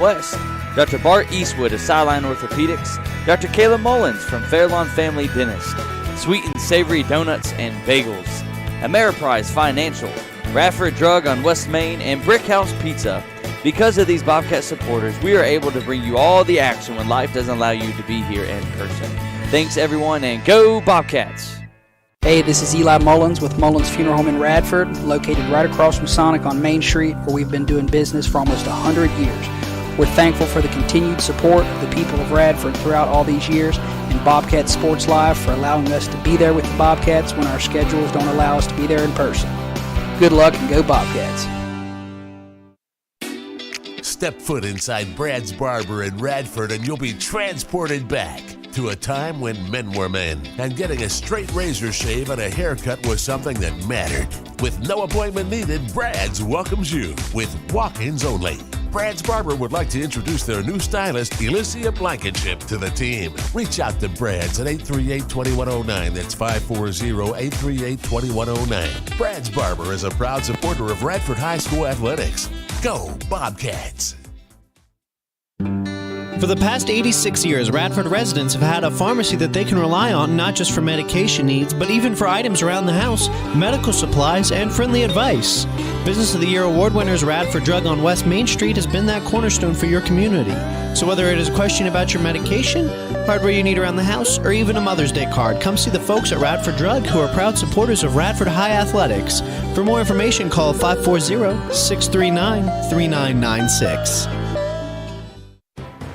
West, Dr. Bart Eastwood of Sideline Orthopedics, Dr. Kayla Mullins from Fairlawn Family Dentist, Sweet and Savory Donuts and Bagels, Ameriprise Financial, Radford Drug on West Main, and Brickhouse Pizza. Because of these Bobcat supporters, we are able to bring you all the action when life doesn't allow you to be here in person. Thanks, everyone, and go Bobcats! Hey, this is Eli Mullins with Mullins Funeral Home in Radford, located right across from Sonic on Main Street, where we've been doing business for almost 100 years. We're thankful for the continued support of the people of Radford throughout all these years, and Bobcat Sports Live for allowing us to be there with the Bobcats when our schedules don't allow us to be there in person. Good luck and go Bobcats. Step foot inside Brad's Barber in Radford and you'll be transported back to a time when men were men and getting a straight razor shave and a haircut was something that mattered. With no appointment needed, Brad's welcomes you with walk-ins only. Brad's Barber would like to introduce their new stylist, Elysia Blankenship, to the team. Reach out to Brad's at 838-2109. That's 540-838-2109. Brad's Barber is a proud supporter of Radford High School athletics. Go Bobcats! For the past 86 years, Radford residents have had a pharmacy that they can rely on not just for medication needs, but even for items around the house, medical supplies, and friendly advice. Business of the Year award winners Radford Drug on West Main Street has been that cornerstone for your community. So whether it is a question about your medication, hardware you need around the house, or even a Mother's Day card, come see the folks at Radford Drug who are proud supporters of Radford High Athletics. For more information, call 540-639-3996.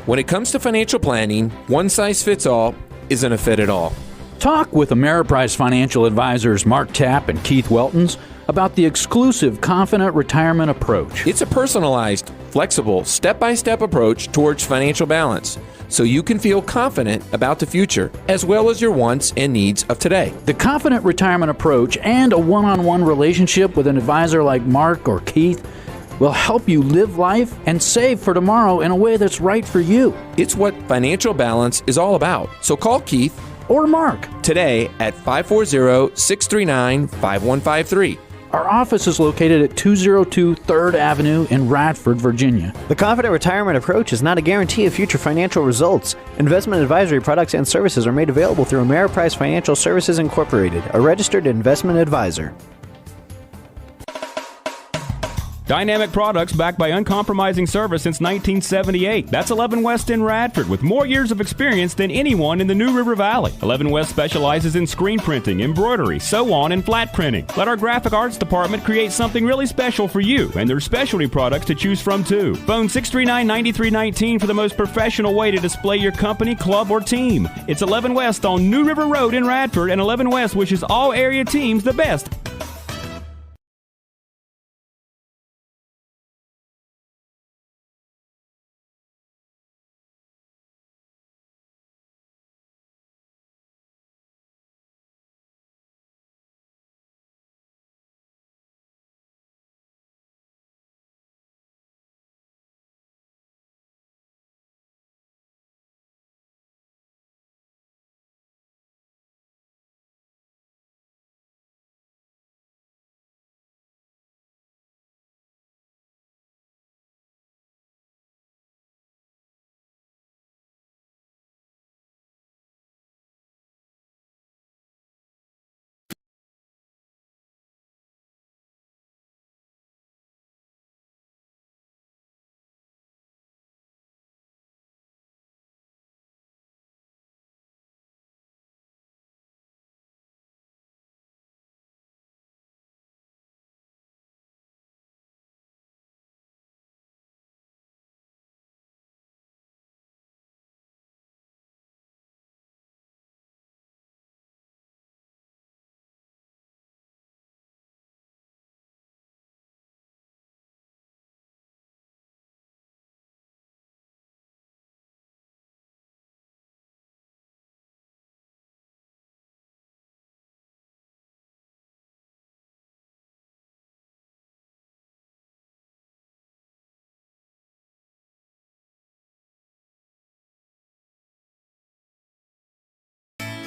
When it comes to financial planning, one size fits all isn't a fit at all. Talk with Ameriprise Financial Advisors Mark Tapp and Keith Weltons about the exclusive Confident Retirement Approach. It's a personalized, flexible, step-by-step approach towards financial balance, so you can feel confident about the future as well as your wants and needs of today. The Confident Retirement Approach and a one-on-one relationship with an advisor like Mark or Keith will help you live life and save for tomorrow in a way that's right for you. It's what financial balance is all about. So call Keith or Mark today at 540-639-5153. Our office is located at 202 3rd Avenue in Radford, Virginia. The Confident Retirement Approach is not a guarantee of future financial results. Investment advisory products and services are made available through Ameriprise Financial Services Incorporated, a registered investment advisor. Dynamic products backed by uncompromising service since 1978. That's 11 West in Radford, with more years of experience than anyone in the New River Valley. 11 West specializes in screen printing, embroidery, sew-on, and flat printing. Let our graphic arts department create something really special for you, and there's specialty products to choose from too. Phone 639-9319 for the most professional way to display your company, club, or team. It's 11 West on New River Road in Radford, and 11 West wishes all area teams the best.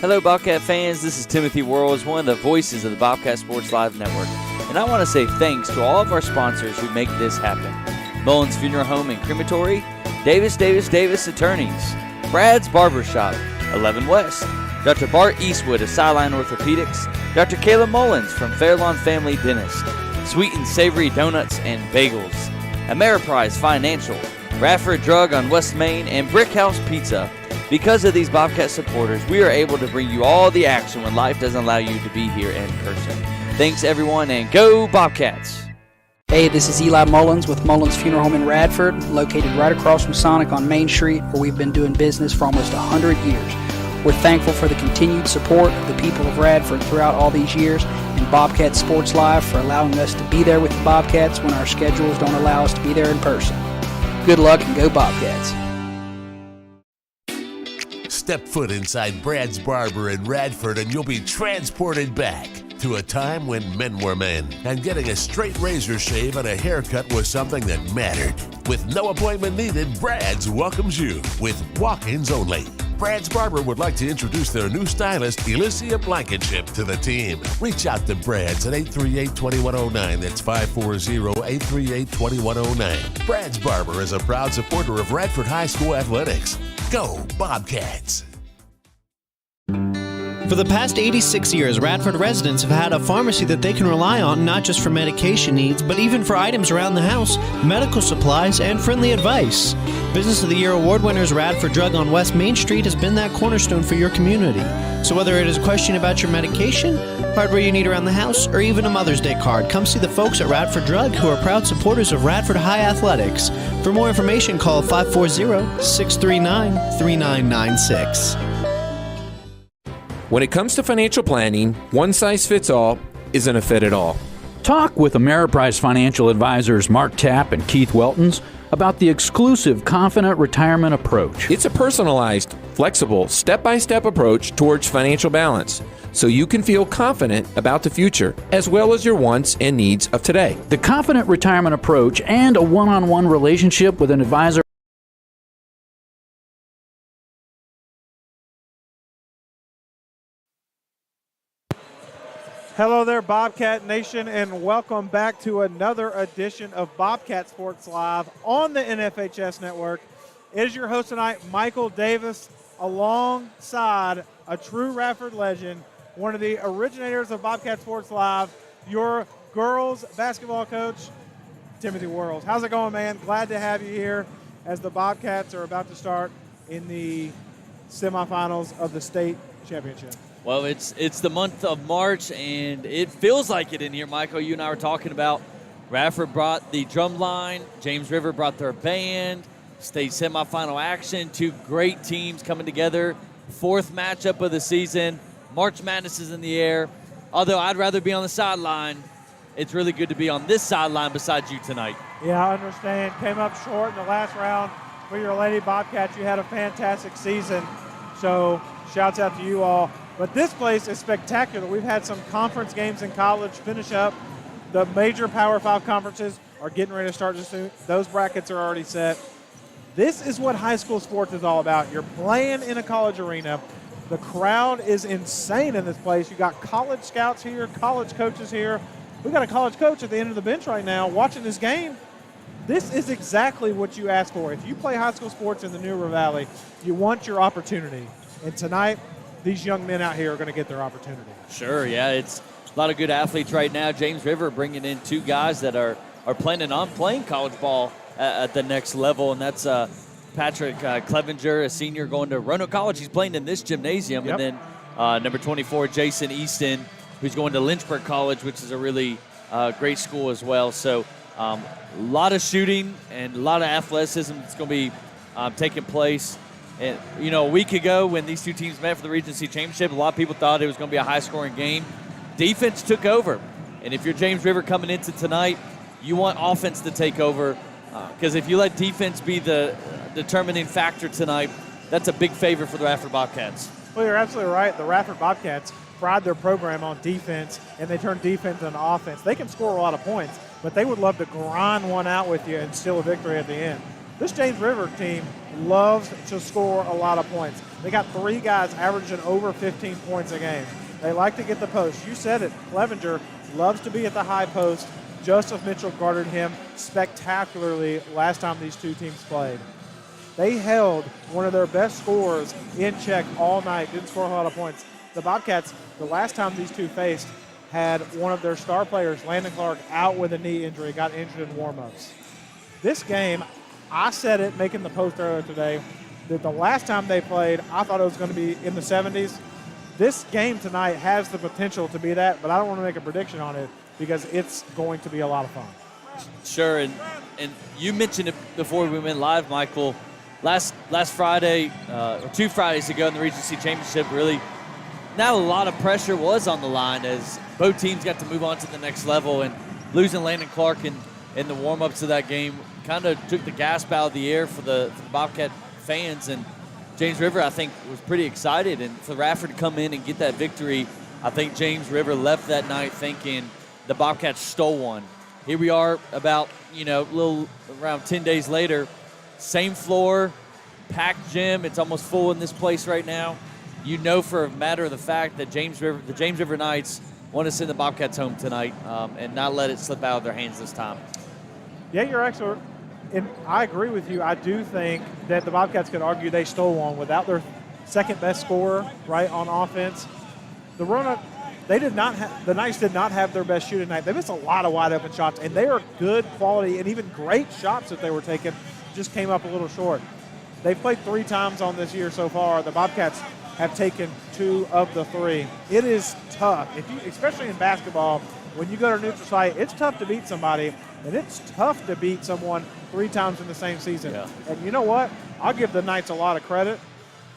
Hello, Bobcat fans. This is Timothy Worrells, one of the voices of the Bobcat Sports Live Network. And I want to say thanks to all of our sponsors who make this happen. Mullins Funeral Home and Crematory, Davis Attorneys, Brad's Barbershop, 11 West, Dr. Bart Eastwood of Sideline Orthopedics, Dr. Kayla Mullins from Fairlawn Family Dentist, Sweet and Savory Donuts and Bagels, Ameriprise Financial, Radford Drug on West Main, and Brick House Pizza. Because of these Bobcat supporters, we are able to bring you all the action when life doesn't allow you to be here in person. Thanks, everyone, and go Bobcats! Hey, this is Eli Mullins with Mullins Funeral Home in Radford, located right across from Sonic on Main Street, where we've been doing business for almost 100 years. We're thankful for the continued support of the people of Radford throughout all these years, and Bobcat Sports Live for allowing us to be there with the Bobcats when our schedules don't allow us to be there in person. Good luck and go Bobcats. Step foot inside Brad's Barber in Radford and you'll be transported back to a time when men were men and getting a straight razor shave and a haircut was something that mattered. With no appointment needed, Brad's welcomes you with walk-ins only. Brad's Barber would like to introduce their new stylist, Elysia Blankenship, to the team. Reach out to Brad's at 838-2109. That's 540-838-2109. Brad's Barber is a proud supporter of Radford High School athletics. Go Bobcats! For the past 86 years, Radford residents have had a pharmacy that they can rely on not just for medication needs, but even for items around the house, medical supplies, and friendly advice. Business of the Year award winners Radford Drug on West Main Street has been that cornerstone for your community. So whether it is a question about your medication, hardware you need around the house, or even a Mother's Day card, come see the folks at Radford Drug, who are proud supporters of Radford High Athletics. For more information, call 540-639-3996. When it comes to financial planning, one size fits all isn't a fit at all. Talk with Ameriprise Financial Advisors Mark Tapp and Keith Weltons about the exclusive Confident Retirement Approach. It's a personalized, flexible, step-by-step approach towards financial balance, so you can feel confident about the future, as well as your wants and needs of today. The Confident Retirement Approach and a one-on-one relationship with an advisor. Hello there, Bobcat Nation, and welcome back to another edition of Bobcat Sports Live on the NFHS Network. It is your host tonight, Michael Davis, alongside a true Radford legend, one of the originators of Bobcat Sports Live, your girls basketball coach, Timothy Worrells. How's it going, man? Glad to have you here as the Bobcats are about to start in the semifinals of the state championship. Well, it's the month of March, and it feels like it in here, Michael. You and I were talking about Radford brought the drum line. James River brought their band. State semifinal action. Two great teams coming together. Fourth matchup of the season. March Madness is in the air. Although I'd rather be on the sideline, it's really good to be on this sideline besides you tonight. Yeah, I understand. Came up short in the last round for your Lady Bobcats. You had a fantastic season, so shouts out to you all. But this place is spectacular. We've had some conference games in college finish up. The major Power 5 conferences are getting ready to start soon. Those brackets are already set. This is what high school sports is all about. You're playing in a college arena. The crowd is insane in this place. You got college scouts here, college coaches here. We got a college coach at the end of the bench right now watching this game. This is exactly what you ask for. If you play high school sports in the New River Valley, you want your opportunity. And tonight, these young men out here are going to get their opportunity. Sure, yeah. It's a lot of good athletes right now. James River bringing in two guys that are planning on playing college ball at the next level, and that's Patrick Clevenger, a senior going to Roanoke College. He's playing in this gymnasium. Yep. And then number 24, Jason Easton, who's going to Lynchburg College, which is a really great school as well. So a lot of shooting and a lot of athleticism that's going to be taking place. And, you know, a week ago when these two teams met for the Regency Championship, a lot of people thought it was going to be a high-scoring game. Defense took over. And if you're James River coming into tonight, you want offense to take over. Because if you let defense be the determining factor tonight, that's a big favor for the Radford Bobcats. Well, you're absolutely right. The Radford Bobcats pride their program on defense, and they turn defense into offense. They can score a lot of points, but they would love to grind one out with you and steal a victory at the end. This James River team loves to score a lot of points. They got three guys averaging over 15 points a game. They like to get the post. You said it. Clevenger loves to be at the high post. Joseph Mitchell guarded him spectacularly last time these two teams played. They held one of their best scorers in check all night, didn't score a lot of points. The Bobcats, the last time these two faced, had one of their star players, Landon Clark, out with a knee injury, got injured in warm-ups. This game, I said it making the post earlier today, that the last time they played, I thought it was going to be in the 70s. This game tonight has the potential to be that, but I don't want to make a prediction on it because it's going to be a lot of fun. Sure, and you mentioned it before we went live, Michael. Last Friday, or 2 Fridays ago in the Regency Championship, really, not a lot of pressure was on the line as both teams got to move on to the next level, and losing Landon Clark in the warm-ups of that game kind of took the gasp out of the air for the Bobcat fans, and James River, I think, was pretty excited, and for Radford to come in and get that victory, I think James River left that night thinking the Bobcats stole one. Here we are about, around 10 days later, same floor, packed gym. It's almost full in this place right now. You know for a matter of the fact that the James River Knights want to send the Bobcats home tonight and not let it slip out of their hands this time. Yeah, you're excellent. And I agree with you. I do think that the Bobcats could argue they stole one without their second best scorer, right, on offense. The Knights did not have their best shooting night. They missed a lot of wide open shots, and they are good quality and even great shots that they were taking, just came up a little short. They've played 3 times on this year so far. The Bobcats have taken 2 of the 3. It is tough, especially in basketball. When you go to a neutral site, it's tough to beat somebody, and it's tough to beat someone 3 times in the same season. Yeah. And you know what? I'll give the Knights a lot of credit.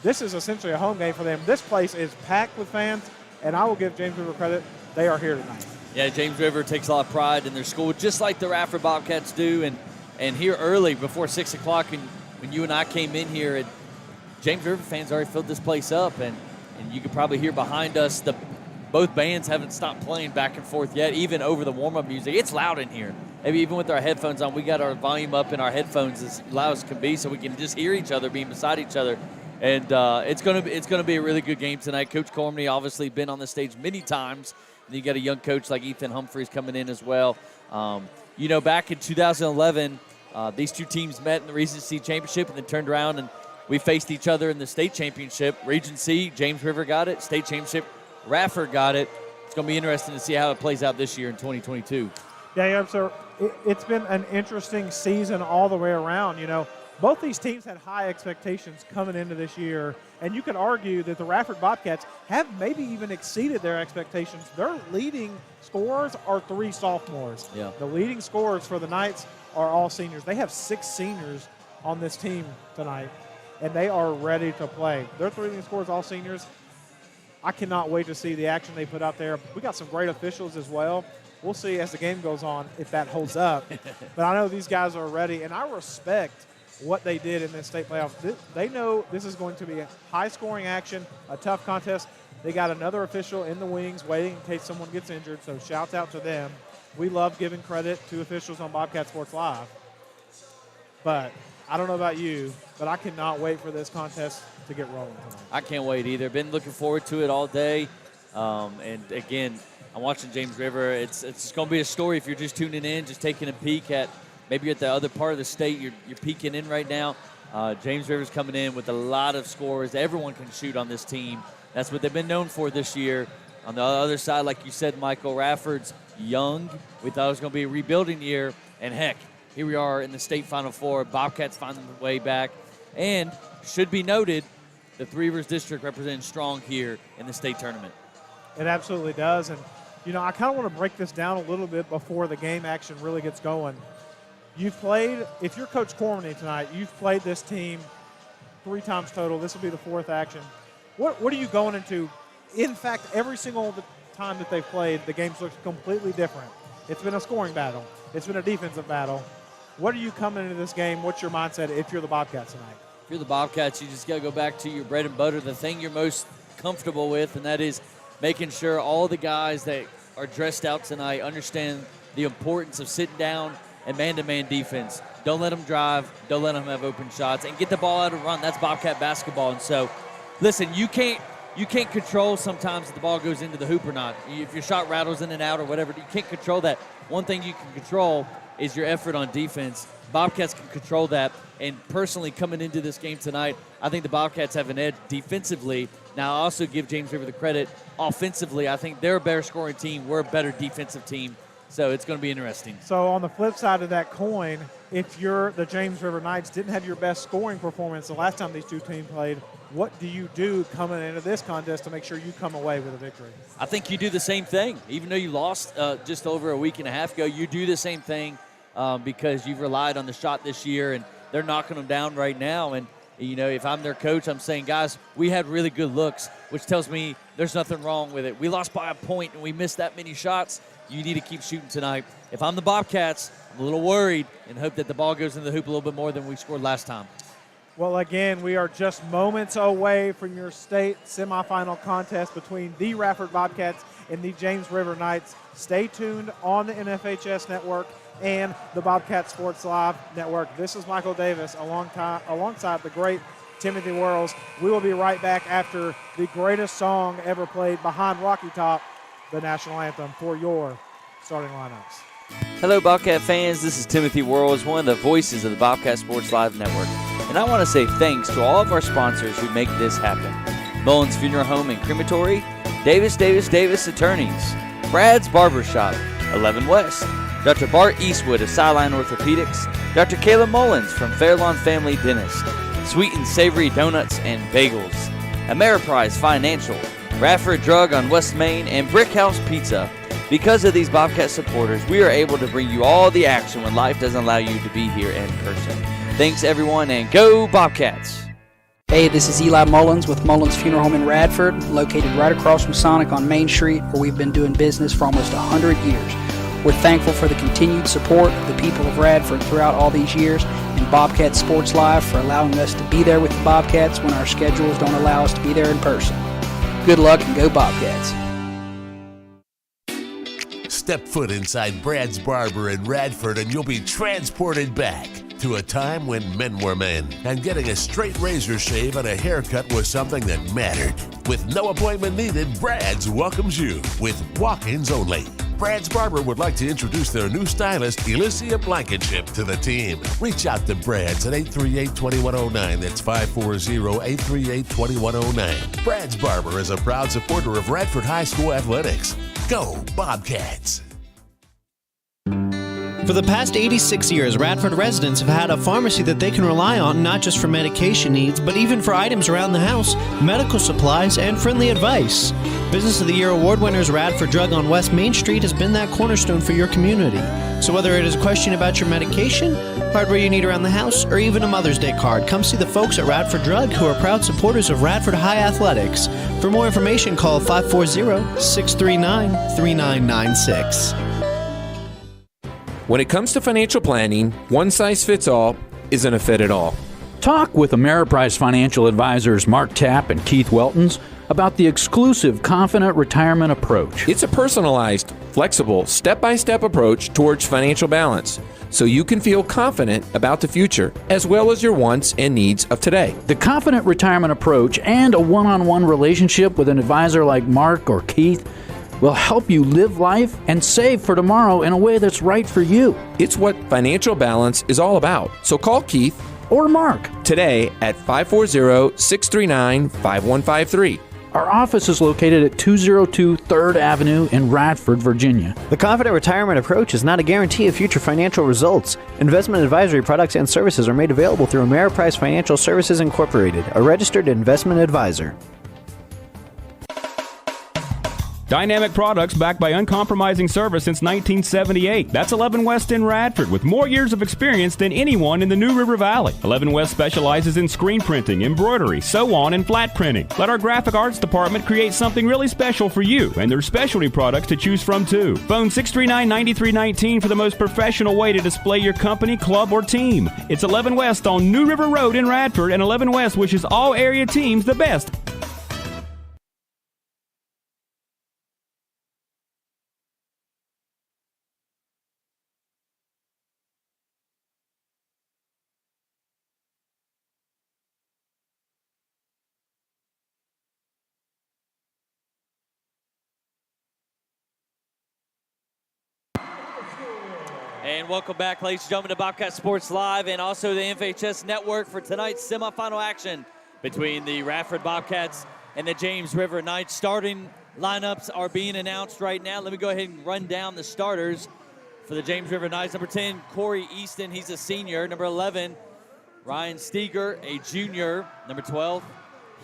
This is essentially a home game for them. This place is packed with fans, and I will give James River credit. They are here tonight. Yeah, James River takes a lot of pride in their school, just like the Radford Bobcats do. And here early, before 6 o'clock, when you and I came in here, and James River fans already filled this place up, and you can probably hear behind us both bands haven't stopped playing back and forth yet, even over the warm-up music. It's loud in here. Maybe even with our headphones on, we got our volume up in our headphones as loud as can be, so we can just hear each other being beside each other. And it's gonna be a really good game tonight. Coach Cormany obviously been on the stage many times. And you got a young coach like Ethan Humphreys coming in as well. Back in 2011, these two teams met in the Regency Championship and then turned around and we faced each other in the state championship. Regency, James River got it. State championship, Radford got it. It's going to be interesting to see how it plays out this year in 2022. Yeah, so it's been an interesting season all the way around. Both these teams had high expectations coming into this year, and you could argue that the Radford Bobcats have maybe even exceeded their expectations. Their leading scorers are 3 sophomores. Yeah. The leading scorers for the Knights are all seniors. They have 6 seniors on this team tonight, and they are ready to play. Their 3 leading scorers, all seniors. I cannot wait to see the action they put out there. We got some great officials as well. We'll see as the game goes on if that holds up. But I know these guys are ready, and I respect what they did in this state playoff. They know this is going to be a high-scoring action, a tough contest. They got another official in the wings waiting in case someone gets injured, so shouts out to them. We love giving credit to officials on Bobcat Sports Live. But I don't know about you, but I cannot wait for this contest to get rolling tonight. I can't wait either. Been looking forward to it all day. And, again, I'm watching James River. It's going to be a story if you're just tuning in, just taking a peek at maybe you're at the other part of the state you're peeking in right now. James River's coming in with a lot of scores. Everyone can shoot on this team. That's what they've been known for this year. On the other side, like you said, Michael, Radford's young. We thought it was going to be a rebuilding year. And, heck, here we are in the state Final Four. Bobcats finding their way back. And should be noted, the Three Rivers District representing strong here in the state tournament. It absolutely does. And, I kind of want to break this down a little bit before the game action really gets going. You've played, if you're Coach Cormany tonight, you've played this team 3 times total. This will be the 4th action. What are you going into? In fact, every single time that they've played, the games look completely different. It's been a scoring battle. It's been a defensive battle. What are you coming into this game? What's your mindset if you're the Bobcats tonight? If you're the Bobcats, you just got to go back to your bread and butter, the thing you're most comfortable with, and that is making sure all the guys that are dressed out tonight understand the importance of sitting down and man-to-man defense. Don't let them drive. Don't let them have open shots. And get the ball out and run. That's Bobcat basketball. And so, listen, you can't control sometimes if the ball goes into the hoop or not. If your shot rattles in and out or whatever, you can't control that. One thing you can control is your effort on defense. Bobcats can control that. And personally, coming into this game tonight, I think the Bobcats have an edge defensively. Now, I also give James River the credit. Offensively, I think they're a better scoring team. We're a better defensive team. So it's going to be interesting. So on the flip side of that coin, if you're the James River Knights didn't have your best scoring performance the last time these two teams played, what do you do coming into this contest to make sure you come away with a victory? I think you do the same thing. Even though you lost just over a week and a half ago, you do the same thing because you've relied on the shot this year, and they're knocking them down right now. And, you know, if I'm their coach, I'm saying, guys, we had really good looks, which tells me there's nothing wrong with it. We lost by a point, and we missed that many shots. You need to keep shooting tonight. If I'm the Bobcats, I'm a little worried and hope that the ball goes in the hoop a little bit more than we scored last time. Well, again, we are just moments away from your state semifinal contest between the Radford Bobcats and the James River Knights. Stay tuned on the NFHS Network and the Bobcat Sports Live Network. This is Michael Davis alongside the great Timothy Worrells. We will be right back after the greatest song ever played behind Rocky Top, the national anthem, for your starting lineups. Hello, Bobcat fans. This is Timothy Worrells, one of the voices of the Bobcat Sports Live Network. And I want to say thanks to all of our sponsors who make this happen. Mullins Funeral Home and Crematory, Davis Attorneys, Brad's Barbershop, 11 West, Dr. Bart Eastwood of Sideline Orthopedics, Dr. Kayla Mullins from Fairlawn Family Dentist, Sweet and Savory Donuts and Bagels, Ameriprise Financial, Radford Drug on West Main, and Brick House Pizza. Because of these Bobcat supporters, we are able to bring you all the action when life doesn't allow you to be here in person. Thanks, everyone, and go Bobcats! Hey, this is Eli Mullins with Mullins Funeral Home in Radford, located right across from Sonic on Main Street, where we've been doing business for almost 100 years. We're thankful for the continued support of the people of Radford throughout all these years, and Bobcat Sports Live for allowing us to be there with the Bobcats when our schedules don't allow us to be there in person. Good luck and go Bobcats. Step foot inside Brad's Barber in Radford and you'll be transported back to a time when men were men and getting a straight razor shave and a haircut was something that mattered. With no appointment needed, Brad's welcomes you with walk-ins only. Brad's Barber would like to introduce their new stylist, Elysia Blankenship, to the team. Reach out to Brad's at 838-2109. That's 540-838-2109. Brad's Barber is a proud supporter of Radford High School athletics. Go Bobcats! For the past 86 years, Radford residents have had a pharmacy that they can rely on not just for medication needs, but even for items around the house, medical supplies, and friendly advice. Business of the Year award winners Radford Drug on West Main Street has been that cornerstone for your community. So whether it is a question about your medication, hardware you need around the house, or even a Mother's Day card, come see the folks at Radford Drug who are proud supporters of Radford High Athletics. For more information, call 540-639-3996. When it comes to financial planning, one size fits all isn't a fit at all. Talk with Ameriprise financial advisors Mark Tapp and Keith Weltons about the exclusive Confident Retirement Approach. It's a personalized, flexible, step-by-step approach towards financial balance, so you can feel confident about the future, as well as your wants and needs of today. The Confident Retirement Approach and a one-on-one relationship with an advisor like Mark or Keith will help you live life and save for tomorrow in a way that's right for you. It's what financial balance is all about. So call Keith or Mark today at 540-639-5153. Our office is located at 202 3rd Avenue in Radford, Virginia. The Confident Retirement Approach is not a guarantee of future financial results. Investment advisory products and services are made available through Ameriprise Financial Services Incorporated, a registered investment advisor. Dynamic products backed by uncompromising service since 1978. That's 11 West in Radford, with more years of experience than anyone in the New River Valley. 11 West specializes in screen printing, embroidery, sew-on, and flat printing. Let our graphic arts department create something really special for you, and there's specialty products to choose from too. Phone 639-9319 for the most professional way to display your company, club, or team. It's 11 West on New River Road in Radford, and 11 West wishes all area teams the best. And welcome back, ladies and gentlemen, to Bobcat Sports Live and also the FHS Network for tonight's semifinal action between the Radford Bobcats and the James River Knights. Starting lineups are being announced right now. Let me go ahead and run down the starters for the James River Knights. Number 10, Corey Easton, he's a senior. Number 11, Ryan Steger, a junior. Number 12,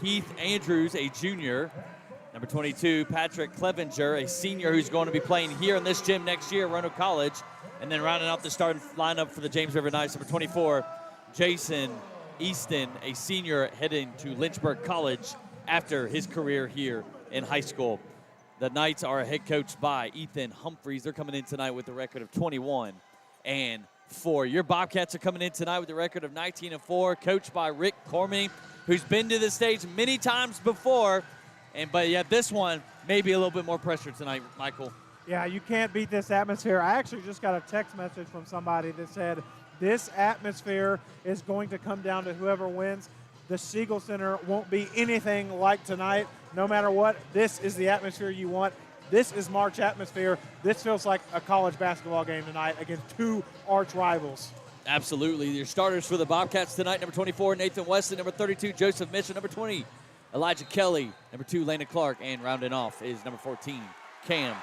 Heath Andrews, a junior. Number 22, Patrick Clevenger, a senior who's going to be playing here in this gym next year, Roanoke College. And then rounding out the starting lineup for the James River Knights, number 24, Jason Easton, a senior heading to Lynchburg College after his career here in high school. The Knights are head coached by Ethan Humphreys. They're coming in tonight with a record of 21-4. Your Bobcats are coming in tonight with a record of 19-4, coached by Rick Cormany, who's been to the stage many times before. But yeah, this one may be a little bit more pressure tonight, Michael. Yeah, you can't beat this atmosphere. I actually just got a text message from somebody that said this atmosphere is going to come down to whoever wins. The Siegel Center won't be anything like tonight. No matter what, this is the atmosphere you want. This is March atmosphere. This feels like a college basketball game tonight against two arch rivals. Absolutely. Your starters for the Bobcats tonight, number 24, Nathan Wesley, number 32, Joseph Mitchell, number 20, Elijah Kelly, number 2, Lana Clark, and rounding off is number 14, Gavin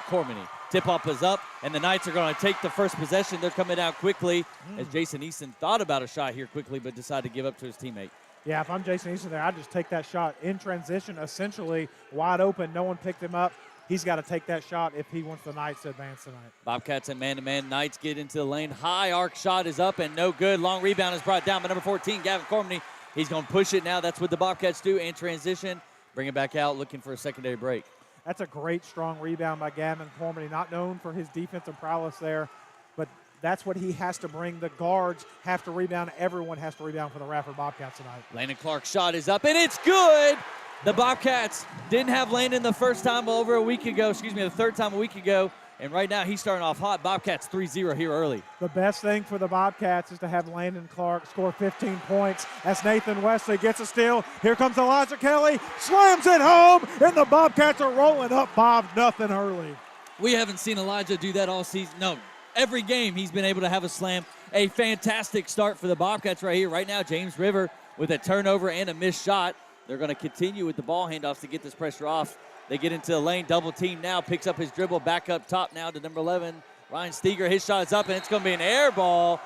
Cormany. Tip-off is up, and the Knights are going to take the first possession. They're coming out quickly as Jason Easton thought about a shot here quickly but decided to give up to his teammate. Yeah, if I'm Jason Easton there, I'd just take that shot in transition, essentially wide open. No one picked him up. He's got to take that shot if he wants the Knights to advance tonight. Bobcats and man-to-man. Knights get into the lane. High arc shot is up and no good. Long rebound is brought down by number 14, Gavin Cormany. He's going to push it now. That's what the Bobcats do, and transition. Bring it back out, looking for a secondary break. That's a great, strong rebound by Gavin Cormany. Not known for his defensive prowess there, but that's what he has to bring. The guards have to rebound. Everyone has to rebound for the Radford Bobcats tonight. Landon Clark's shot is up, and it's good. The Bobcats didn't have Landon the third time a week ago. And right now he's starting off hot. Bobcats 3-0 here early. The best thing for the Bobcats is to have Landon Clark score 15 points as Nathan Wesley gets a steal. Here comes Elijah Kelly, slams it home, and the Bobcats are rolling up 5-0 early. We haven't seen Elijah do that all season. No, every game he's been able to have a slam. A fantastic start for the Bobcats right here. Right now, James River with a turnover and a missed shot. They're going to continue with the ball handoffs to get this pressure off. They get into the lane, double team now, picks up his dribble, back up top now to number 11, Ryan Steger. His shot is up, and it's going to be an air ball.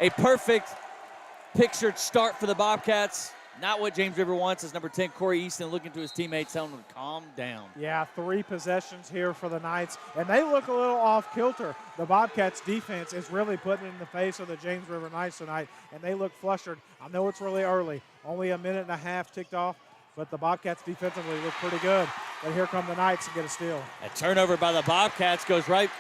A perfect pictured start for the Bobcats. Not what James River wants as number 10, Corey Easton, looking to his teammates, telling him to calm down. Yeah, 3 possessions here for the Knights, and they look a little off kilter. The Bobcats defense is really putting it in the face of the James River Knights tonight, and they look flustered. I know it's really early, only a minute and a half ticked off, but the Bobcats defensively look pretty good. But here come the Knights to get a steal. A turnover by the Bobcats goes right.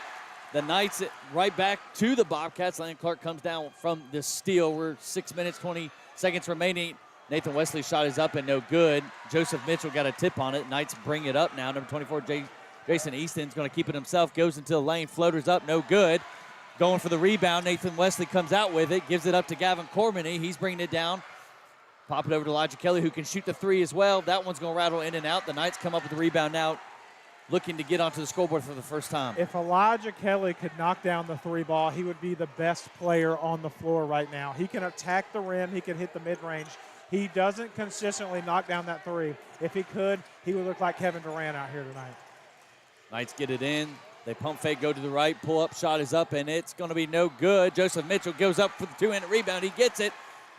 The Knights right back to the Bobcats. Landon Clark comes down from the steal. We're 6 minutes, 20 seconds remaining. Nathan Wesley's shot is up and no good. Joseph Mitchell got a tip on it. Knights bring it up now. Number 24, Jason Easton's going to keep it himself. Goes into the lane. Floater's up, no good. Going for the rebound. Nathan Wesley comes out with it. Gives it up to Gavin Cormany. He's bringing it down. Pop it over to Elijah Kelly, who can shoot the 3 as well. That one's going to rattle in and out. The Knights come up with the rebound now, looking to get onto the scoreboard for the first time. If Elijah Kelly could knock down the 3 ball, he would be the best player on the floor right now. He can attack the rim. He can hit the mid-range. He doesn't consistently knock down that 3. If he could, he would look like Kevin Durant out here tonight. Knights get it in. They pump fake, go to the right. Pull-up shot is up, and it's going to be no good. Joseph Mitchell goes up for the 2-handed rebound. He gets it.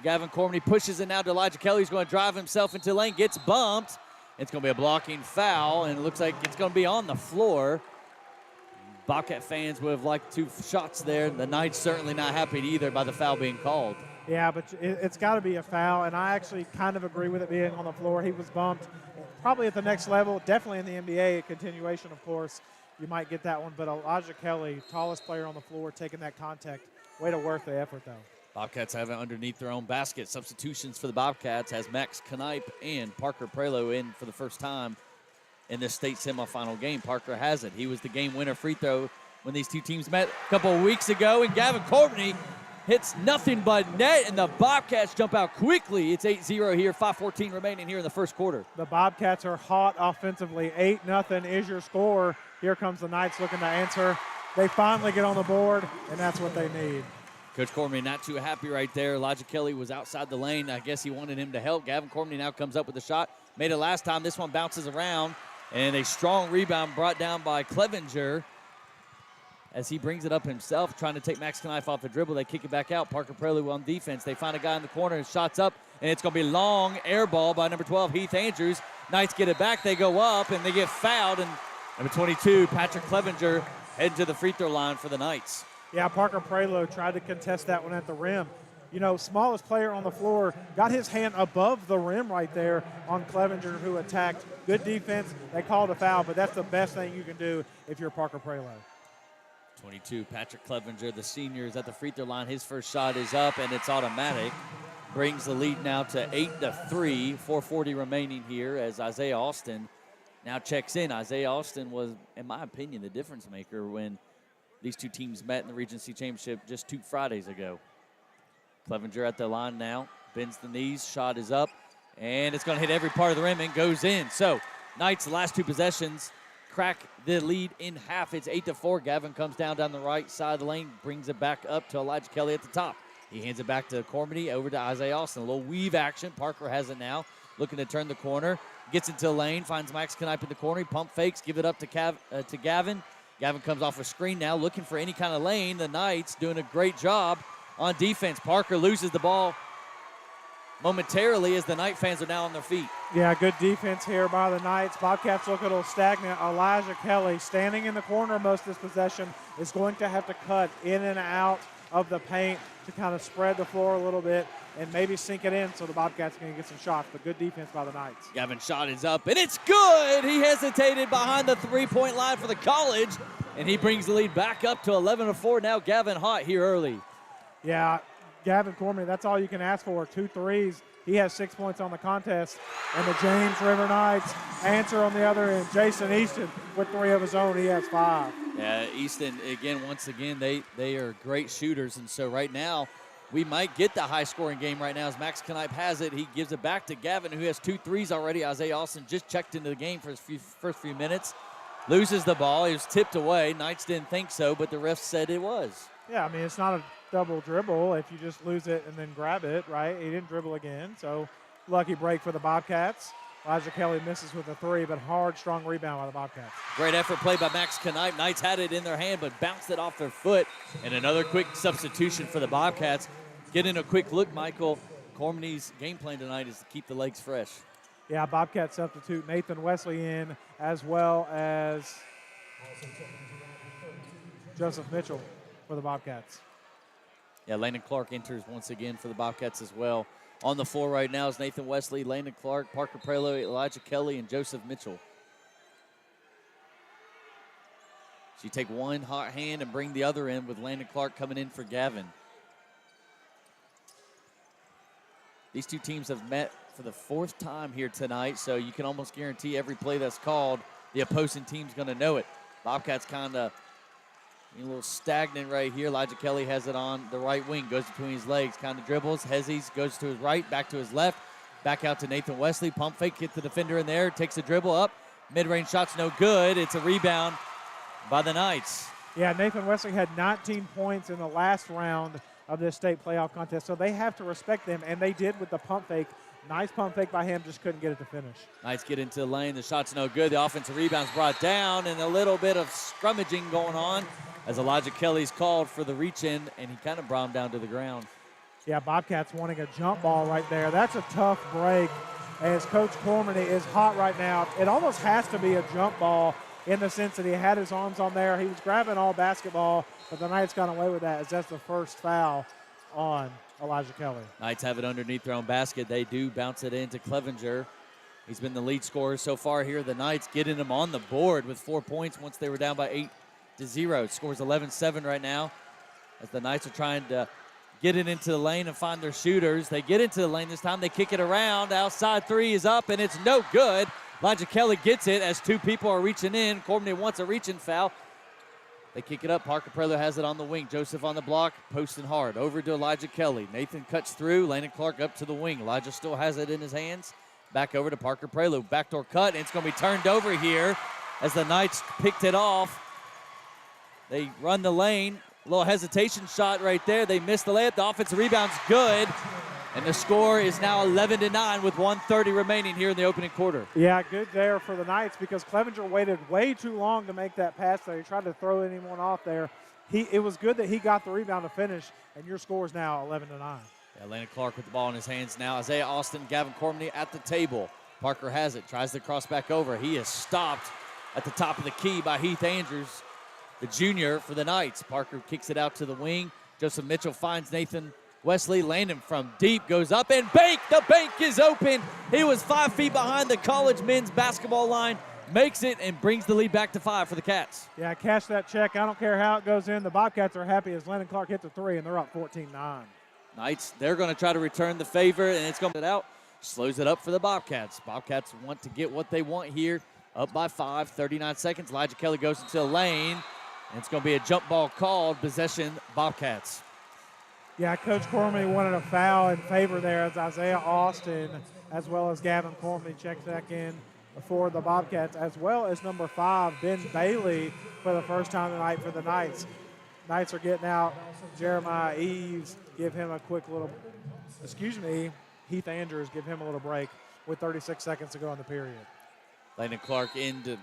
Gavin Cormany pushes it now to Elijah Kelly. He's going to drive himself into the lane, gets bumped. It's going to be a blocking foul, and it looks like it's going to be on the floor. Bobcat fans would have liked 2 shots there. The Knights certainly not happy either by the foul being called. Yeah, but it's got to be a foul, and I actually kind of agree with it being on the floor. He was bumped. Probably at the next level, definitely in the NBA, a continuation, of course. You might get that one, but Elijah Kelly, tallest player on the floor, taking that contact. Way to worth the effort, though. Bobcats have it underneath their own basket. Substitutions for the Bobcats has Max Knipe and Parker Prelo in for the first time in this state semifinal game. Parker has it. He was the game winner free throw when these two teams met a couple of weeks ago, and Gavin Cormany hits nothing but net, and the Bobcats jump out quickly. It's 8-0 here, 5:14 remaining here in the first quarter. The Bobcats are hot offensively. 8-0 is your score. Here comes the Knights looking to answer. they finally get on the board, and that's what they need. Coach Cormier not too happy right there. Elijah Kelly was outside the lane. I guess he wanted him to help. Gavin Cormier now comes up with the shot. Made it last time. This one bounces around. And a strong rebound brought down by Clevenger as he brings it up himself, trying to take Max Knife off the dribble. They kick it back out. Parker Prelude on defense. They find a guy in the corner and shots up. And it's going to be long air ball by number 12, Heath Andrews. Knights get it back. They go up, and they get fouled. And number 22, Patrick Clevenger, heading to the free throw line for the Knights. Yeah, Parker Prelo tried to contest that one at the rim. You know, smallest player on the floor, got his hand above the rim right there on Clevenger, who attacked. Good defense. They called a foul, but that's the best thing you can do if you're Parker Prelo. 22, Patrick Clevenger, the senior, is at the free throw line. His first shot is up, and it's automatic. Brings the lead now to 8-3, 4:40 remaining here as Isaiah Austin now checks in. Isaiah Austin was, in my opinion, the difference maker when these two teams met in the Regency Championship just 2 Fridays ago. Clevenger at the line now, bends the knees, shot is up, and it's going to hit every part of the rim and goes in. So, Knights, the last 2 possessions, crack the lead in half. It's 8-4. Gavin comes down the right side of the lane, brings it back up to Elijah Kelly at the top. He hands it back to Cormany, over to Isaiah Austin. A little weave action. Parker has it now, looking to turn the corner. Gets into the lane, finds Max Knipe in the corner. He pump fakes, give it up to Gavin. Gavin comes off a screen now, looking for any kind of lane. The Knights doing a great job on defense. Parker loses the ball momentarily as the Knight fans are now on their feet. Yeah, good defense here by the Knights. Bobcats look a little stagnant. Elijah Kelly, standing in the corner most of this possession, is going to have to cut in and out of the paint to kind of spread the floor a little bit and maybe sink it in so the Bobcats can get some shots, but good defense by the Knights. Gavin's shot is up, and it's good! He hesitated behind the three-point line for the College, and he brings the lead back up to 11-4. Now Gavin hot here early. Yeah, Gavin Cormier, that's all you can ask for. 2 threes. He has 6 points on the contest. And the James River Knights answer on the other end. Jason Easton with 3 of his own. He has 5. Yeah, Easton, once again, they are great shooters. And so right now, we might get the high-scoring game right now as Max Knipe has it. He gives it back to Gavin, who has 2 threes already. Isaiah Austin just checked into the game for his first few minutes. Loses the ball. He was tipped away. Knights didn't think so, but the refs said it was. Yeah, I mean, it's not a double dribble if you just lose it and then grab it, right? He didn't dribble again, so lucky break for the Bobcats. Elijah Kelly misses with a 3, but hard, strong rebound by the Bobcats. Great effort play by Max Knipe. Knights had it in their hand, but bounced it off their foot. And another quick substitution for the Bobcats. Getting a quick look, Michael. Cormany's game plan tonight is to keep the legs fresh. Yeah, Bobcat substitute Nathan Wesley in, as well as Joseph Mitchell for the Bobcats. Yeah, Landon Clark enters once again for the Bobcats as well. On the floor right now is Nathan Wesley, Landon Clark, Parker Prelo, Elijah Kelly, and Joseph Mitchell. So you take one hot hand and bring the other in with Landon Clark coming in for Gavin. These two teams have met for the 4th time here tonight, so you can almost guarantee every play that's called, the opposing team's going to know it. Bobcats kind of a little stagnant right here. Elijah Kelly has it on the right wing, goes between his legs, kind of dribbles, hezzies, goes to his right, back to his left, back out to Nathan Wesley, pump fake, hit the defender in there, takes a dribble up, mid-range shot's no good. It's a rebound by the Knights. Yeah, Nathan Wesley had 19 points in the last round of this state playoff contest, so they have to respect them, and they did with the pump fake. Nice pump fake by him, just couldn't get it to finish. Knights get into the lane, the shot's no good, the offensive rebound's brought down, and a little bit of scrummaging going on as Elijah Kelly's called for the reach-in, and he kind of brought him down to the ground. Yeah, Bobcats wanting a jump ball right there. That's a tough break, as Coach Cormany is hot right now. It almost has to be a jump ball in the sense that he had his arms on there. He was grabbing all basketball, but the Knights got away with that, as that's the first foul on Elijah Kelly. Knights have it underneath their own basket. They do bounce it into Clevenger. He's been the lead scorer so far here. The Knights getting him on the board with 4 points once they were down by 8-0. Scores 11-7 right now as the Knights are trying to get it into the lane and find their shooters. They get into the lane this time. They kick it around. Outside 3 is up, and it's no good. Elijah Kelly gets it as 2 people are reaching in. Courtney wants a reaching foul. They kick it up. Parker Preller has it on the wing. Joseph on the block, posting hard. Over to Elijah Kelly. Nathan cuts through. Landon Clark up to the wing. Elijah still has it in his hands. Back over to Parker Prelude. Backdoor cut, and it's going to be turned over here as the Knights picked it off. They run the lane. A little hesitation shot right there. They missed the layup. The offensive rebound's good. And the score is now 11-9 with 1:30 remaining here in the opening quarter. Yeah, good there for the Knights because Clevenger waited way too long to make that pass there. He tried to throw anyone off there. It was good that he got the rebound to finish, and your score is now 11-9. Yeah, Landon Clark with the ball in his hands now. Isaiah Austin, Gavin Cormany at the table. Parker has it, tries to cross back over. He is stopped at the top of the key by Heath Andrews, the junior for the Knights. Parker kicks it out to the wing. Joseph Mitchell finds Nathan Wesley. Landon from deep goes up and bank. The bank is open. He was 5 feet behind the college men's basketball line. Makes it and brings the lead back to 5 for the Cats. Yeah, cash that check. I don't care how it goes in. The Bobcats are happy as Landon Clark hits a 3, and they're up 14-9. Knights, they're going to try to return the favor, and it's going to get out. Slows it up for the Bobcats. Bobcats want to get what they want here. Up by 5, 39 seconds. Elijah Kelly goes into the lane, and it's going to be a jump ball called. Possession, Bobcats. Yeah, Coach Cormany wanted a foul in favor there as Isaiah Austin as well as Gavin Cormany checks back in for the Bobcats, as well as number 5, Ben Bailey, for the first time tonight for the Knights. Knights are getting out. Jeremiah Eves, give him a quick little, Heath Andrews, give him a little break with 36 seconds to go in the period. Landon Clark in to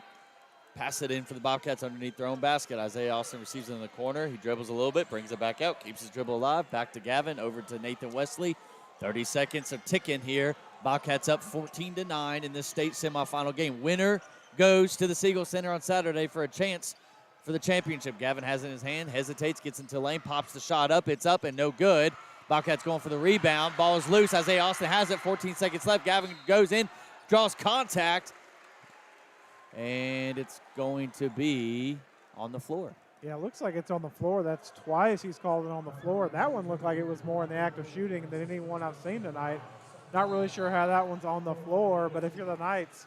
pass it in for the Bobcats underneath their own basket. Isaiah Austin receives it in the corner. He dribbles a little bit, brings it back out, keeps his dribble alive. Back to Gavin, over to Nathan Wesley. 30 seconds of ticking here. Bobcats up 14-9 in this state semifinal game. Winner goes to the Siegel Center on Saturday for a chance for the championship. Gavin has it in his hand, hesitates, gets into the lane, pops the shot up. It's up and no good. Bobcats going for the rebound. Ball is loose. Isaiah Austin has it. 14 seconds left. Gavin goes in, draws contact, and it's going to be on the floor. Yeah, it looks like it's on the floor. That's twice he's called it on the floor. That one looked like it was more in the act of shooting than any one I've seen tonight. Not really sure how that one's on the floor, but if you're the Knights,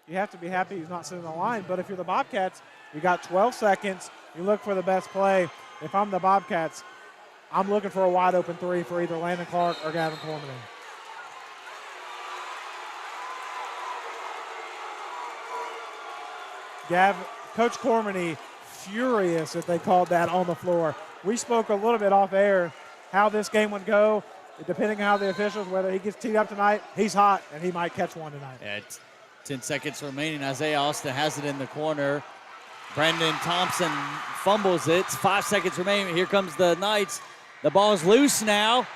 you have to be happy he's not sitting on the line. But if you're the Bobcats, you got 12 seconds. You look for the best play. If I'm the Bobcats, I'm looking for a wide open 3 for either Landon Clark or Gavin Cormany. Coach Cormany furious that they called that on the floor. We spoke a little bit off air how this game would go. Depending on how the officials, whether he gets teed up tonight, he's hot, and he might catch one tonight. Yeah, 10 seconds remaining. Isaiah Austin has it in the corner. Brandon Thompson fumbles it. 5 seconds remaining. Here comes the Knights. The ball's loose now.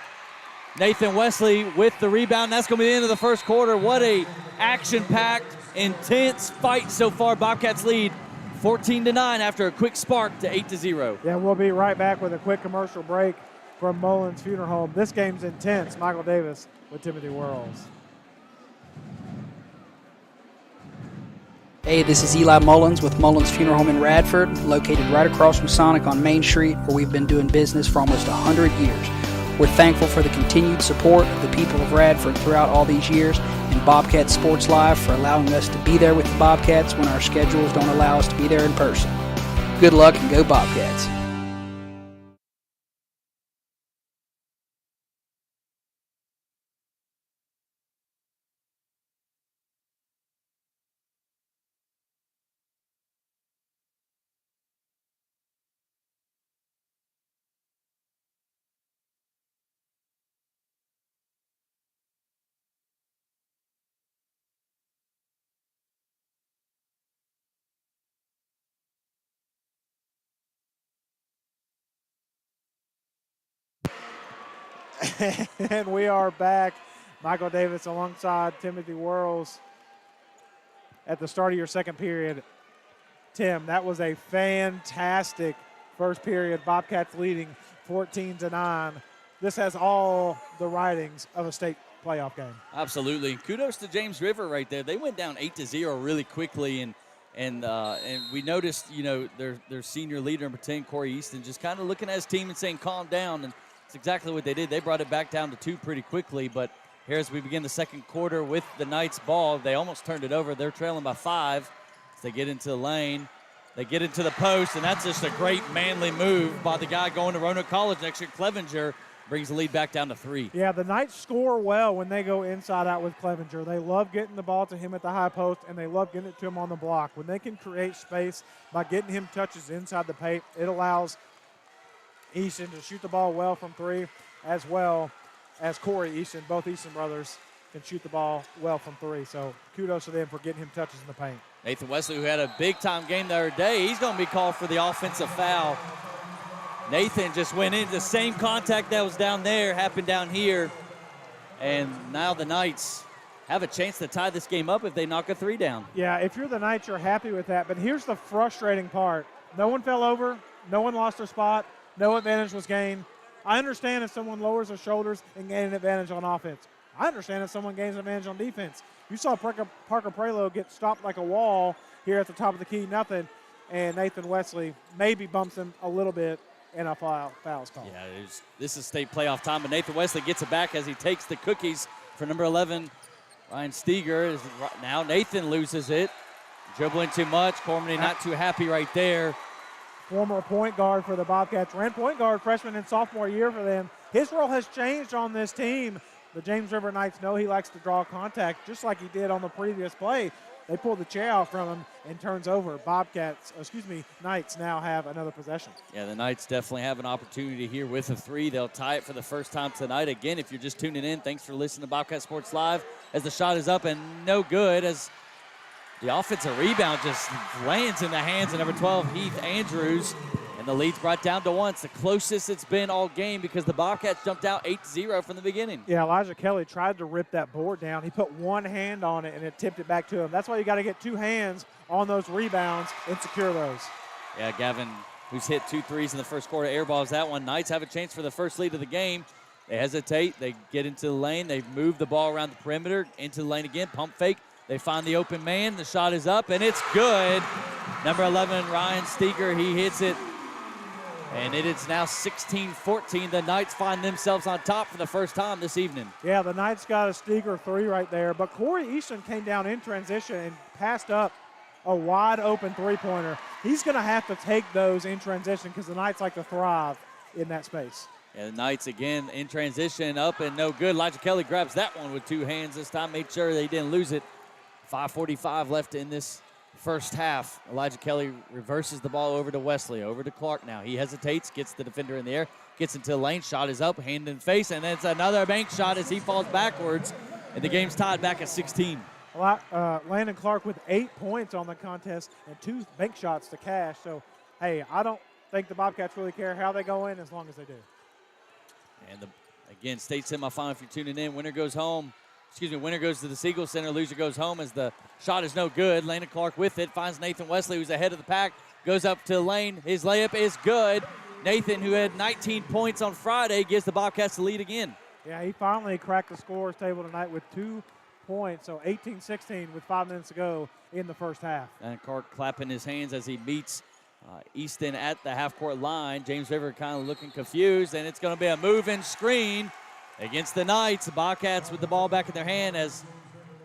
Nathan Wesley with the rebound. That's going to be the end of the first quarter. What a action-packed, intense fight so far. Bobcats lead 14-9 after a quick spark to 8-0. Yeah, we'll be right back with a quick commercial break from Mullins Funeral Home. This game's intense. Michael Davis with Timothy Whirls. Hey, this is Eli Mullins with Mullins Funeral Home in Radford, located right across from Sonic on Main Street, where we've been doing business for almost 100 years. We're thankful for the continued support of the people of Radford throughout all these years, and Bobcat Sports Live for allowing us to be there with the Bobcats when our schedules don't allow us to be there in person. Good luck and go Bobcats. And we are back. Michael Davis alongside Timothy Whirls at the start of your second period. Tim, that was a fantastic first period. Bobcats leading 14-9. This has all the writings of a state playoff game. Absolutely. Kudos to James River right there. They went down 8-0 really quickly, and we noticed, their senior leader, number 10, Corey Easton, just kind of looking at his team and saying, calm down. And it's exactly what they did. They brought it back down to 2 pretty quickly, but here as we begin the second quarter with the Knights ball, they almost turned it over. They're trailing by 5 as they get into the lane. They get into the post, and that's just a great manly move by the guy going to Roanoke College next year, Clevenger. brings the lead back down to 3. Yeah, the Knights score well when they go inside out with Clevenger. They love getting the ball to him at the high post, and they love getting it to him on the block. When they can create space by getting him touches inside the paint, it allows Easton to shoot the ball well from 3, as well as Corey Easton. Both Easton brothers can shoot the ball well from 3. So kudos to them for getting him touches in the paint. Nathan Wesley, who had a big-time game the other day, he's going to be called for the offensive foul. Nathan just went into the same contact that was down there, happened down here. And now the Knights have a chance to tie this game up if they knock a 3 down. Yeah, if you're the Knights, you're happy with that. But here's the frustrating part. No one fell over. No one lost their spot. No advantage was gained. I understand if someone lowers their shoulders and gain an advantage on offense. I understand if someone gains an advantage on defense. You saw Parker Prelo get stopped like a wall here at the top of the key, nothing. And Nathan Wesley maybe bumps him a little bit. And a foul's called. Yeah, this is state playoff time, but Nathan Wesley gets it back as he takes the cookies for number 11, Ryan Steger. Now Nathan loses it. Dribbling too much. Cormany not too happy right there. Former point guard for the Bobcats. Ran point guard freshman and sophomore year for them. His role has changed on this team. The James River Knights know he likes to draw contact, just like he did on the previous play. They pull the chair out from him and turns over. Knights now have another possession. Yeah, the Knights definitely have an opportunity here with a 3. They'll tie it for the first time tonight. Again, if you're just tuning in, thanks for listening to Bobcat Sports Live as the shot is up and no good as the offensive rebound just lands in the hands of number 12, Heath Andrews. And the lead's brought down to 1. It's the closest it's been all game because the Bobcats jumped out 8-0 from the beginning. Yeah, Elijah Kelly tried to rip that board down. He put one hand on it, and it tipped it back to him. That's why you got to get 2 hands on those rebounds and secure those. Yeah, Gavin, who's hit 2 threes in the first quarter, airballs that one. Knights have a chance for the first lead of the game. They hesitate. They get into the lane. They move the ball around the perimeter, into the lane again, pump fake. They find the open man. The shot is up, and it's good. Number 11, Ryan Steger, he hits it. And it is now 16-14. The Knights find themselves on top for the first time this evening. Yeah, the Knights got a Steger 3 right there. But Corey Easton came down in transition and passed up a wide open 3-pointer. He's going to have to take those in transition because the Knights like to thrive in that space. Yeah, the Knights again in transition, up and no good. Elijah Kelly grabs that one with 2 hands this time, made sure they didn't lose it. 5:45 left in this first half. Elijah Kelly reverses the ball over to Wesley, over to Clark now. He hesitates, gets the defender in the air, gets into the lane, shot is up, hand in face, and then it's another bank shot as he falls backwards, and the game's tied back at 16. Landon Clark with 8 points on the contest and 2 bank shots to cash. So, hey, I don't think the Bobcats really care how they go in as long as they do. And again, state semifinal if you're tuning in. Winner goes home. Winner goes to the Siegel Center. Loser goes home as the shot is no good. Landon Clark with it. Finds Nathan Wesley, who's ahead of the pack. Goes up to the lane. His layup is good. Nathan, who had 19 points on Friday, gives the Bobcats the lead again. Yeah, he finally cracked the scorers table tonight with 2 points. So 18-16 with 5 minutes to go in the first half. And Clark clapping his hands as he meets Easton at the half-court line. James River kind of looking confused, and it's going to be a move-in screen against the Knights. The Bobcats with the ball back in their hand as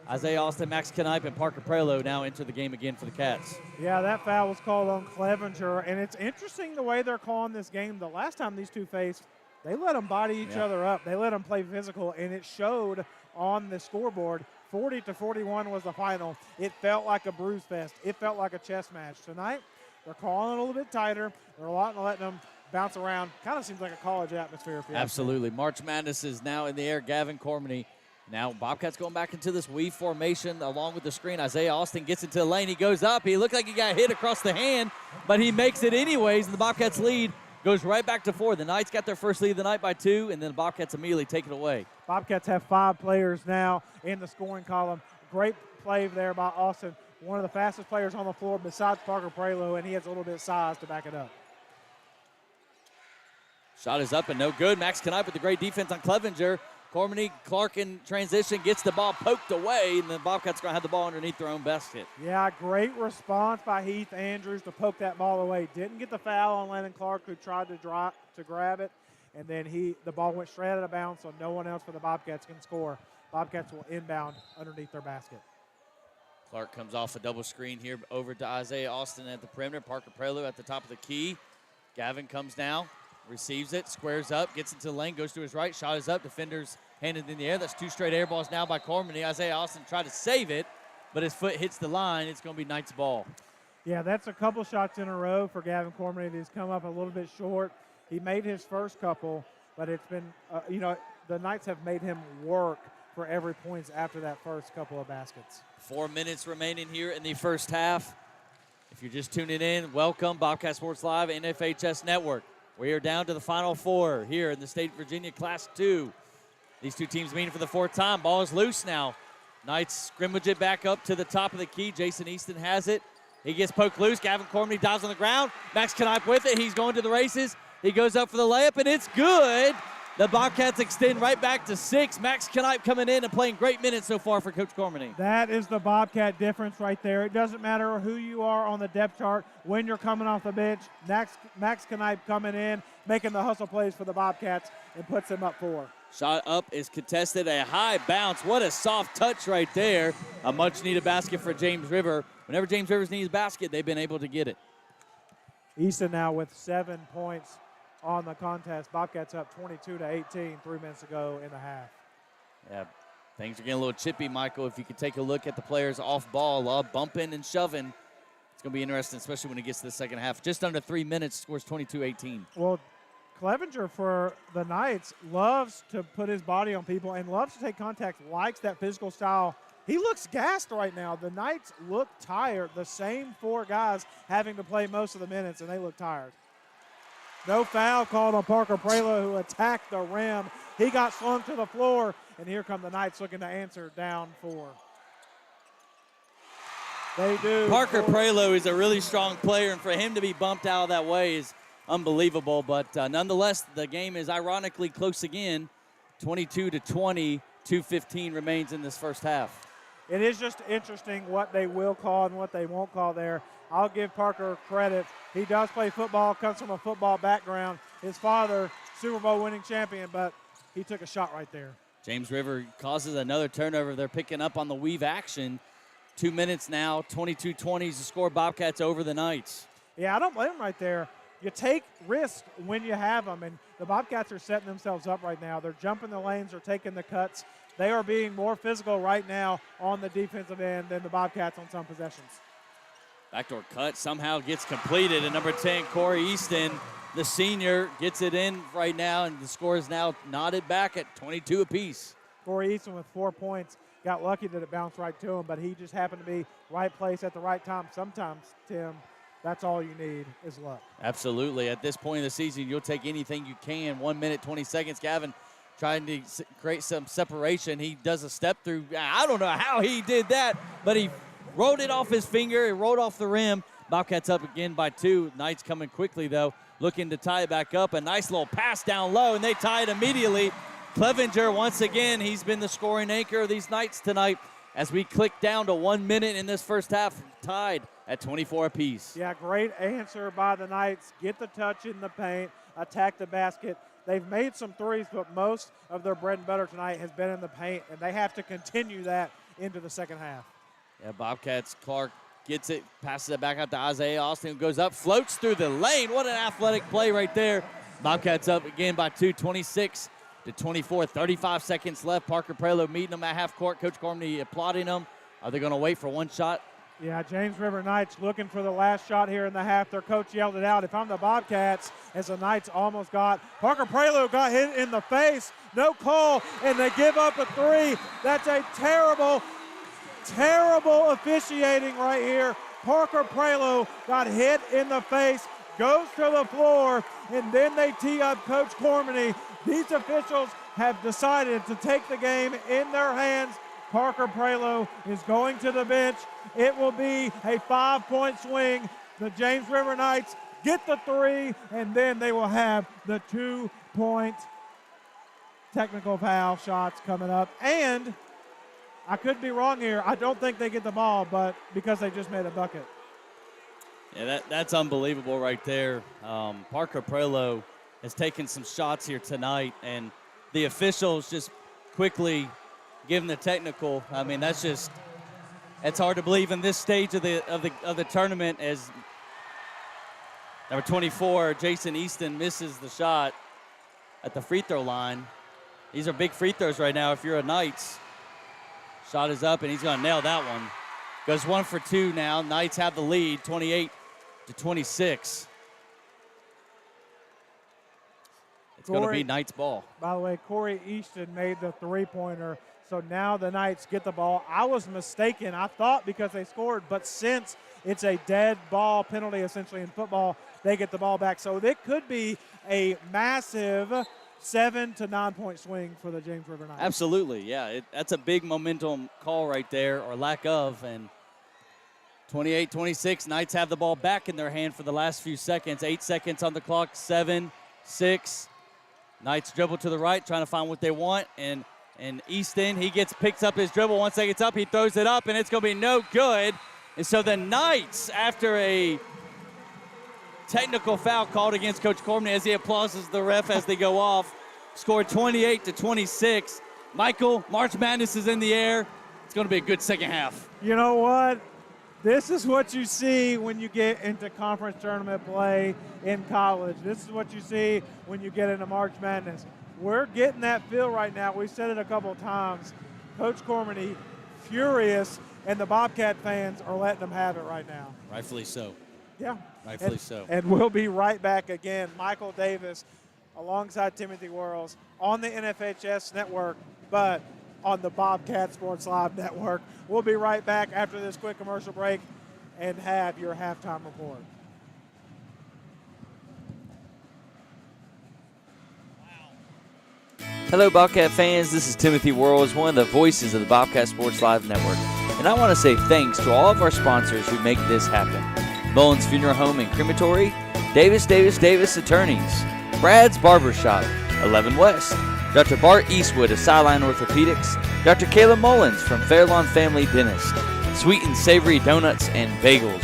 Isaiah Austin, Max Knipe, and Parker Prelo now enter the game again for the Cats. Yeah, that foul was called on Clevenger, and it's interesting the way they're calling this game. The last time these two faced, they let them body each other up. They let them play physical, and it showed on the scoreboard. 40-41 was the final. It felt like a bruise fest. It felt like a chess match. Tonight, they're calling it a little bit tighter. They're letting them bounce around. Kind of seems like a college atmosphere. If you Absolutely. March Madness is now in the air. Gavin Cormany. Now Bobcats going back into this weave formation along with the screen. Isaiah Austin gets into the lane. He goes up. He looked like he got hit across the hand, but he makes it anyways, and the Bobcats lead goes right back to 4. The Knights got their first lead of the night by 2, and then the Bobcats immediately take it away. Bobcats have 5 players now in the scoring column. Great play there by Austin. One of the fastest players on the floor besides Parker Prelo, and he has a little bit of size to back it up. Shot is up and no good. Max Knipe with the great defense on Clevenger. Cormany, Clark in transition, gets the ball poked away, and the Bobcats going to have the ball underneath their own basket. Yeah, great response by Heath Andrews to poke that ball away. Didn't get the foul on Landon Clark, who tried to grab it, and then the ball went straight out of bounds, so no one else for the Bobcats can score. Bobcats will inbound underneath their basket. Clark comes off a double screen here over to Isaiah Austin at the perimeter. Parker Prelo at the top of the key. Gavin comes now. receives it, squares up, gets into the lane, goes to his right, shot is up, defenders handed in the air. That's 2 straight air balls now by Cormany. Isaiah Austin tried to save it, but his foot hits the line. It's going to be Knights' ball. Yeah, that's a couple shots in a row for Gavin Cormany. He's come up a little bit short. He made his first couple, but it's been, the Knights have made him work for every points after that first couple of baskets. 4 minutes remaining here in the first half. If you're just tuning in, welcome. Bobcat Sports Live and FHS Network. We are down to the Final Four here in the State of Virginia Class 2. These two teams meeting for the 4th time. Ball is loose now. Knights scrimmage it back up to the top of the key. Jason Easton has it. He gets poked loose. Gavin Cormany dives on the ground. Max Knipe with it. He's going to the races. He goes up for the layup, and it's good. The Bobcats extend right back to 6. Max Knipe coming in and playing great minutes so far for Coach Cormany. That is the Bobcat difference right there. It doesn't matter who you are on the depth chart when you're coming off the bench. Max Knipe coming in, making the hustle plays for the Bobcats, and puts them up 4. Shot up is contested, a high bounce. What a soft touch right there. A much-needed basket for James River. Whenever James Rivers needs a basket, they've been able to get it. Easton now with 7 points on the contest. Bobcats up 22-18, 3 minutes ago in the half. Yeah, things are getting a little chippy, Michael. If you could take a look at the players off ball, bumping and shoving, it's going to be interesting, especially when it gets to the second half. Just under 3 minutes, scores 22-18. Well, Clevenger for the Knights loves to put his body on people and loves to take contact, likes that physical style. He looks gassed right now. The Knights look tired. The same 4 guys having to play most of the minutes, and they look tired. No foul called on Parker Prelo, who attacked the rim. He got slung to the floor, and here come the Knights looking to answer down 4. They do. Parker Prelo is a really strong player, and for him to be bumped out that way is unbelievable. But nonetheless, the game is ironically close again, 22-20. 2:15 remains in this first half. It is just interesting what they will call and what they won't call there. I'll give Parker credit. He does play football, comes from a football background. His father, Super Bowl winning champion, but he took a shot right there. James River causes another turnover. They're picking up on the weave action. 2 minutes now, 22-20 is the score. Bobcats over the Knights. Yeah, I don't blame him right there. You take risks when you have them, and the Bobcats are setting themselves up right now. They're jumping the lanes, they're taking the cuts. They are being more physical right now on the defensive end than the Bobcats on some possessions. Backdoor cut somehow gets completed, and number 10, Corey Easton, the senior, gets it in right now, and the score is now knotted back at 22 apiece. Corey Easton with 4 points. Got lucky that it bounced right to him, but he just happened to be right place at the right time. Sometimes, Tim, that's all you need is luck. Absolutely. At this point in the season, you'll take anything you can. 1 minute, 20 seconds. Gavin trying to create some separation. He does a step through. I don't know how he did that, but he rolled it off his finger. It rolled off the rim. Bobcats up again by 2. Knights coming quickly, though, looking to tie it back up. A nice little pass down low, and they tie it immediately. Clevenger, once again, he's been the scoring anchor of these Knights tonight as we click down to 1 minute in this first half, tied at 24 apiece. Yeah, great answer by the Knights. Get the touch in the paint, attack the basket. They've made some threes, but most of their bread and butter tonight has been in the paint, and they have to continue that into the second half. Yeah, Bobcats, Clark gets it, passes it back out to Isaiah Austin, who goes up, floats through the lane. What an athletic play right there. Bobcats up again by 2, 26-24, 35 seconds left. Parker Prelo meeting them at half court. Coach Cormany applauding them. Are they going to wait for one shot? Yeah, James River Knights looking for the last shot here in the half. Their coach yelled it out. If I'm the Bobcats, as the Knights almost got. Parker Prelo got hit in the face. No call, and they give up a 3. That's a terrible, terrible officiating right here. Parker Prelo got hit in the face, goes to the floor, and then they tee up Coach Cormany. These officials have decided to take the game in their hands. Parker Prelo is going to the bench. It will be a 5-point swing. The James River Knights get the 3, and then they will have the 2-point technical foul shots coming up. And I could be wrong here. I don't think they get the ball, but because they just made a bucket. Yeah, that's unbelievable right there. Parker Prelo has taken some shots here tonight, and the officials just quickly give him the technical. I mean, it's hard to believe in this stage of the tournament as Number 24, Jason Easton, misses the shot at the free throw line. These are big free throws right now if you're a Knights. Shot is up, and he's going to nail that one. Goes 1 for 2 now. Knights have the lead, 28-26. It's going to be Knights ball. By the way, Corey Easton made the three-pointer, so now the Knights get the ball. I was mistaken. I thought because they scored, but since it's a dead ball penalty essentially in football, they get the ball back. So it could be a massive 7 to 9 point swing for the James River Knights. Absolutely, yeah. That's a big momentum call right there, or lack of. And 28-26, Knights have the ball back in their hand for the last few seconds. 8 seconds on the clock, 7, 6. Knights dribble to the right, trying to find what they want. And Easton, picks up his dribble. Once it gets up, he throws it up, and it's going to be no good. And so the Knights, after a technical foul called against Coach Corbin as he applauses the ref as they go off, scored 28-26. Michael, March Madness is in the air. It's going to be a good second half. You know what? This is what you see when you get into conference tournament play in college. This is what you see when you get into March Madness. We're getting that feel right now. We said it a couple of times. Coach Cormany furious, and the Bobcat fans are letting them have it right now. Rightfully so. Yeah. Rightfully so. And we'll be right back again. Michael Davis alongside Timothy Worrells on the NFHS network, but on the Bobcat Sports Live network. We'll be right back after this quick commercial break and have your halftime report. Hello, Bobcat fans. This is Timothy Worrells, one of the voices of the Bobcat Sports Live Network. And I want to say thanks to all of our sponsors who make this happen. Mullins Funeral Home and Crematory, Davis Attorneys, Brad's Barbershop, 11 West, Dr. Bart Eastwood of Sideline Orthopedics, Dr. Kayla Mullins from Fairlawn Family Dentist, Sweet and Savory Donuts and Bagels,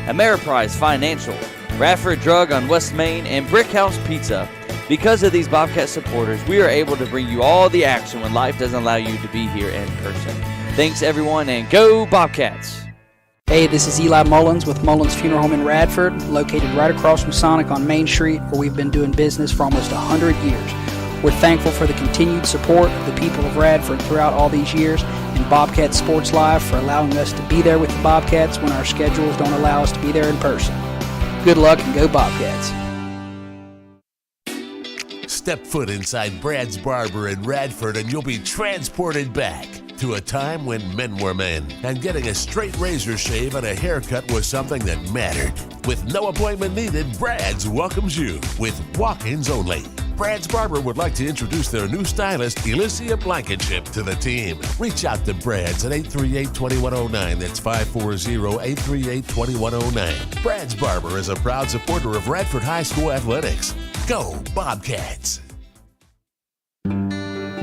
Ameriprise Financial, Radford Drug on West Main, and Brick House Pizza. Because of these Bobcat supporters, we are able to bring you all the action when life doesn't allow you to be here in person. Thanks, everyone, and go Bobcats! Hey, this is Eli Mullins with Mullins Funeral Home in Radford, located right across from Sonic on Main Street, where we've been doing business for almost 100 years. We're thankful for the continued support of the people of Radford throughout all these years, and Bobcat Sports Live for allowing us to be there with the Bobcats when our schedules don't allow us to be there in person. Good luck and go Bobcats. Step foot inside Brad's Barber in Radford and you'll be transported back to a time when men were men and getting a straight razor shave and a haircut was something that mattered. With no appointment needed, Brad's welcomes you with walk-ins only. Brad's Barber would like to introduce their new stylist, Elysia Blankenship, to the team. Reach out to Brad's at 838-2109. That's 540-838-2109. Brad's Barber is a proud supporter of Radford High School athletics. Go Bobcats!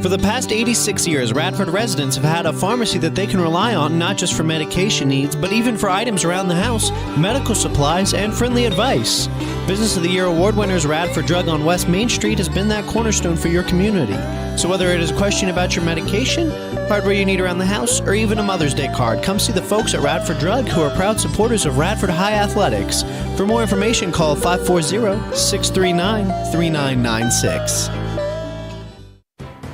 For the past 86 years, Radford residents have had a pharmacy that they can rely on not just for medication needs, but even for items around the house, medical supplies, and friendly advice. Business of the Year award winners Radford Drug on West Main Street has been that cornerstone for your community. So whether it is a question about your medication, hardware you need around the house, or even a Mother's Day card, come see the folks at Radford Drug, who are proud supporters of Radford High Athletics. For more information, call 540-639-3996.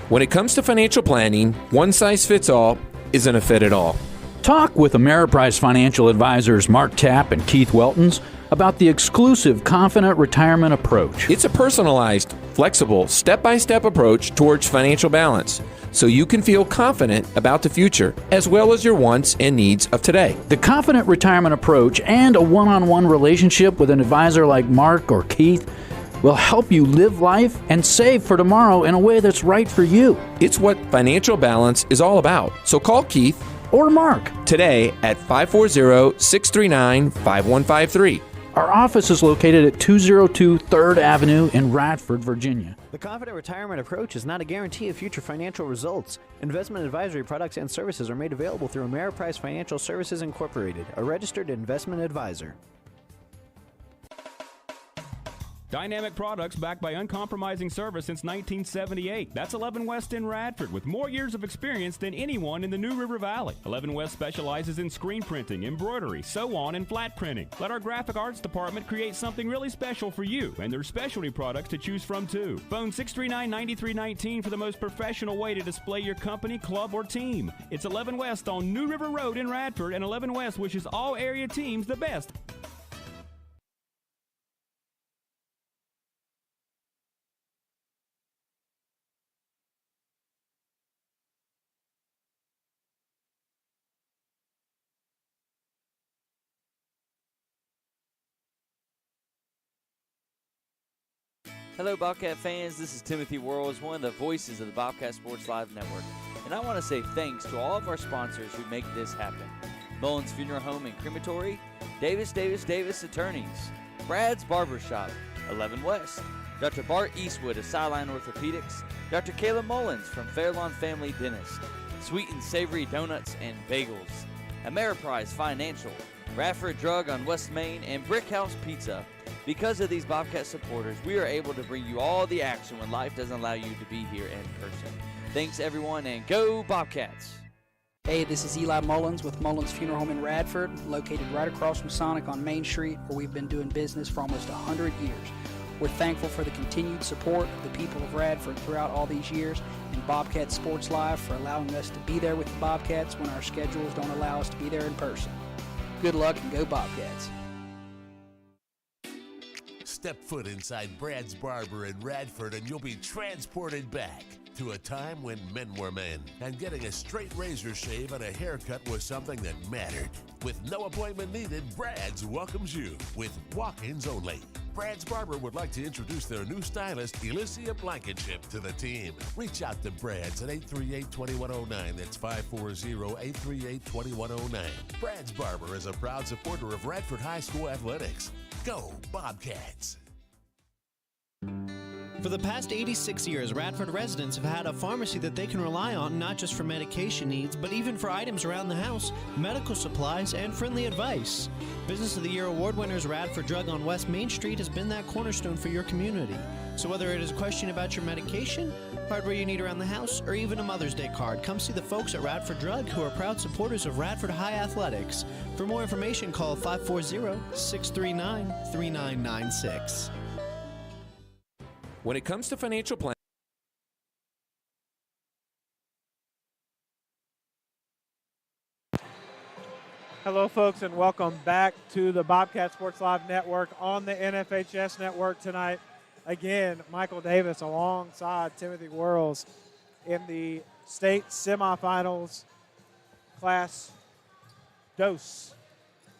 When it comes to financial planning, one size fits all isn't a fit at all. Talk with Ameriprise Financial Advisors Mark Tapp and Keith Weltons about the exclusive Confident Retirement Approach. It's a personalized, flexible, step-by-step approach towards financial balance, so you can feel confident about the future, as well as your wants and needs of today. The Confident Retirement Approach and a one-on-one relationship with an advisor like Mark or Keith will help you live life and save for tomorrow in a way that's right for you. It's what financial balance is all about. So call Keith or Mark today at 540-639-5153. Our office is located at 202 3rd Avenue in Radford, Virginia. The Confident Retirement Approach is not a guarantee of future financial results. Investment advisory products and services are made available through Ameriprise Financial Services Incorporated, a registered investment advisor. Dynamic products backed by uncompromising service since 1978. That's 11 West in Radford, with more years of experience than anyone in the New River Valley. 11 West specializes in screen printing, embroidery, sew-on, and flat printing. Let our graphic arts department create something really special for you, and there's specialty products to choose from too. Phone 639-9319 for the most professional way to display your company, club, or team. It's 11 West on New River Road in Radford, and 11 West wishes all area teams the best. Hello, Bobcat fans. This is Timothy Worrells, one of the voices of the Bobcat Sports Live Network. And I want to say thanks to all of our sponsors who make this happen. Mullins Funeral Home and Crematory, Davis Attorneys, Brad's Barbershop, 11 West, Dr. Bart Eastwood of Sideline Orthopedics, Dr. Kayla Mullins from Fairlawn Family Dentist, Sweet and Savory Donuts and Bagels, Ameriprise Financial, Radford Drug on West Main, and Brickhouse Pizza. Because of these Bobcat supporters, we are able to bring you all the action when life doesn't allow you to be here in person. Thanks, everyone, and go Bobcats! Hey, this is Eli Mullins with Mullins Funeral Home in Radford, located right across from Sonic on Main Street, where we've been doing business for almost 100 years. We're thankful for the continued support of the people of Radford throughout all these years, and Bobcat Sports Live for allowing us to be there with the Bobcats when our schedules don't allow us to be there in person. Good luck and go Bobcats. Step foot inside Brad's Barber in Radford and you'll be transported back to a time when men were men and getting a straight razor shave and a haircut was something that mattered. With no appointment needed, Brad's welcomes you with walk-ins only. Brad's Barber would like to introduce their new stylist, Alicia Blankenship, to the team. Reach out to Brad's at 838-2109. That's 540-838-2109. Brad's Barber is a proud supporter of Radford High School athletics. Go Bobcats! For the past 86 years, Radford residents have had a pharmacy that they can rely on not just for medication needs, but even for items around the house, medical supplies, and friendly advice. Business of the Year award winners Radford Drug on West Main Street has been that cornerstone for your community. So whether it is a question about your medication, hardware you need around the house, or even a Mother's Day card, come see the folks at Radford Drug who are proud supporters of Radford High Athletics. For more information, call 540-639-3996. When it comes to financial planning, Hello, folks, and welcome back to the Bobcat Sports Live Network on the NFHS Network tonight. Again, Michael Davis alongside Timothy Worrells in the state semifinals, Class Dose,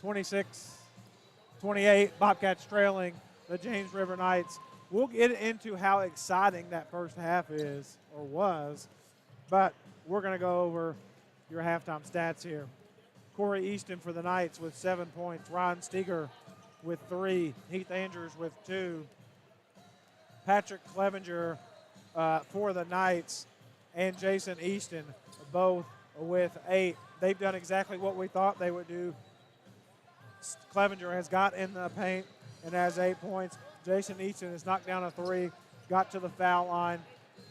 26-28, Bobcats trailing the James River Knights. We'll get into how exciting that first half is, or was, but we're going to go over your halftime stats here. Corey Easton for the Knights with 7 points. Ryan Steger with 3. Heath Andrews with 2. Patrick Clevenger for the Knights and Jason Easton both with 8. They've done exactly what we thought they would do. Clevenger has got in the paint and has 8 points. Jason Easton has knocked down a 3, got to the foul line.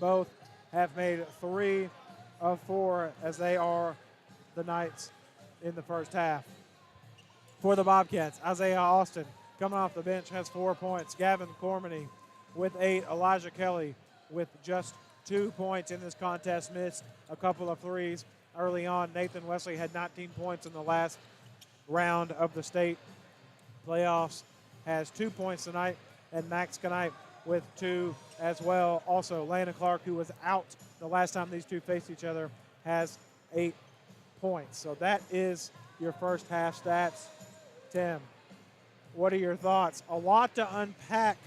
Both have made 3 of 4 as they are the Knights in the first half. For the Bobcats, Isaiah Austin coming off the bench has 4 points. Gavin Cormany with 8. Elijah Kelly with just 2 points in this contest, missed a couple of threes early on. Nathan Wesley had 19 points in the last round of the state playoffs, has 2 points tonight. And Max Knight with 2 as well. Also, Landon Clark, who was out the last time these two faced each other, has 8 points. So that is your first half stats. Tim, what are your thoughts? A lot to unpack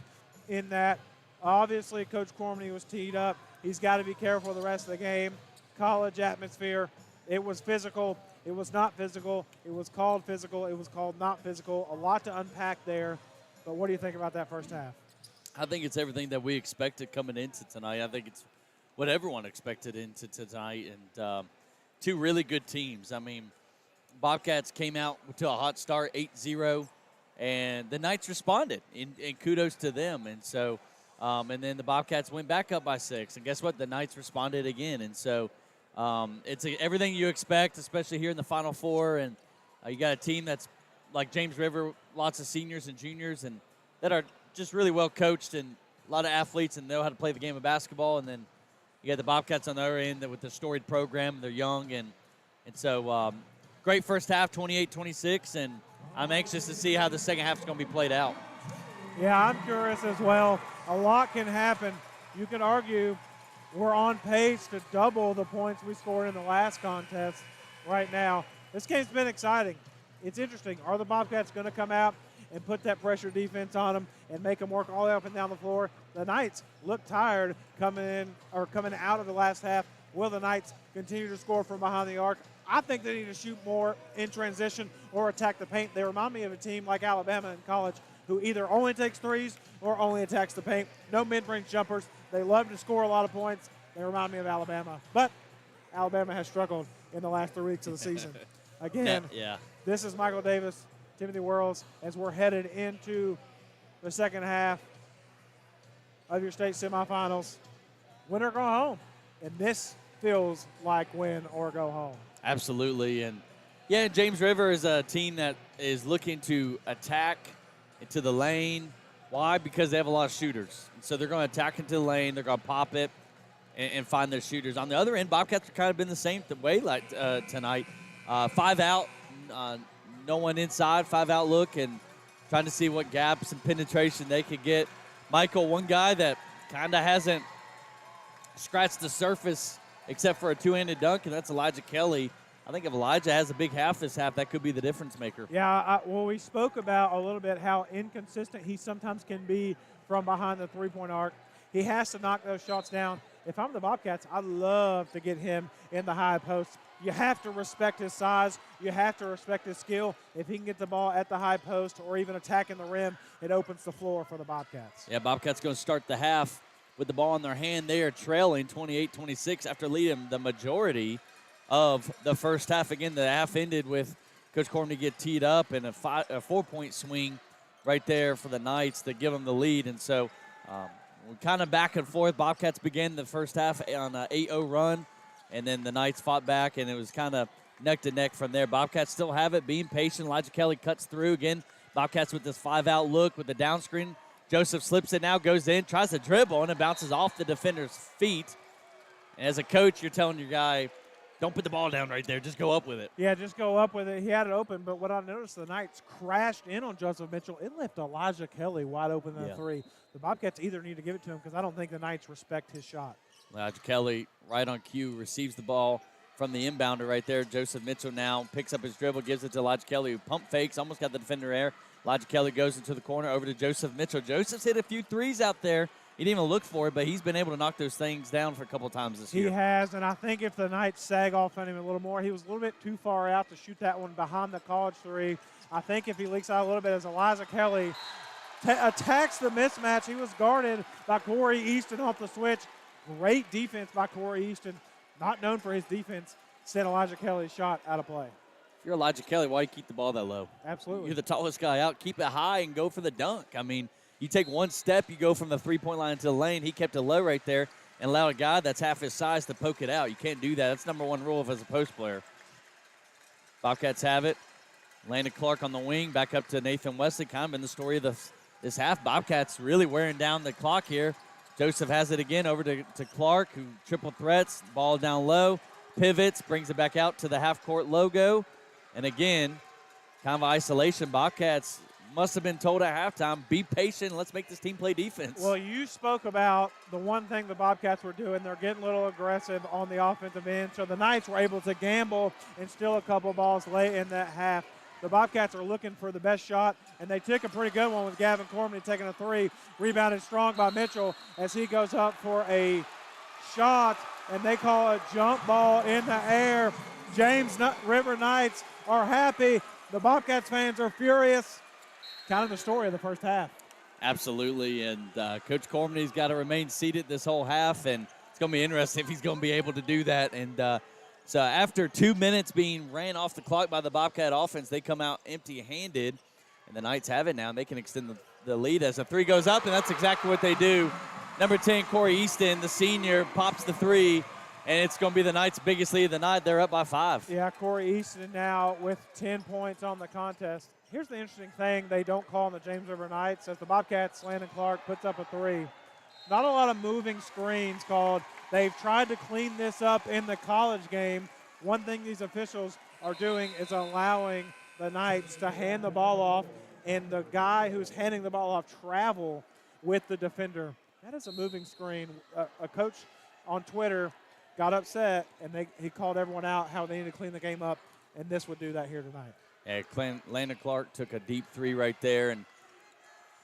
in that. Obviously, Coach Cormany was teed up. He's got to be careful the rest of the game. College atmosphere. It was physical. It was not physical. It was called physical. It was called not physical. A lot to unpack there. But what do you think about that first half? I think it's everything that we expected coming into tonight. I think it's what everyone expected into tonight. And two really good teams. I mean, Bobcats came out to a hot start, 8-0, And the Knights responded, and kudos to them. And so, and then the Bobcats went back up by 6. And guess what? The Knights responded again. And so it's everything you expect, especially here in the Final Four. And you got a team that's like James River, lots of seniors and juniors, and that are just really well coached and a lot of athletes and know how to play the game of basketball. And then you got the Bobcats on the other end with the storied program. They're young. And so great first half, 28-26. And I'm anxious to see how the second half is going to be played out. Yeah, I'm curious as well. A lot can happen. You can argue we're on pace to double the points we scored in the last contest right now. This game's been exciting. It's interesting. Are the Bobcats going to come out and put that pressure defense on them and make them work all the way up and down the floor? The Knights look tired coming out of the last half. Will the Knights continue to score from behind the arc? I think they need to shoot more in transition or attack the paint. They remind me of a team like Alabama in college who either only takes threes or only attacks the paint. No mid-range jumpers. They love to score a lot of points. They remind me of Alabama. But Alabama has struggled in the last 3 weeks of the season. Again, This is Michael Davis, Timothy Worrells, as we're headed into the second half of your state semifinals. Win or go home. And this feels like win or go home. Absolutely. And, James River is a team that is looking to attack into the lane. Why? Because they have a lot of shooters. And so they're going to attack into the lane. They're going to pop it and find their shooters. On the other end, Bobcats have kind of been the same way like tonight. 5 out, no one inside, 5 out look, and trying to see what gaps and penetration they could get. Michael, one guy that kind of hasn't scratched the surface except for a two-handed dunk, and that's Elijah Kelly. I think if Elijah has a big half this half, that could be the difference maker. Yeah, we spoke about a little bit how inconsistent he sometimes can be from behind the three-point arc. He has to knock those shots down. If I'm the Bobcats, I'd love to get him in the high post. You have to respect his size. You have to respect his skill. If he can get the ball at the high post or even attacking the rim, it opens the floor for the Bobcats. Yeah, Bobcats going to start the half with the ball in their hand. They are trailing 28-26 after leading the majority of the first half. Again, the half ended with Coach Cormany get teed up and a 4-point swing right there for the Knights to give them the lead. And so we're kind of back and forth. Bobcats began the first half on an 8-0 run, and then the Knights fought back, and it was kind of neck to neck from there. Bobcats still have it, being patient. Elijah Kelly cuts through again. Bobcats with this 5-out look with the down screen. Joseph slips it now, goes in, tries to dribble, and it bounces off the defender's feet. And as a coach, you're telling your guy, don't put the ball down right there. Just go up with it. Yeah, just go up with it. He had it open, but what I noticed, the Knights crashed in on Joseph Mitchell. It left Elijah Kelly wide open in the three. The Bobcats either need to give it to him because I don't think the Knights respect his shot. Elijah Kelly, right on cue, receives the ball from the inbounder right there. Joseph Mitchell now picks up his dribble, gives it to Elijah Kelly, who pump fakes, almost got the defender air. Elijah Kelly goes into the corner over to Joseph Mitchell. Joseph's hit a few threes out there. He didn't even look for it, but he's been able to knock those things down for a couple times this year. He has, and I think if the Knights sag off on him a little more, he was a little bit too far out to shoot that one behind the college three. I think if he leaks out a little bit as Elijah Kelly attacks the mismatch, he was guarded by Corey Easton off the switch. Great defense by Corey Easton, not known for his defense, sent Elijah Kelly's shot out of play. If you're Elijah Kelly, why do you keep the ball that low? Absolutely. You're the tallest guy out. Keep it high and go for the dunk. I mean, you take one step, you go from the three-point line into the lane. He kept it low right there and allowed a guy that's half his size to poke it out. You can't do that. That's number one rule as a post player. Bobcats have it. Landon Clark on the wing, back up to Nathan Wesley. Kind of been the story of this half. Bobcats really wearing down the clock here. Joseph has it again over to Clark, who triple threats, ball down low, pivots, brings it back out to the half-court logo. And again, kind of isolation. Bobcats must have been told at halftime, be patient, let's make this team play defense. Well, you spoke about the one thing the Bobcats were doing. They're getting a little aggressive on the offensive end, so the Knights were able to gamble and steal a couple balls late in that half. The Bobcats are looking for the best shot, and they took a pretty good one with Gavin Cormany taking a three, rebounded strong by Mitchell as he goes up for a shot, and they call a jump ball in the air. James River Knights are happy. The Bobcats fans are furious. Kind of the story of the first half. Absolutely, and Coach Cormany's got to remain seated this whole half, and it's going to be interesting if he's going to be able to do that. And so after 2 minutes being ran off the clock by the Bobcat offense, they come out empty-handed. And the Knights have it now, and they can extend the lead as the three goes up, and that's exactly what they do. Number 10, Corey Easton, the senior, pops the three, and it's going to be the Knights' biggest lead of the night. They're up by 5. Yeah, Corey Easton now with 10 points on the contest. Here's the interesting thing they don't call on the James River Knights. As the Bobcats, Landon Clark puts up a 3. Not a lot of moving screens called. They've tried to clean this up in the college game. One thing these officials are doing is allowing the Knights to hand the ball off, and the guy who's handing the ball off travel with the defender. That is a moving screen. A coach on Twitter got upset, and he called everyone out how they need to clean the game up, and this would do that here tonight. Yeah, Landon Clark took a deep 3 right there, and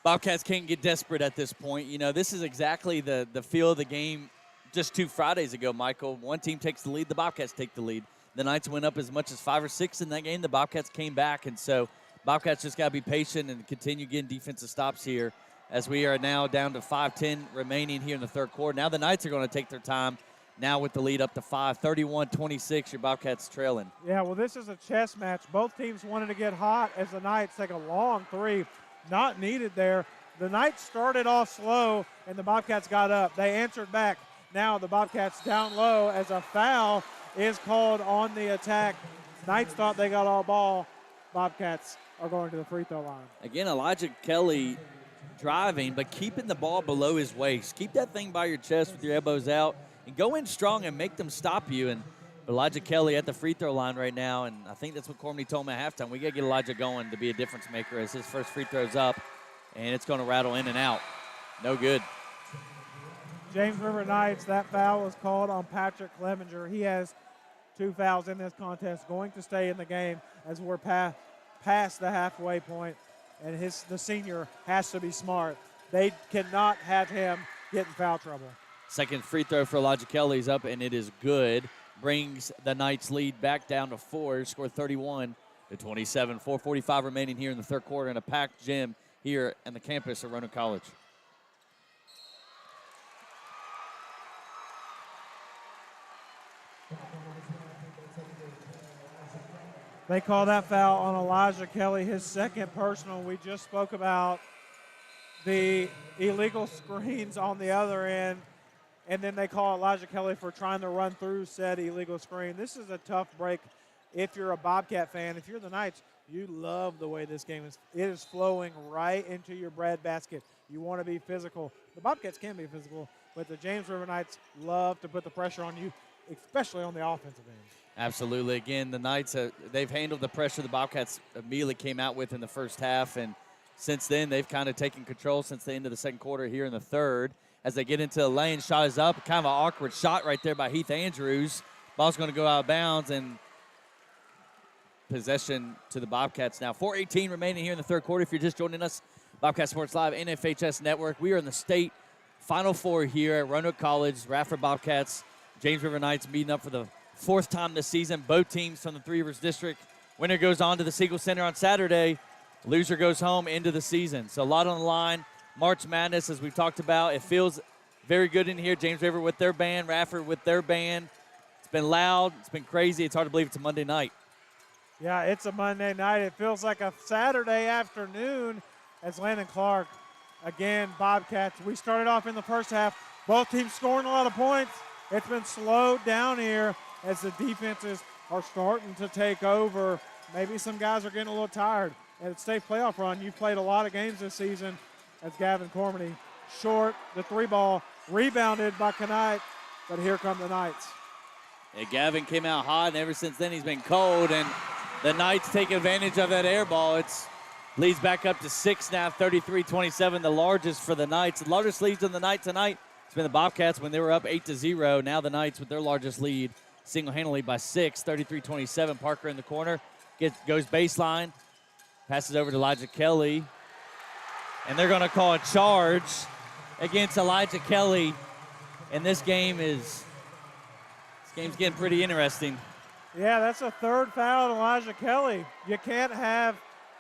Bobcats can't get desperate at this point. You know, this is exactly the feel of the game just 2 Fridays ago, Michael. One team takes the lead, the Bobcats take the lead. The Knights went up as much as 5 or 6 in that game. The Bobcats came back, and so Bobcats just got to be patient and continue getting defensive stops here as we are now down to 5:10 remaining here in the third quarter. Now the Knights are going to take their time now with the lead up to 5, 31-26, your Bobcats trailing. Yeah, well, this is a chess match. Both teams wanted to get hot as the Knights take a long 3. Not needed there. The Knights started off slow, and the Bobcats got up. They answered back. Now the Bobcats down low as a foul is called on the attack. Knights thought they got all ball. Bobcats are going to the free throw line. Again, Elijah Kelly driving, but keeping the ball below his waist. Keep that thing by your chest with your elbows out and go in strong and make them stop you. And Elijah Kelly at the free throw line right now, and I think that's what Cormany told me at halftime. We got to get Elijah going to be a difference maker as his first free throw's up, and it's going to rattle in and out. No good. James River Knights, that foul was called on Patrick Clevenger. He has 2 fouls in this contest, going to stay in the game as we're past the halfway point, and the senior has to be smart. They cannot have him get in foul trouble. Second free throw for Elijah Kelly is up, and it is good. Brings the Knights lead back down to 4, score 31-27. 4:45 remaining here in the third quarter in a packed gym here on the campus at Roanoke College. They call that foul on Elijah Kelly, his second personal. We just spoke about the illegal screens on the other end, and then they call Elijah Kelly for trying to run through said illegal screen. This is a tough break if you're a Bobcat fan. If you're the Knights, you love the way this game is. It is flowing right into your breadbasket. You want to be physical. The Bobcats can be physical, but the James River Knights love to put the pressure on you, especially on the offensive end. Absolutely. Again, the Knights, they've handled the pressure the Bobcats immediately came out with in the first half, and since then they've kind of taken control since the end of the second quarter here in the third. As they get into the lane, shot is up. Kind of an awkward shot right there by Heath Andrews. Ball's going to go out of bounds, and possession to the Bobcats now. 4:18 remaining here in the third quarter. If you're just joining us, Bobcat Sports Live, NFHS Network. We are in the state Final Four here at Roanoke College. Radford Bobcats, James River Knights meeting up for the 4th time this season. Both teams from the Three Rivers District. Winner goes on to the Siegel Center on Saturday. Loser goes home into the season. So a lot on the line. March Madness, as we've talked about, it feels very good in here. James River with their band, Radford with their band. It's been loud. It's been crazy. It's hard to believe it's a Monday night. Yeah, it's a Monday night. It feels like a Saturday afternoon as Landon Clark, again, Bobcats. We started off in the first half. Both teams scoring a lot of points. It's been slowed down here as the defenses are starting to take over. Maybe some guys are getting a little tired. At the state playoff run, you've played a lot of games this season as Gavin Cormany. Short, the 3-ball, rebounded by Knight, but here come the Knights. Yeah, Gavin came out hot, and ever since then he's been cold, and the Knights take advantage of that air ball. It's leads back up to 6 now, 33-27, the largest for the Knights. The largest leads on the night tonight has been the Bobcats when they were up 8-0. Now the Knights with their largest lead single-handedly by 6, 33-27. Parker in the corner, goes baseline, passes over to Elijah Kelly, and they're going to call a charge against Elijah Kelly. And this game's getting pretty interesting. Yeah, that's a third foul on Elijah Kelly. You can't have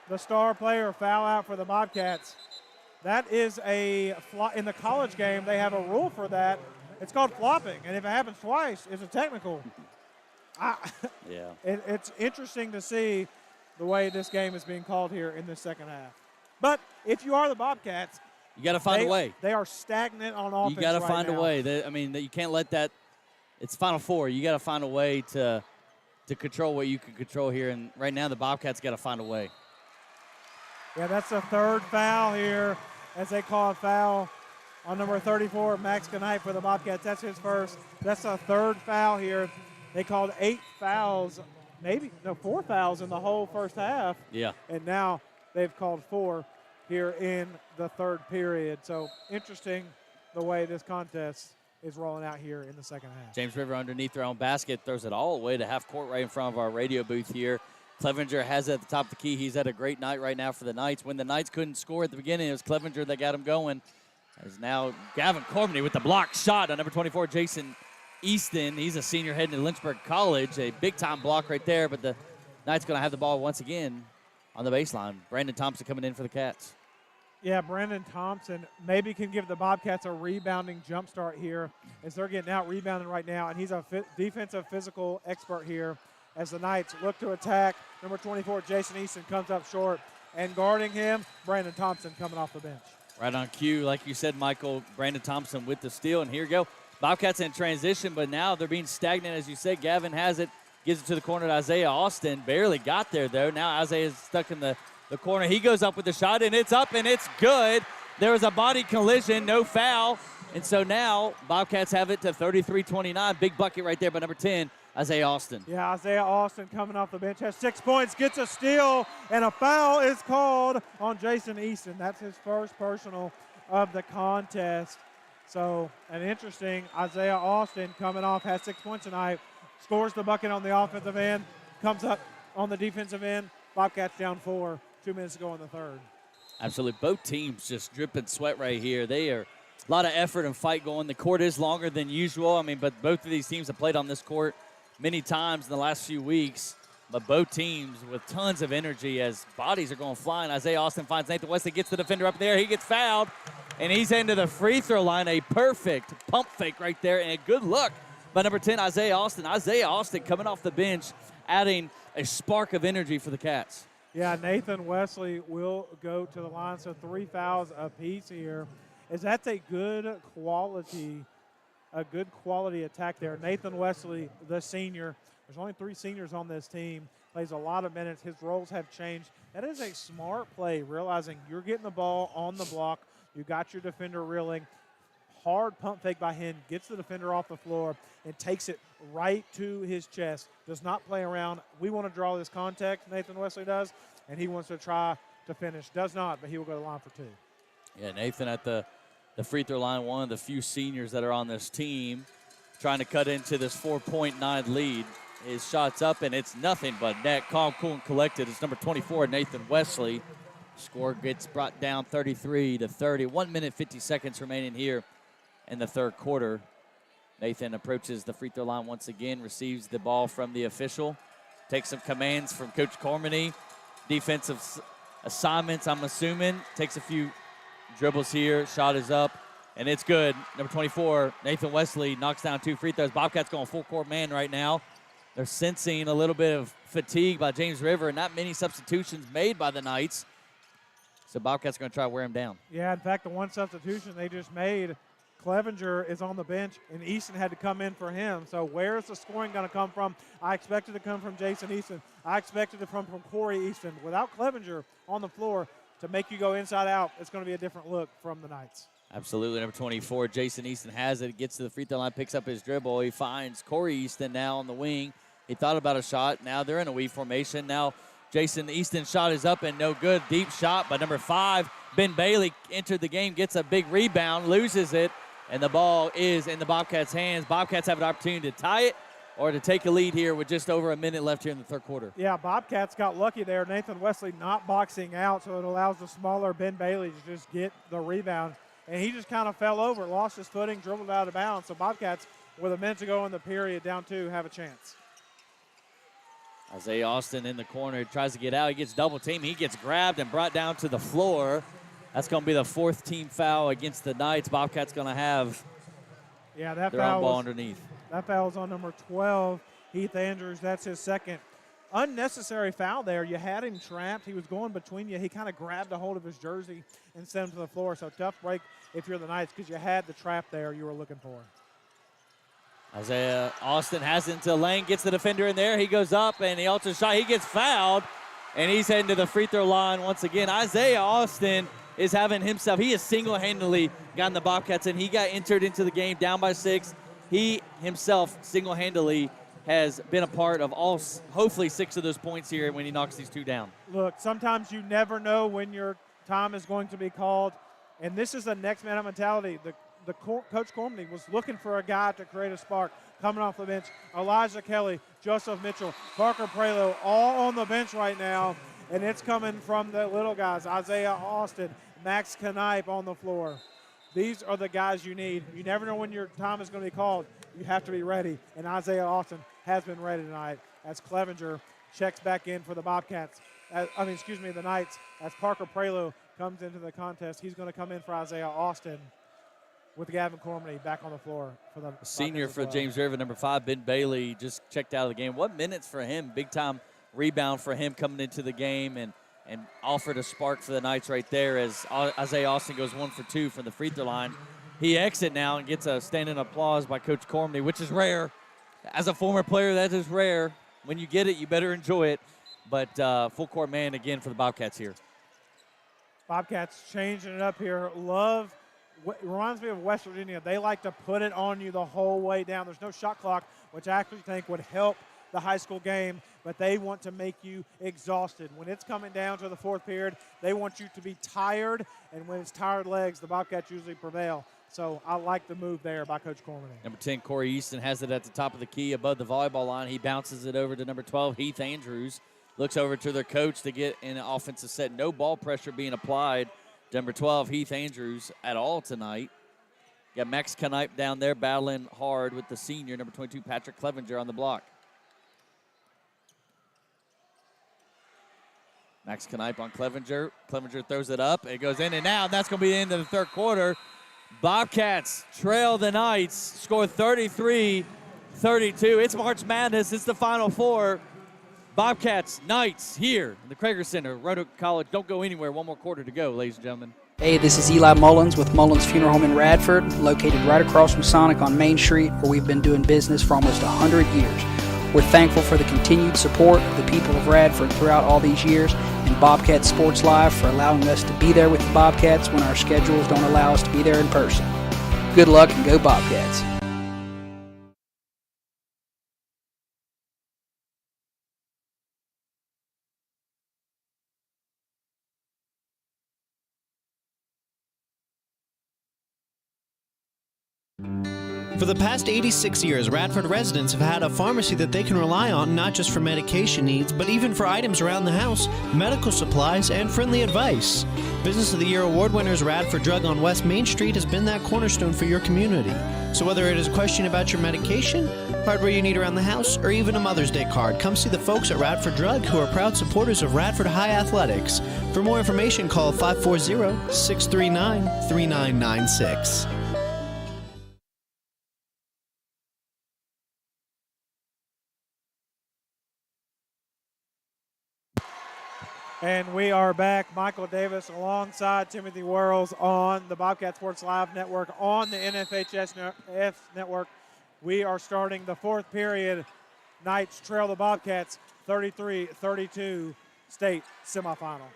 the star player foul out for the Bobcats. That is in the college game, they have a rule for that. It's called flopping, and if it happens twice, it's a technical. Yeah. It's interesting to see the way this game is being called here in the second half. But if you are the Bobcats, You got to find a way. They are stagnant on offense. You got to right find now. a way. You can't let that. It's Final Four. You got to find a way to control what you can control here. And right now, the Bobcats got to find a way. Yeah, that's the third foul here as they call a foul on number 34, Max Knight for the Bobcats. That's his first. That's the third foul here. They called 4 fouls in the whole first half. Yeah. And now they've called 4 here in the third period. So interesting the way this contest is rolling out here in the second half. James River underneath their own basket throws it all the way to half court right in front of our radio booth here. Clevenger has it at the top of the key. He's had a great night right now for the Knights. When the Knights couldn't score at the beginning, it was Clevenger that got him going. As now Gavin Cormany with the block shot on number 24, Jason Easton. He's a senior heading to Lynchburg College. A big-time block right there, but the Knights going to have the ball once again on the baseline. Brandon Thompson coming in for the Cats. Yeah, Brandon Thompson maybe can give the Bobcats a rebounding jump start here as they're getting out rebounding right now, and he's a defensive physical expert here as the Knights look to attack. Number 24, Jason Easton, comes up short, and guarding him, Brandon Thompson coming off the bench. Right on cue, like you said, Michael, Brandon Thompson with the steal, and here you go. Bobcats in transition, but now they're being stagnant, as you said. Gavin has it, gives it to the corner to Isaiah Austin. Barely got there, though. Now Isaiah's stuck in the corner. He goes up with the shot, and it's up, and it's good. There was a body collision, no foul. And so now Bobcats have it to 33-29. Big bucket right there by number 10, Isaiah Austin. Yeah, Isaiah Austin coming off the bench, has 6 points, gets a steal, and a foul is called on Jason Easton. That's his first personal of the contest. So an interesting Isaiah Austin coming off, has 6 points tonight, scores the bucket on the offensive end, comes up on the defensive end. Bobcats down 4, 2 minutes to go in the third. Absolutely. Both teams just dripping sweat right here. They are a lot of effort and fight going. The court is longer than usual. But both of these teams have played on this court many times in the last few weeks. But both teams with tons of energy as bodies are going flying. Isaiah Austin finds Nathan Wesley, gets the defender up there. He gets fouled, and he's into the free throw line. A perfect pump fake right there, and a good look by number 10, Isaiah Austin. Isaiah Austin coming off the bench, adding a spark of energy for the Cats. Yeah, Nathan Wesley will go to the line, so 3 fouls apiece here. That's a good quality attack there. Nathan Wesley, the senior, there's only 3 seniors on this team, plays a lot of minutes. His roles have changed. That is a smart play, realizing you're getting the ball on the block. You got your defender reeling. Hard pump fake by him, gets the defender off the floor, and takes it right to his chest. Does not play around. We want to draw this contact, Nathan Wesley does, and he wants to try to finish. Does not, but he will go to the line for 2. Yeah, Nathan at the free throw line, one of the few seniors that are on this team, trying to cut into this 4.9 lead. His shot's up, and it's nothing but net. Calm, cool, and collected. It's number 24, Nathan Wesley. Score gets brought down 33-30. 1 minute, 50 seconds remaining here in the third quarter. Nathan approaches the free throw line once again, receives the ball from the official, takes some commands from Coach Cormany. Defensive assignments, I'm assuming. Takes a few dribbles here. Shot is up, and it's good. Number 24, Nathan Wesley, knocks down 2 free throws. Bobcats going full court man right now. They're sensing a little bit of fatigue by James River, and not many substitutions made by the Knights. So Bobcats going to try to wear him down. Yeah, in fact, the one substitution they just made, Clevenger is on the bench, and Easton had to come in for him. So where's the scoring going to come from? I expect it to come from Jason Easton. I expect it to come from Corey Easton. Without Clevenger on the floor to make you go inside out, it's going to be a different look from the Knights. Absolutely. Number 24, Jason Easton has it. Gets to the free throw line, picks up his dribble. He finds Corey Easton now on the wing. He thought about a shot. Now they're in a weave formation. Now Jason Easton's shot is up and no good. Deep shot by number 5. Ben Bailey entered the game, gets a big rebound, loses it, and the ball is in the Bobcats' hands. Bobcats have an opportunity to tie it or to take a lead here with just over a minute left here in the third quarter. Yeah, Bobcats got lucky there. Nathan Wesley not boxing out, so it allows the smaller Ben Bailey to just get the rebound. And he just kind of fell over, lost his footing, dribbled out of bounds. So Bobcats, with a minute to go in the period, down 2, have a chance. Isaiah Austin in the corner, tries to get out. He gets double teamed. He gets grabbed and brought down to the floor. That's going to be the 4th team foul against the Knights. Bobcats going to have that their own ball underneath. That foul is on number 12, Heath Andrews. That's his second unnecessary foul there. You had him trapped. He was going between you. He kind of grabbed a hold of his jersey and sent him to the floor. So tough break if you're the Knights because you had the trap there you were looking for. Isaiah Austin has it into the lane, gets the defender in there. He goes up and he alters shot. He gets fouled, and he's heading to the free throw line once again. Isaiah Austin is having himself. He has single-handedly gotten the Bobcats in. He got entered into the game down by 6. He himself single-handedly has been a part of all, hopefully 6 of those points here when he knocks these 2 down. Look, sometimes you never know when your time is going to be called, and this is the next man up mentality. Coach Cormany was looking for a guy to create a spark coming off the bench. Elijah Kelly, Joseph Mitchell, Parker Prelo, all on the bench right now, and it's coming from the little guys. Isaiah Austin, Max Knipe on the floor. These are the guys you need. You never know when your time is going to be called. You have to be ready, and Isaiah Austin has been ready tonight as Clevenger checks back in for the Bobcats. The Knights, as Parker Prelo comes into the contest. He's going to come in for Isaiah Austin with Gavin Cormany back on the floor for the senior for James River, number 5, Ben Bailey, just checked out of the game. What minutes for him? Big-time rebound for him coming into the game and offered a spark for the Knights right there as Isaiah Austin goes 1 for 2 from the free throw line. He exits now and gets a standing applause by Coach Cormany, which is rare. As a former player, that is rare. When you get it, you better enjoy it. But full court man again for the Bobcats here. Bobcats changing it up here. Reminds me of West Virginia. They like to put it on you the whole way down. There's no shot clock, which I actually think would help the high school game, but they want to make you exhausted. When it's coming down to the 4th period, they want you to be tired, and when it's tired legs, the Bobcats usually prevail. So I like the move there by Coach Cormany. Number 10, Corey Easton, has it at the top of the key above the volleyball line. He bounces it over to number 12, Heath Andrews. Looks over to their coach to get in an offensive set. No ball pressure being applied. Number 12, Heath Andrews, at all tonight. Got Max Knipe down there battling hard with the senior, number 22, Patrick Clevenger, on the block. Max Knipe on Clevenger. Clevenger throws it up. It goes in and out. That's going to be the end of the 3rd quarter. Bobcats trail the Knights, score 33-32. It's March Madness. It's the Final Four. Bobcats, Knights here in the Krager Center, Roanoke College. Don't go anywhere. 1 more quarter to go, ladies and gentlemen. Hey, this is Eli Mullins with Mullins Funeral Home in Radford, located right across from Sonic on Main Street, where we've been doing business for almost 100 years. We're thankful for the continued support of the people of Radford throughout all these years, and Bobcat Sports Live for allowing us to be there with the Bobcats when our schedules don't allow us to be there in person. Good luck and go Bobcats. For the past 86 years, Radford residents have had a pharmacy that they can rely on not just for medication needs, but even for items around the house, medical supplies, and friendly advice. Business of the Year award winners Radford Drug on West Main Street has been that cornerstone for your community. So whether it is a question about your medication, hardware you need around the house, or even a Mother's Day card, come see the folks at Radford Drug, who are proud supporters of Radford High Athletics. For more information, call 540-639-3996. And we are back. Michael Davis alongside Timothy Worrells on the Bobcat Sports Live Network, on the NFHS Network. We are starting the 4th period. Knights trail the Bobcats 33-32 state semifinal.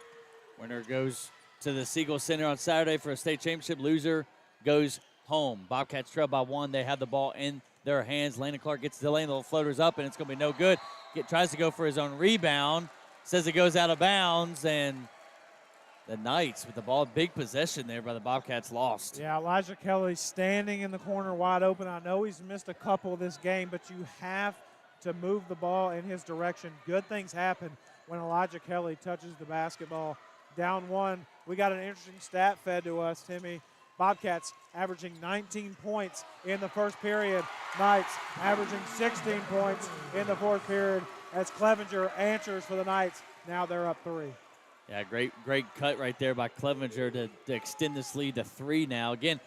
Winner goes to the Siegel Center on Saturday for a state championship. Loser goes home. Bobcats trail by 1. They have the ball in their hands. Landon Clark gets the lane. The floater's up, and it's going to be no good. Tries to go for his own rebound. Says it goes out of bounds, and the Knights with the ball. Big possession there by the Bobcats lost. Yeah, Elijah Kelly standing in the corner wide open. I know he's missed a couple this game, but you have to move the ball in his direction. Good things happen when Elijah Kelly touches the basketball. Down 1. We got an interesting stat fed to us, Timmy. Bobcats averaging 19 points in the 1st period. Knights averaging 16 points in the 4th period. As Clevenger answers for the Knights. Now they're up 3. Yeah, great cut right there by Clevenger to extend this lead to 3 now. Again,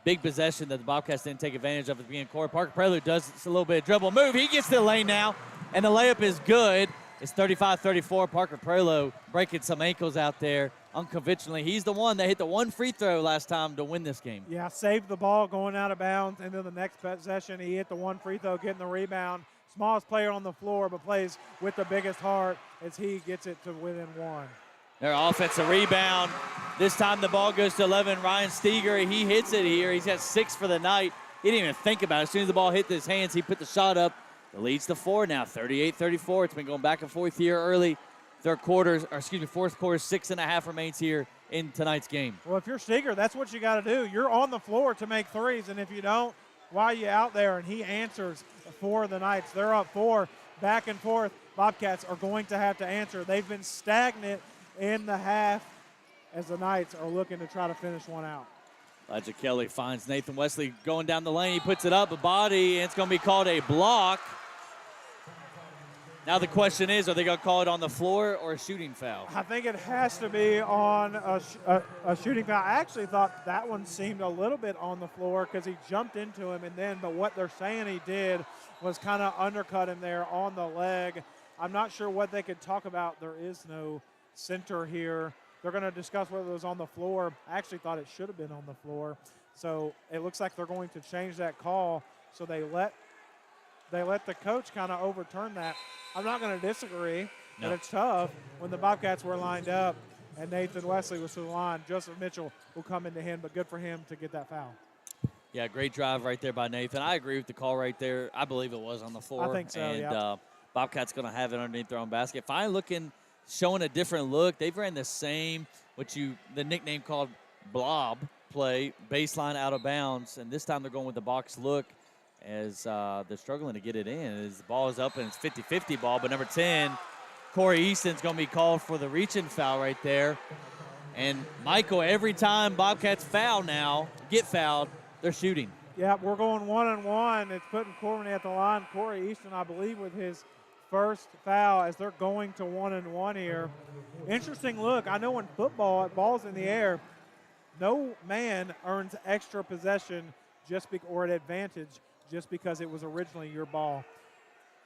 big possession that the Bobcats didn't take advantage of at the beginning of the quarter. Parker Prelude does a little bit of dribble move. He gets to the lane now. and the layup is good. It's 35-34. Parker Prelo breaking some ankles out there unconventionally. He's the one that hit the one free throw last time to win this game. Yeah, saved the ball going out of bounds, and then the next possession he hit the one free throw, getting the rebound. Smallest player on the floor, but plays with the biggest heart as he gets it to within one. Their offensive rebound. This time the ball goes to 11. Ryan Steger, he hits it here. He's got 6 for the night. He didn't even think about it. As soon as the ball hit his hands, he put the shot up. The lead's to 4 now, 38-34. It's been going back and forth here early. Fourth quarter, 6.5 remains here in tonight's game. Well, if you're Steger, that's what you got to do. You're on the floor to make threes, and if you don't, why are you out there? And he answers for the Knights. They're up 4, back and forth. Bobcats are going to have to answer. They've been stagnant in the half as the Knights are looking to try to finish one out. Elijah Kelly finds Nathan Wesley going down the lane. He puts it up, a body, and it's going to be called a block. Now the question is, are they going to call it on the floor or a shooting foul? I think it has to be on a shooting foul. I actually thought that one seemed a little bit on the floor because he jumped into him, but what they're saying he did was kind of undercut him there on the leg. I'm not sure what they could talk about. There is no center here. They're going to discuss whether it was on the floor. I actually thought it should have been on the floor. So it looks like they're going to change that call. So they let the coach kind of overturn that. I'm not going to disagree, but it's tough when the Bobcats were lined up and Nathan Wesley was to the line. Joseph Mitchell will come into him, but good for him to get that foul. Yeah, great drive right there by Nathan. I agree with the call right there. I believe it was on the floor. I think so, and Bobcats going to have it underneath their own basket. Finally looking, showing a different look. They've ran the same, the nickname called blob play, baseline out of bounds, and this time they're going with the box look as they're struggling to get it in. As the ball is up and it's 50-50 ball, but number 10, Corey Easton's going to be called for the reaching foul right there. And Michael, every time Bobcats get fouled, they're shooting. Yeah, we're going 1-on-1. It's putting Courtney at the line. Corey Easton, I believe, with his first foul as they're going to 1-on-1 here. Interesting look. I know in football, ball's in the air, no man earns extra possession or an advantage just because it was originally your ball.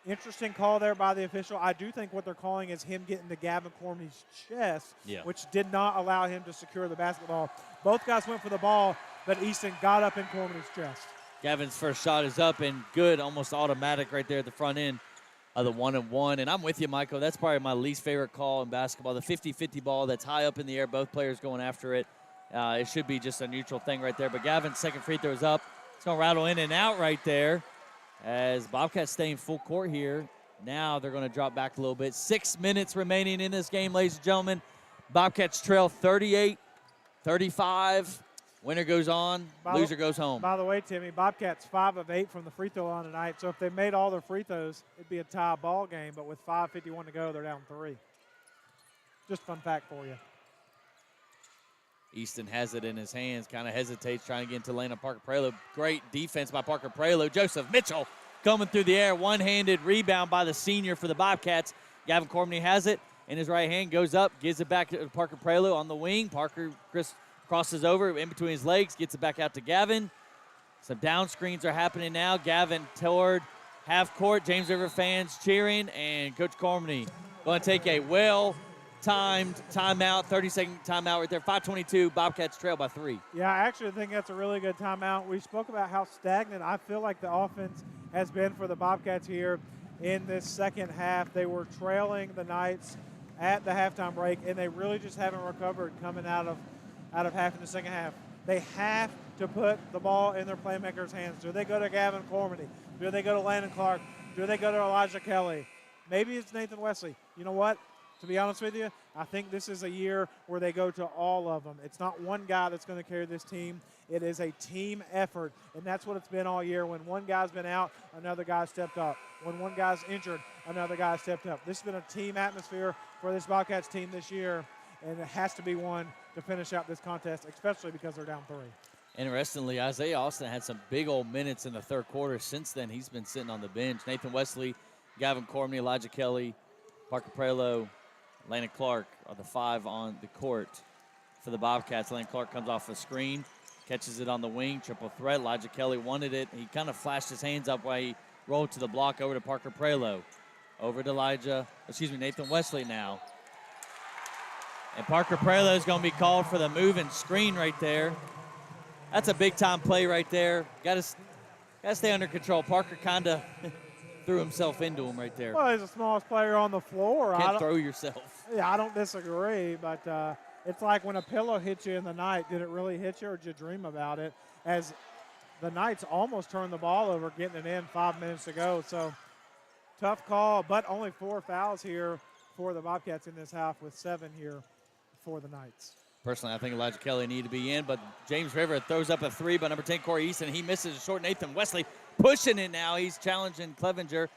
Interesting call there by the official. I do think what they're calling is him getting to Gavin Cormey's chest, which did not allow him to secure the basketball. Both guys went for the ball, but Easton got up in Cormey's chest. Gavin's first shot is up and good, almost automatic right there at the front end of the 1-on-1. And I'm with you, Michael. That's probably my least favorite call in basketball. The 50-50 ball that's high up in the air, both players going after it. It should be just a neutral thing right there. But Gavin's second free throw is up. It's going to rattle in and out right there as Bobcats stay in full court here. Now they're going to drop back a little bit. 6 minutes remaining in this game, ladies and gentlemen. Bobcats trail 38-35. Winner goes on, loser goes home. By the way, Timmy, Bobcats 5 of 8 from the free throw line tonight. So if they made all their free throws, it'd be a tie ball game. But with 5:51 to go, they're down 3. Just fun fact for you. Easton has it in his hands, kind of hesitates, trying to get into the lane of Parker Prelo. Great defense by Parker Prelo. Joseph Mitchell coming through the air. One-handed rebound by the senior for the Bobcats. Gavin Cormany has it in his right hand, goes up, gives it back to Parker Prelo on the wing. Chris crosses over in between his legs, gets it back out to Gavin. Some down screens are happening now. Gavin toward half court. James River fans cheering, and Coach Cormany going to take a well-timed timeout, 30-second timeout right there. 5:22, Bobcats trail by 3. Yeah, I actually think that's a really good timeout. We spoke about how stagnant I feel like the offense has been for the Bobcats here in this second half. They were trailing the Knights at the halftime break, and they really just haven't recovered coming out of half in the second half. They have to put the ball in their playmakers' hands. Do they go to Gavin Cormany? Do they go to Landon Clark? Do they go to Elijah Kelly? Maybe it's Nathan Wesley. You know what? To be honest with you, I think this is a year where they go to all of them. It's not one guy that's going to carry this team. It is a team effort, and that's what it's been all year. When one guy's been out, another guy stepped up. When one guy's injured, another guy stepped up. This has been a team atmosphere for this Bobcats team this year, and it has to be one to finish out this contest, especially because they're down 3. Interestingly, Isaiah Austin had some big old minutes in the third quarter. Since then, he's been sitting on the bench. Nathan Wesley, Gavin Cormany, Elijah Kelly, Parker Prelo, Landon Clark are the 5 on the court for the Bobcats. Landon Clark comes off a screen, catches it on the wing, triple threat. Elijah Kelly wanted it. He kind of flashed his hands up while he rolled to the block over to Parker Prelo. Over to Nathan Wesley now. And Parker Prelo is going to be called for the move and screen right there. That's a big-time play right there. Got to stay under control. Parker kind of threw himself into him right there. Well, he's the smallest player on the floor. Can't throw yourself. Yeah, I don't disagree, but it's like when a pillow hits you in the night. Did it really hit you, or did you dream about it? As the Knights almost turned the ball over, getting it in 5 minutes to go. So tough call, but only 4 fouls here for the Bobcats in this half, with 7 here for the Knights. Personally, I think Elijah Kelly needed to be in, but James River throws up a 3 by number 10, Corey Easton. He misses a short. Nathan Wesley pushing it now. He's challenging Clevenger.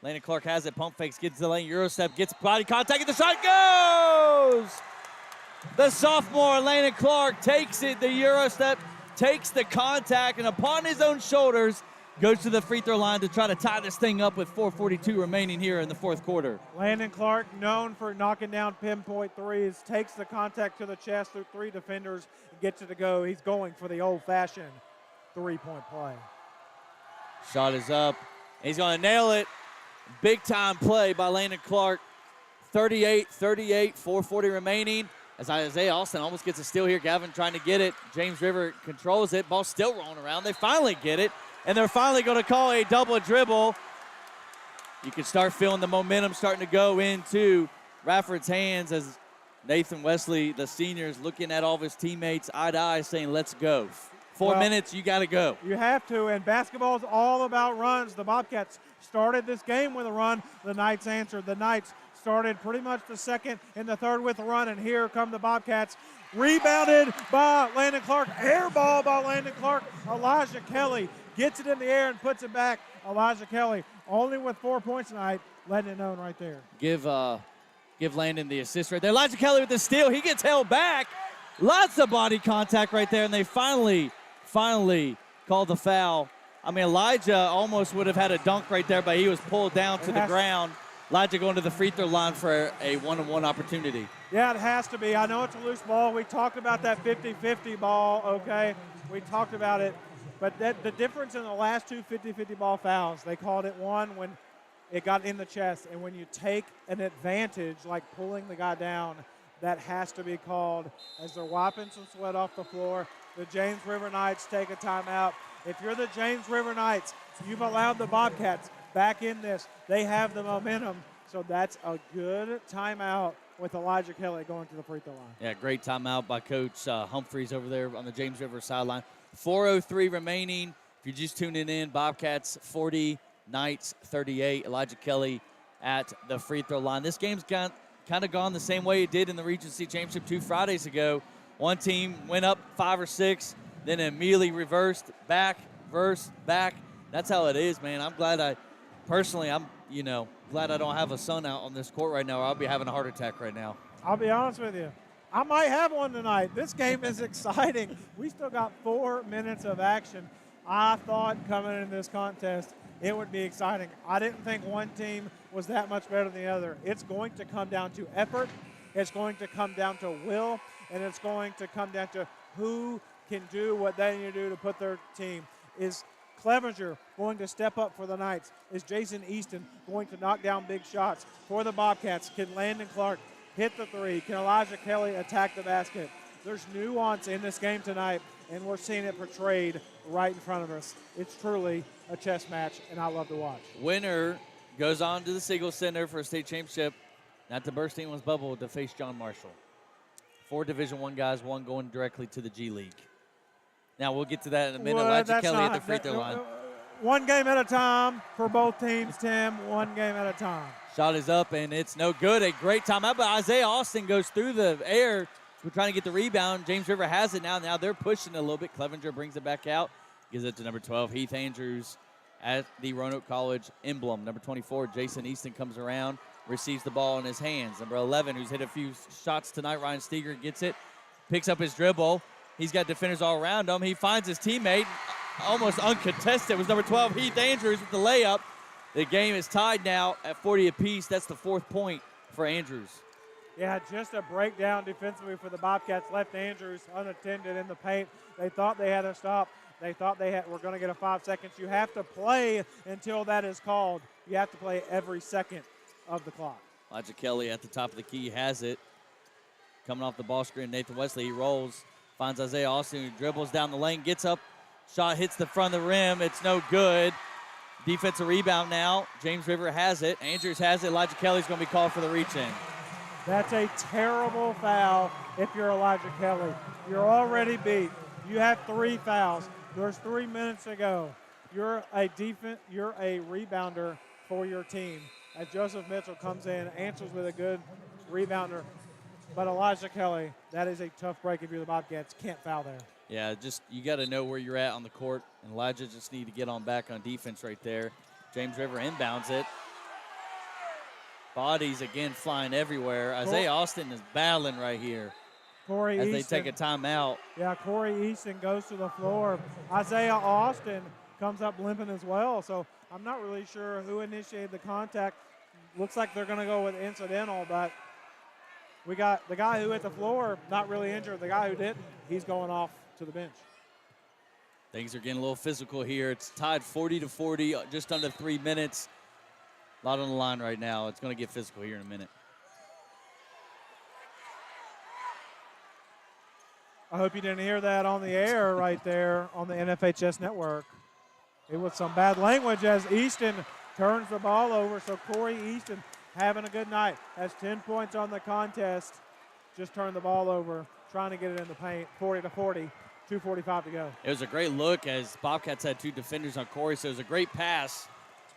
Landon Clark has it. Pump fakes, gets the lane. Euro step, gets body contact, and the shot goes! The sophomore, Landon Clark, takes it. The Euro step, takes the contact, and upon his own shoulders, goes to the free throw line to try to tie this thing up with 4:42 remaining here in the fourth quarter. Landon Clark, known for knocking down pinpoint threes, takes the contact to the chest through 3 defenders and gets it to go. He's going for the old-fashioned three-point play. Shot is up. He's going to nail it. Big-time play by Landon Clark. 38-38, 4:40 remaining. As Isaiah Austin almost gets a steal here. Gavin trying to get it. James River controls it. Ball still rolling around. They finally get it. And they're finally going to call a double dribble. You can start feeling the momentum starting to go into Radford's hands as Nathan Wesley, the senior, is looking at all of his teammates eye to eye saying, let's go. 4 minutes, you got to go. You have to, and basketball is all about runs. The Bobcats started this game with a run. The Knights answered. The Knights started pretty much the second and the third with a run, and here come the Bobcats. Rebounded by Landon Clark. Air ball by Landon Clark. Elijah Kelly gets it in the air and puts it back. Elijah Kelly only with 4 points tonight, letting it known right there. Give Landon the assist right there. Elijah Kelly with the steal. He gets held back. Lots of body contact right there, and they finally called the foul. I mean, Elijah almost would have had a dunk right there, but he was pulled down to the ground. Elijah going to the free throw line for a one-on-one opportunity. Yeah, it has to be. I know it's a loose ball. We talked about that 50-50 ball, okay? We talked about it. But the difference in the last 2 50-50 ball fouls, they called it one when it got in the chest. And when you take an advantage, like pulling the guy down, that has to be called. As they're wiping some sweat off the floor, the James River Knights take a timeout. If you're the James River Knights, you've allowed the Bobcats back in this. They have the momentum. So that's a good timeout with Elijah Kelly going to the free throw line. Yeah, great timeout by Coach Humphreys over there on the James River sideline. 4:03 remaining. If you're just tuning in, Bobcats 40, Knights 38. Elijah Kelly at the free throw line. This game's kind of gone the same way it did in the Regency Championship 2 Fridays ago. One team went up 5 or 6, then immediately reversed, back. That's how it is, man. I'm glad I'm glad I don't have a son out on this court right now, or I'll be having a heart attack right now. I'll be honest with you. I might have one tonight. This game is exciting. We still got 4 minutes of action. I thought coming into this contest it would be exciting. I didn't think one team was that much better than the other. It's going to come down to effort. It's going to come down to will. And it's going to come down to who can do what they need to do to put their team. Is Clevenger going to step up for the Knights? Is Jason Easton going to knock down big shots for the Bobcats? Can Landon Clark hit the three? Can Elijah Kelly attack the basket? There's nuance in this game tonight, and we're seeing it portrayed right in front of us. It's truly a chess match, and I love to watch. Winner goes on to the Siegel Center for a state championship, not to burst anyone's bubble, to face John Marshall. 4 Division I guys, 1 going directly to the G League. Now, we'll get to that in a minute. Well, Elijah Kelly at the free throw line. One game at a time for both teams, Tim. One game at a time. Shot is up, and it's no good. A great timeout, but Isaiah Austin goes through the air. We're trying to get the rebound. James River has it now. Now they're pushing it a little bit. Clevenger brings it back out. Gives it to number 12, Heath Andrews, at the Roanoke College emblem. Number 24, Jason Easton comes around, receives the ball in his hands. Number 11, who's hit a few shots tonight, Ryan Steger, gets it, picks up his dribble. He's got defenders all around him. He finds his teammate, almost uncontested. It was number 12, Heath Andrews, with the layup. The game is tied now at 40 apiece. That's the 4th point for Andrews. Yeah, just a breakdown defensively for the Bobcats. Left Andrews unattended in the paint. They thought they had a stop. They thought were going to get a 5 seconds. You have to play until that is called. You have to play every second of the clock. Elijah Kelly at the top of the key has it. Coming off the ball screen, Nathan Wesley, he rolls, finds Isaiah Austin, who dribbles down the lane, gets up, shot hits the front of the rim. It's no good. Defensive rebound now. James River has it. Andrews has it. Elijah Kelly's going to be called for the reach-in. That's a terrible foul if you're Elijah Kelly. You're already beat. You have 3 fouls. There's 3 minutes to go. You're a rebounder for your team. As Joseph Mitchell comes in, answers with a good rebounder. But Elijah Kelly, that is a tough break if you're the Bobcats. Can't foul there. Yeah, just you got to know where you're at on the court, and Elijah just need to get on back on defense right there. James River inbounds it. Bodies again flying everywhere. Isaiah Austin is battling right here Corey as Easton, they take a timeout. Yeah, Corey Easton goes to the floor. Isaiah Austin comes up limping as well, so I'm not really sure who initiated the contact. Looks like they're going to go with incidental, but we got the guy who hit the floor, not really injured. The guy who didn't, he's going off to the bench. Things are getting a little physical here. It's tied 40-40, just under 3 minutes. A lot on the line right now. It's going to get physical here in a minute. I hope you didn't hear that on the air right there on the NFHS network. It was some bad language as Easton turns the ball over. So Corey Easton having a good night. Has 10 points on the contest. Just turned the ball over, trying to get it in the paint. 40-40, 2:45 to go. It was a great look as Bobcats had 2 defenders on Corey, so it was a great pass.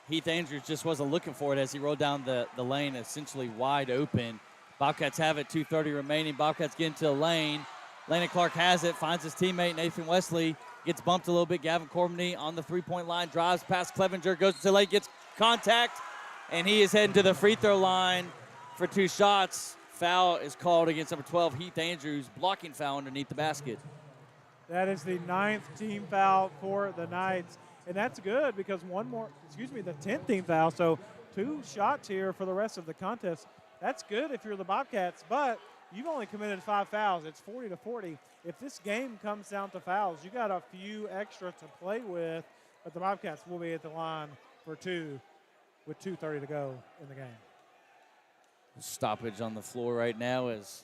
Heath Andrews just wasn't looking for it as he rolled down the lane essentially wide open. Bobcats have it, 2:30 remaining. Bobcats get into the lane. Landon Clark has it, finds his teammate Nathan Wesley, gets bumped a little bit. Gavin Cormany on the three-point line, drives past Clevenger, goes to the lane, gets contact, and he is heading to the free throw line for 2 shots. Foul is called against number 12, Heath Andrews, blocking foul underneath the basket. That is the 9th team foul for the Knights. And that's good because the 10th team foul. So 2 shots here for the rest of the contest. That's good if you're the Bobcats, but you've only committed 5 fouls. It's 40-40. If this game comes down to fouls, you got a few extra to play with, but the Bobcats will be at the line for 2 with 2:30 to go in the game. Stoppage on the floor right now as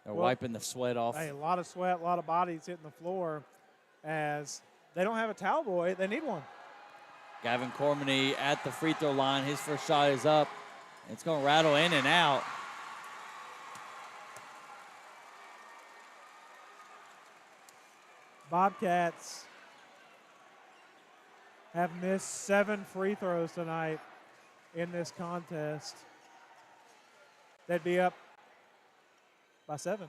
they're wiping the sweat off. Hey, a lot of sweat, a lot of bodies hitting the floor as they don't have a towel boy. They need one. Gavin Cormany at the free throw line. His first shot is up. It's going to rattle in and out. Bobcats have missed 7 free throws tonight in this contest. They'd be up by 7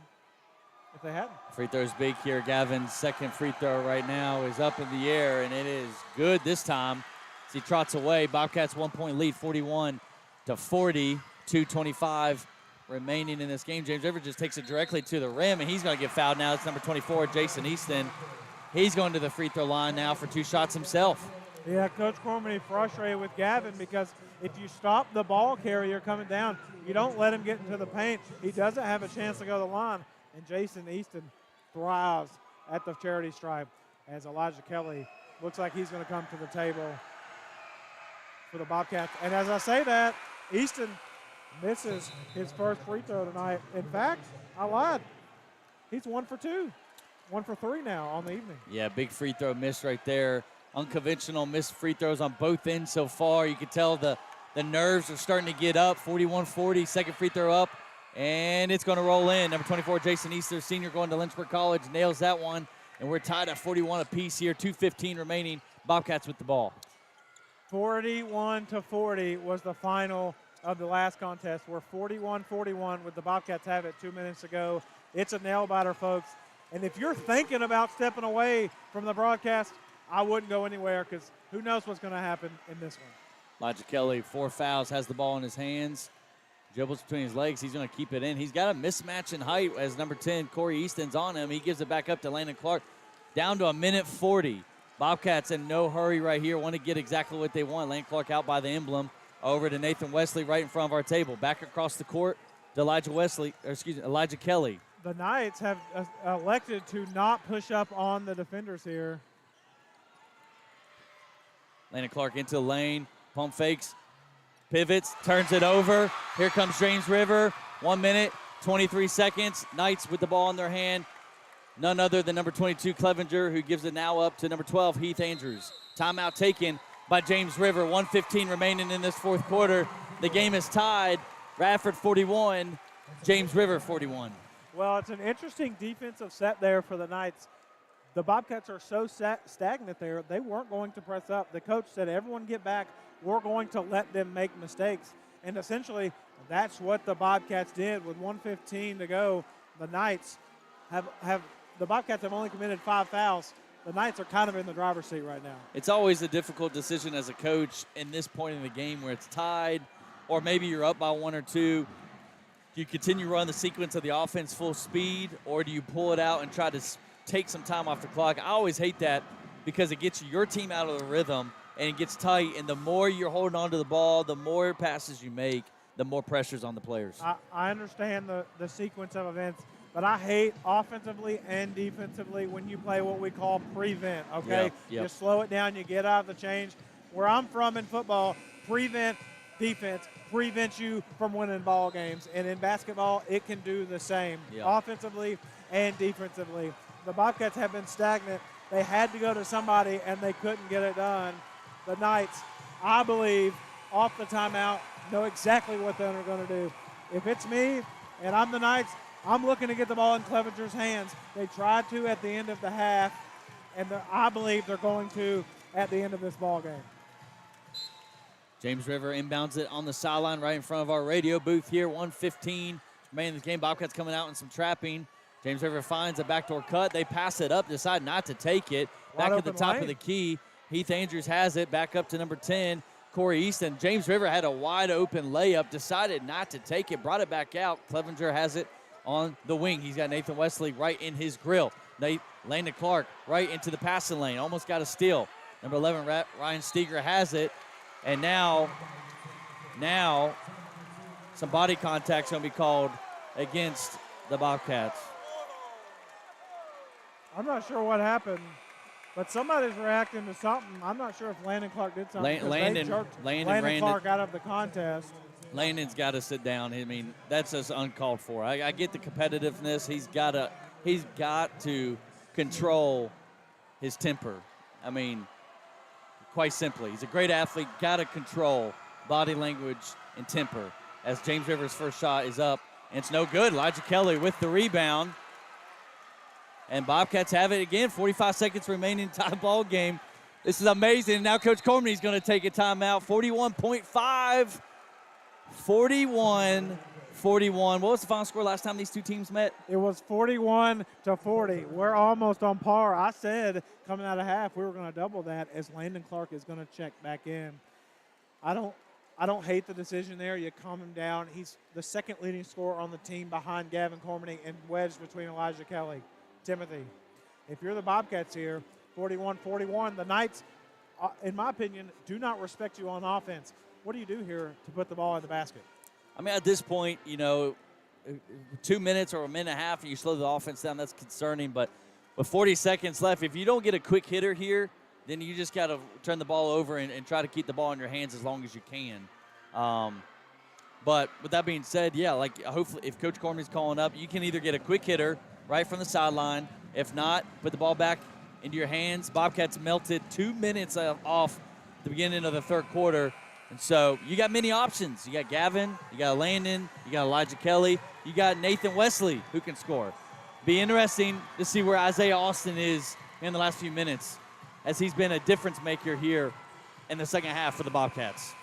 if they hadn't. Free throw's big here. Gavin's second free throw right now is up in the air, and it is good this time as he trots away. Bobcats 1-point lead, 41-40, 2:25 remaining in this game. James River just takes it directly to the rim, and he's going to get fouled now. It's number 24, Jason Easton. He's going to the free throw line now for 2 shots himself. Yeah, Coach Cormany frustrated with Gavin because if you stop the ball carrier coming down, you don't let him get into the paint, he doesn't have a chance to go to the line. And Jason Easton thrives at the charity stripe as Elijah Kelly looks like he's going to come to the table for the Bobcats. And as I say that, Easton misses his first free throw tonight. In fact, I lied. He's 1 for 2. 1 for 3 now on the evening. Yeah, big free throw miss right there. Unconventional missed free throws on both ends so far. You can tell the nerves are starting to get up. 41-40, second free throw up, and it's going to roll in. Number 24, Jason Easter, senior going to Lynchburg College, nails that one, and we're tied at 41 apiece here. 2:15 remaining. Bobcats with the ball. 41-40 was the final of the last contest. We're 41-41 with the Bobcats have it 2 minutes to go. It's a nail-biter, folks. And if you're thinking about stepping away from the broadcast, I wouldn't go anywhere because who knows what's going to happen in this one. Elijah Kelly, 4 fouls, has the ball in his hands. Dribbles between his legs. He's going to keep it in. He's got a mismatch in height as number 10, Corey Easton's on him. He gives it back up to Landon Clark. Down to 1:40. Bobcats in no hurry right here. Want to get exactly what they want. Landon Clark out by the emblem. Over to Nathan Wesley right in front of our table. Back across the court to Elijah Kelly. The Knights have elected to not push up on the defenders here. Landon Clark into the lane. Pump fakes. pivots, turns it over. Here comes James River. 1 minute, 23 seconds. Knights with the ball in their hand. None other than number 22, Clevenger, who gives it now up to number 12, Heath Andrews. Timeout taken by James River. 1:15 remaining in this fourth quarter. The game is tied. Radford 41, James River 41. Well, it's an interesting defensive set there for the Knights. The Bobcats are so stagnant there, they weren't going to press up. The coach said, everyone get back. We're going to let them make mistakes. And essentially, that's what the Bobcats did with 1:15 to go. The Knights the Bobcats have only committed 5 fouls. The Knights are kind of in the driver's seat right now. It's always a difficult decision as a coach in this point in the game where it's tied, or maybe you're up by 1 or 2. Do you continue to run the sequence of the offense full speed, or do you pull it out and try to take some time off the clock? I always hate that because it gets your team out of the rhythm and it gets tight, and the more you're holding on to the ball, the more passes you make, the more pressure's on the players. I understand the sequence of events, but I hate offensively and defensively when you play what we call prevent, okay? Yep. You slow it down, you get out of the change. Where I'm from in football, prevent defense prevents you from winning ball games. And in basketball, it can do the same, offensively and defensively. The Bobcats have been stagnant. They had to go to somebody, and they couldn't get it done. The Knights, I believe, off the timeout, know exactly what they're going to do. If it's me and I'm the Knights, I'm looking to get the ball in Clevenger's hands. They tried to at the end of the half, and I believe they're going to at the end of this ball game. James River inbounds it on the sideline right in front of our radio booth here. 1:15 remaining in the game. Bobcats coming out in some trapping. James River finds a backdoor cut. They pass it up, decide not to take it. Back at the top of the key. Heath Andrews has it back up to number 10, Corey Easton. James River had a wide open layup, decided not to take it, brought it back out. Clevenger has it on the wing. He's got Nathan Wesley right in his grill. Landon Clark right into the passing lane. Almost got a steal. Number 11, Ryan Steger has it. And now some body contact's going to be called against the Bobcats. I'm not sure what happened, but somebody's reacting to something. I'm not sure if Landon Clark did something. Landon Clark out of the contest. Landon's got to sit down. I mean, that's just uncalled for. I get the competitiveness. He's got to control his temper. I mean, quite simply, he's a great athlete. Got to control body language and temper. As James River's first shot is up, and it's no good. Elijah Kelly with the rebound. And Bobcats have it again. 45 seconds remaining tie ball game. This is amazing. Now Coach Cormany's going to take a timeout. 41.5. 41-41. What was the final score last time these two teams met? It was 41-40. We're almost on par. I said coming out of half we were going to double that as Landon Clark is going to check back in. I don't hate the decision there. You calm him down. He's the second leading scorer on the team behind Gavin Cormany and wedged between Elijah Kelly. Timothy, if you're the Bobcats here, 41-41, the Knights, in my opinion, do not respect you on offense. What do you do here to put the ball in the basket? I mean, at this point, 2 minutes or a minute and a half and you slow the offense down, that's concerning. But with 40 seconds left, if you don't get a quick hitter here, then you just got to turn the ball over and try to keep the ball in your hands as long as you can. But with that being said, hopefully if Coach Cormany's calling up, you can either get a quick hitter right from the sideline. If not, put the ball back into your hands. Bobcats melted 2 minutes off the beginning of the third quarter. And so you got many options. You got Gavin, you got Landon, you got Elijah Kelly, you got Nathan Wesley who can score. Be interesting to see where Isaiah Austin is in the last few minutes, as he's been a difference maker here in the second half for the Bobcats.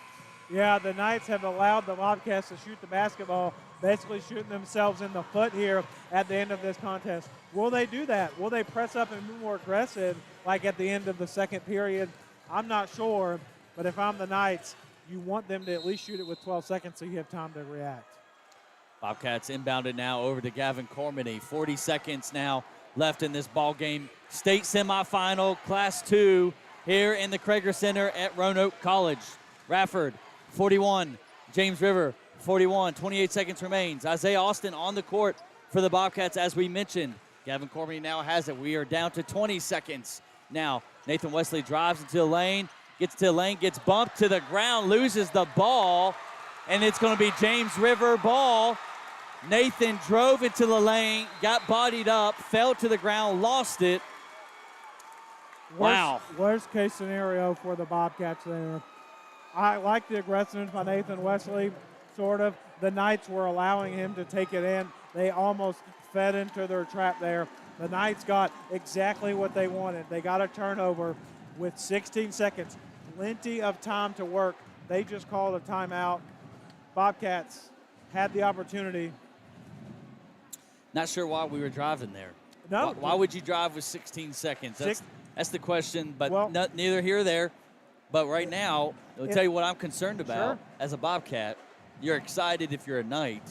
Yeah, the Knights have allowed the Bobcats to shoot the basketball, basically shooting themselves in the foot here at the end of this contest. Will they do that? Will they press up and be more aggressive like at the end of the second period? I'm not sure, but if I'm the Knights, you want them to at least shoot it with 12 seconds so you have time to react. Bobcats inbounded now over to Gavin Cormany. 40 seconds now left in this ball game. State semifinal, Class 2 here in the Krager Center at Roanoke College. Radford, 41. James River, 41. 28 seconds remains. Isaiah Austin on the court for the Bobcats, as we mentioned. Gavin Cormany now has it. We are down to 20 seconds now. Nathan Wesley drives into the lane, gets to the lane, gets bumped to the ground, loses the ball, and it's going to be James River ball. Nathan drove into the lane, got bodied up, fell to the ground, lost it. Wow. Worst case scenario for the Bobcats there. I like the aggressiveness by Nathan Wesley, sort of. The Knights were allowing him to take it in. They almost fed into their trap there. The Knights got exactly what they wanted. They got a turnover with 16 seconds. Plenty of time to work. They just called a timeout. Bobcats had the opportunity. Not sure why we were driving there. No. Why would you drive with 16 seconds? That's the question, but neither here or there. But right now, I'll tell you what I'm concerned about. Sure. As a Bobcat, you're excited if you're a Knight.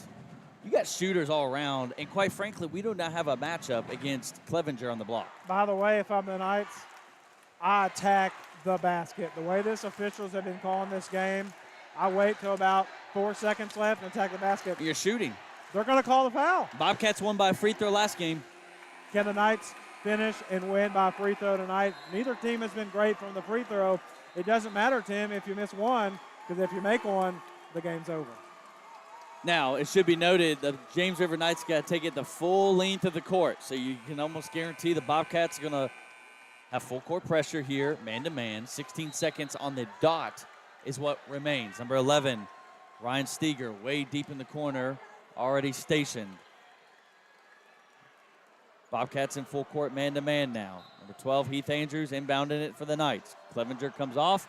You got shooters all around, and quite frankly, we do not have a matchup against Clevenger on the block. By the way, if I'm the Knights, I attack the basket. The way this officials have been calling this game, I wait till about 4 seconds left and attack the basket. You're shooting. They're going to call the foul. Bobcats won by a free throw last game. Can the Knights finish and win by free throw tonight? Neither team has been great from the free throw. It doesn't matter, Tim, if you miss one, because if you make one, the game's over. Now, it should be noted the James River Knights got to take it the full length of the court, so you can almost guarantee the Bobcats are going to have full court pressure here, man-to-man. 16 seconds on the dot is what remains. Number 11, Ryan Steger, way deep in the corner, already stationed. Bobcats in full court man-to-man now. Number 12, Heath Andrews, inbounding it for the Knights. Clevenger comes off,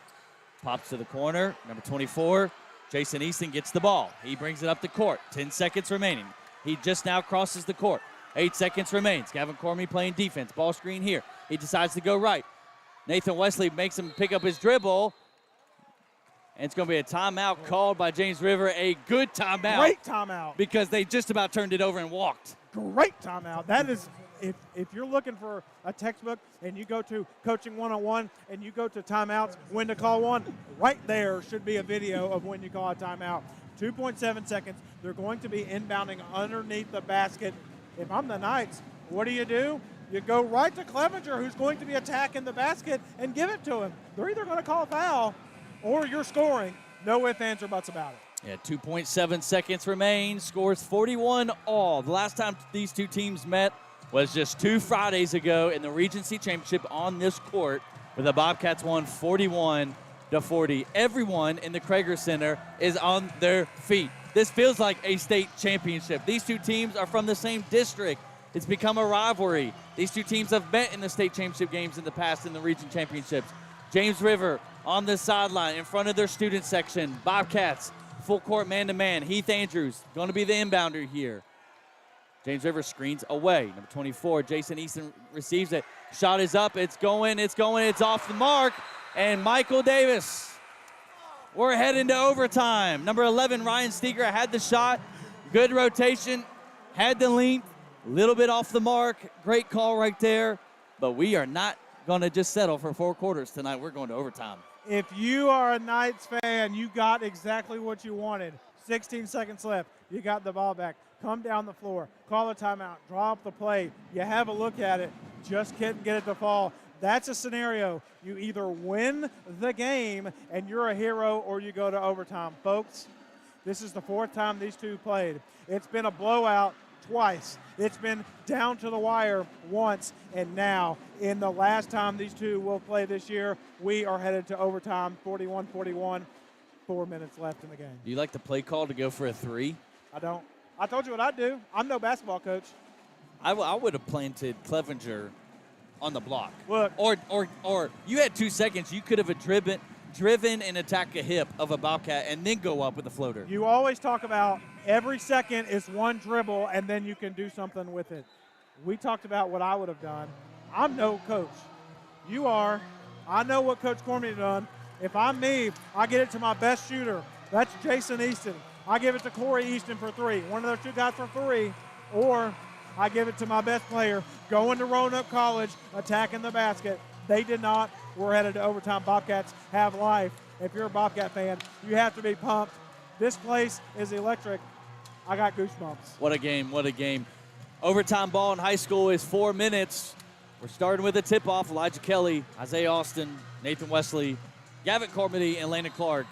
pops to the corner. Number 24, Jason Easton gets the ball. He brings it up the court. 10 seconds remaining. He just now crosses the court. 8 seconds remains. Gavin Cormier playing defense. Ball screen here. He decides to go right. Nathan Wesley makes him pick up his dribble. And it's going to be a timeout called by James River. A good timeout. Great timeout. Because they just about turned it over and walked. Great timeout. That is, if you're looking for a textbook and you go to Coaching 101 and you go to timeouts, when to call one, right there should be a video of when you call a timeout. 2.7 seconds. They're going to be inbounding underneath the basket. If I'm the Knights, what do? You go right to Clevenger, who's going to be attacking the basket, and give it to him. They're either going to call a foul or you're scoring. No ifs, ands, or buts about it. Yeah, 2.7 seconds remain. Scores 41 all. The last time these two teams met was just 2 Fridays ago in the Regency Championship on this court, where the Bobcats won 41-40. Everyone in the Krager Center is on their feet. This feels like a state championship. These two teams are from the same district. It's become a rivalry. These two teams have met in the state championship games in the past in the region championships. James River on the sideline in front of their student section. Bobcats, full court man-to-man. Heath Andrews going to be the inbounder here. James River screens away. Number 24, Jason Easton receives it. Shot is up. It's going. It's off the mark. And Michael Davis. We're heading to overtime. Number 11, Ryan Steger had the shot. Good rotation. Had the length. A little bit off the mark. Great call right there. But we are not going to just settle for 4 quarters tonight. We're going to overtime. If you are a Knights fan, you got exactly what you wanted. 16 seconds left. You got the ball back. Come down the floor. Call a timeout. Draw up the play. You have a look at it. Just couldn't get it to fall. That's a scenario. You either win the game and you're a hero, or you go to overtime. Folks, this is the 4th time these two played. It's been a blowout twice. It's been down to the wire once, and now in the last time these two will play this year, we are headed to overtime, 41-41, 4 minutes left in the game. Do you like the play call to go for a 3? I don't. I told you what I'd do. I'm no basketball coach. I would have planted Clevenger on the block. Look. Or you had 2 seconds. You could have driven and attack a hip of a Bobcat and then go up with a floater. You always talk about every second is one dribble and then you can do something with it. We talked about what I would have done. I'm no coach. You are. I know what Coach Cormier done. If I'm me, I get it to my best shooter. That's Jason Easton. I give it to Corey Easton for 3. One of those two guys for 3. Or I give it to my best player going to Roanoke College, attacking the basket. They did not. We're headed to overtime. Bobcats have life. If you're a Bobcat fan, you have to be pumped. This place is electric. I got goosebumps. What a game. What a game. Overtime ball in high school is 4 minutes. We're starting with a tip-off. Elijah Kelly, Isaiah Austin, Nathan Wesley, Gavin Cormody and Landon Clark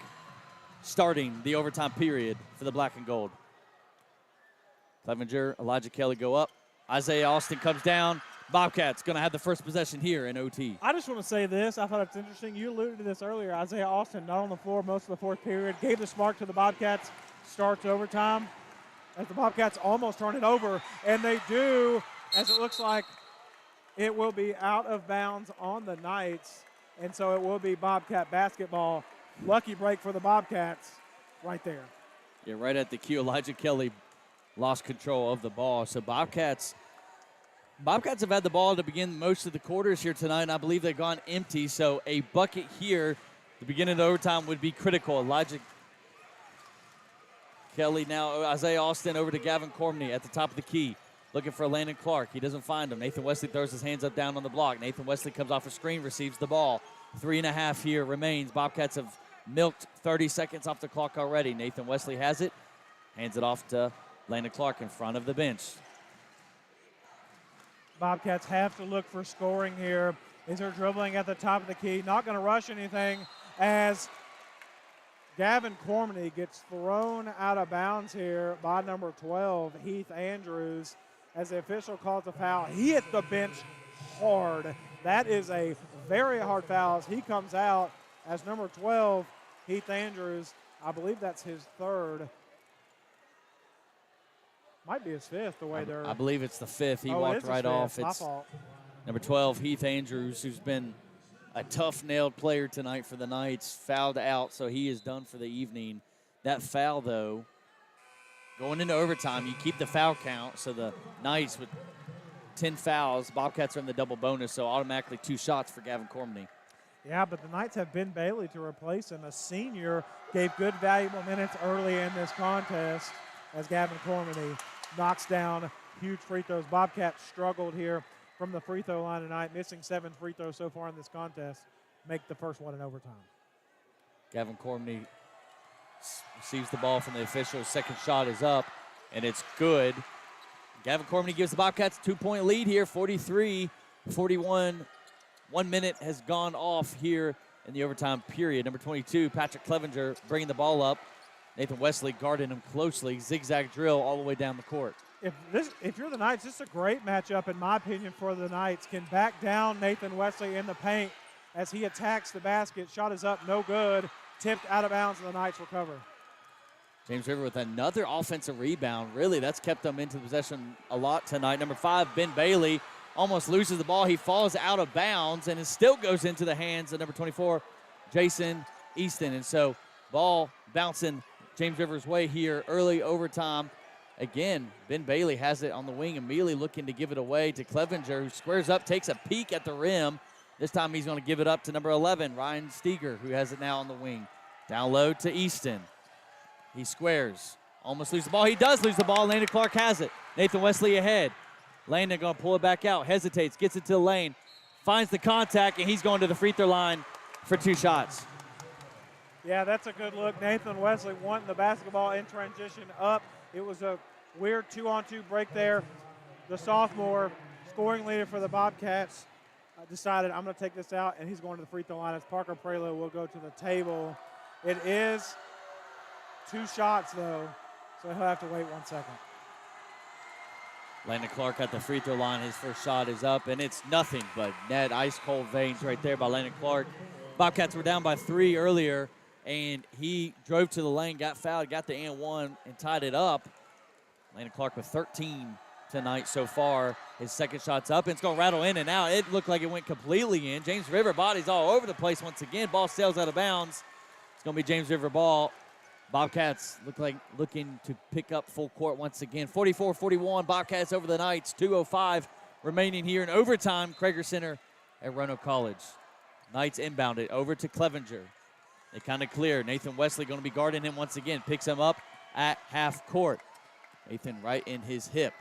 starting the overtime period for the black and gold. Clevenger, Elijah Kelly go up. Isaiah Austin comes down. Bobcats going to have the first possession here in OT. I just want to say this. I thought it's interesting. You alluded to this earlier. Isaiah Austin not on the floor most of the fourth period. Gave the spark to the Bobcats. Starts overtime as the Bobcats almost turn it over. And they do, as it looks like it will be out of bounds on the Knights. And so it will be Bobcat basketball. Lucky break for the Bobcats right there. Yeah, right at the cue. Elijah Kelly lost control of the ball. So Bobcats have had the ball to begin most of the quarters here tonight, and I believe they've gone empty. So a bucket here, the beginning of the overtime, would be critical. Elijah Kelly now, Isaiah Austin over to Gavin Cormany at the top of the key, looking for Landon Clark. He doesn't find him. Nathan Wesley throws his hands up down on the block. Nathan Wesley comes off a screen, receives the ball. 3.5 here remains. Bobcats have milked 30 seconds off the clock already. Nathan Wesley has it, hands it off to Landon Clark in front of the bench. Bobcats have to look for scoring here. As they're dribbling at the top of the key. Not going to rush anything as Gavin Cormany gets thrown out of bounds here by number 12, Heath Andrews, as the official calls a foul. He hit the bench hard. That is a very hard foul as he comes out as number 12, Heath Andrews. I believe that's his third. Might be his fifth, the way they're... I believe it's the fifth. He walked right off. My fault. Number 12, Heath Andrews, who's been a tough-nailed player tonight for the Knights, fouled out, so he is done for the evening. That foul, though, going into overtime, you keep the foul count, so the Knights with 10 fouls, Bobcats are in the double bonus, so automatically 2 shots for Gavin Cormany. Yeah, but the Knights have Ben Bailey to replace him. A senior gave good, valuable minutes early in this contest as Gavin Cormany knocks down huge free throws. Bobcats struggled here from the free throw line tonight, missing 7 free throws so far in this contest. Make the first one in overtime. Gavin Cormany receives the ball from the official. Second shot is up, and it's good. Gavin Cormany gives the Bobcats a 2-point lead here, 43-41. 1 minute has gone off here in the overtime period. Number 22, Patrick Clevenger, bringing the ball up. Nathan Wesley guarding him closely. Zigzag drill all the way down the court. If you're the Knights, this is a great matchup, in my opinion, for the Knights. Can back down Nathan Wesley in the paint as he attacks the basket. Shot is up, no good. Tipped out of bounds, and the Knights recover. James River with another offensive rebound. Really, that's kept them into possession a lot tonight. Number 5, Ben Bailey, almost loses the ball. He falls out of bounds, and it still goes into the hands of number 24, Jason Easton. And so ball bouncing James River's way here, early overtime. Again, Ben Bailey has it on the wing, immediately looking to give it away to Clevenger, who squares up, takes a peek at the rim. This time he's going to give it up to number 11, Ryan Steger, who has it now on the wing. Down low to Easton. He squares. Almost loses the ball. He does lose the ball. Landon Clark has it. Nathan Wesley ahead. Landon going to pull it back out. Hesitates. Gets it to the lane. Finds the contact, and he's going to the free throw line for 2 shots. Yeah, that's a good look. Nathan Wesley wanting the basketball in transition up. It was a weird 2-on-2 break there. The sophomore, scoring leader for the Bobcats, decided, I'm going to take this out, and he's going to the free throw line as Parker Prelo will go to the table. It is 2 shots, though, so he'll have to wait 1 second. Landon Clark at the free throw line. His first shot is up, and it's nothing but net ice-cold veins right there by Landon Clark. Bobcats were down by 3 earlier, and he drove to the lane, got fouled, got the and one, and tied it up. Landon Clark with 13 tonight so far. His second shot's up, and it's going to rattle in and out. It looked like it went completely in. James River bodies all over the place once again. Ball sails out of bounds. It's going to be James River ball. Bobcats looking to pick up full court once again. 44-41, Bobcats over the Knights. 2:05 remaining here in overtime. Krager Center at Roanoke College. Knights inbound it over to Clevenger. They kind of clear. Nathan Wesley going to be guarding him once again. Picks him up at half court. Nathan right in his hip.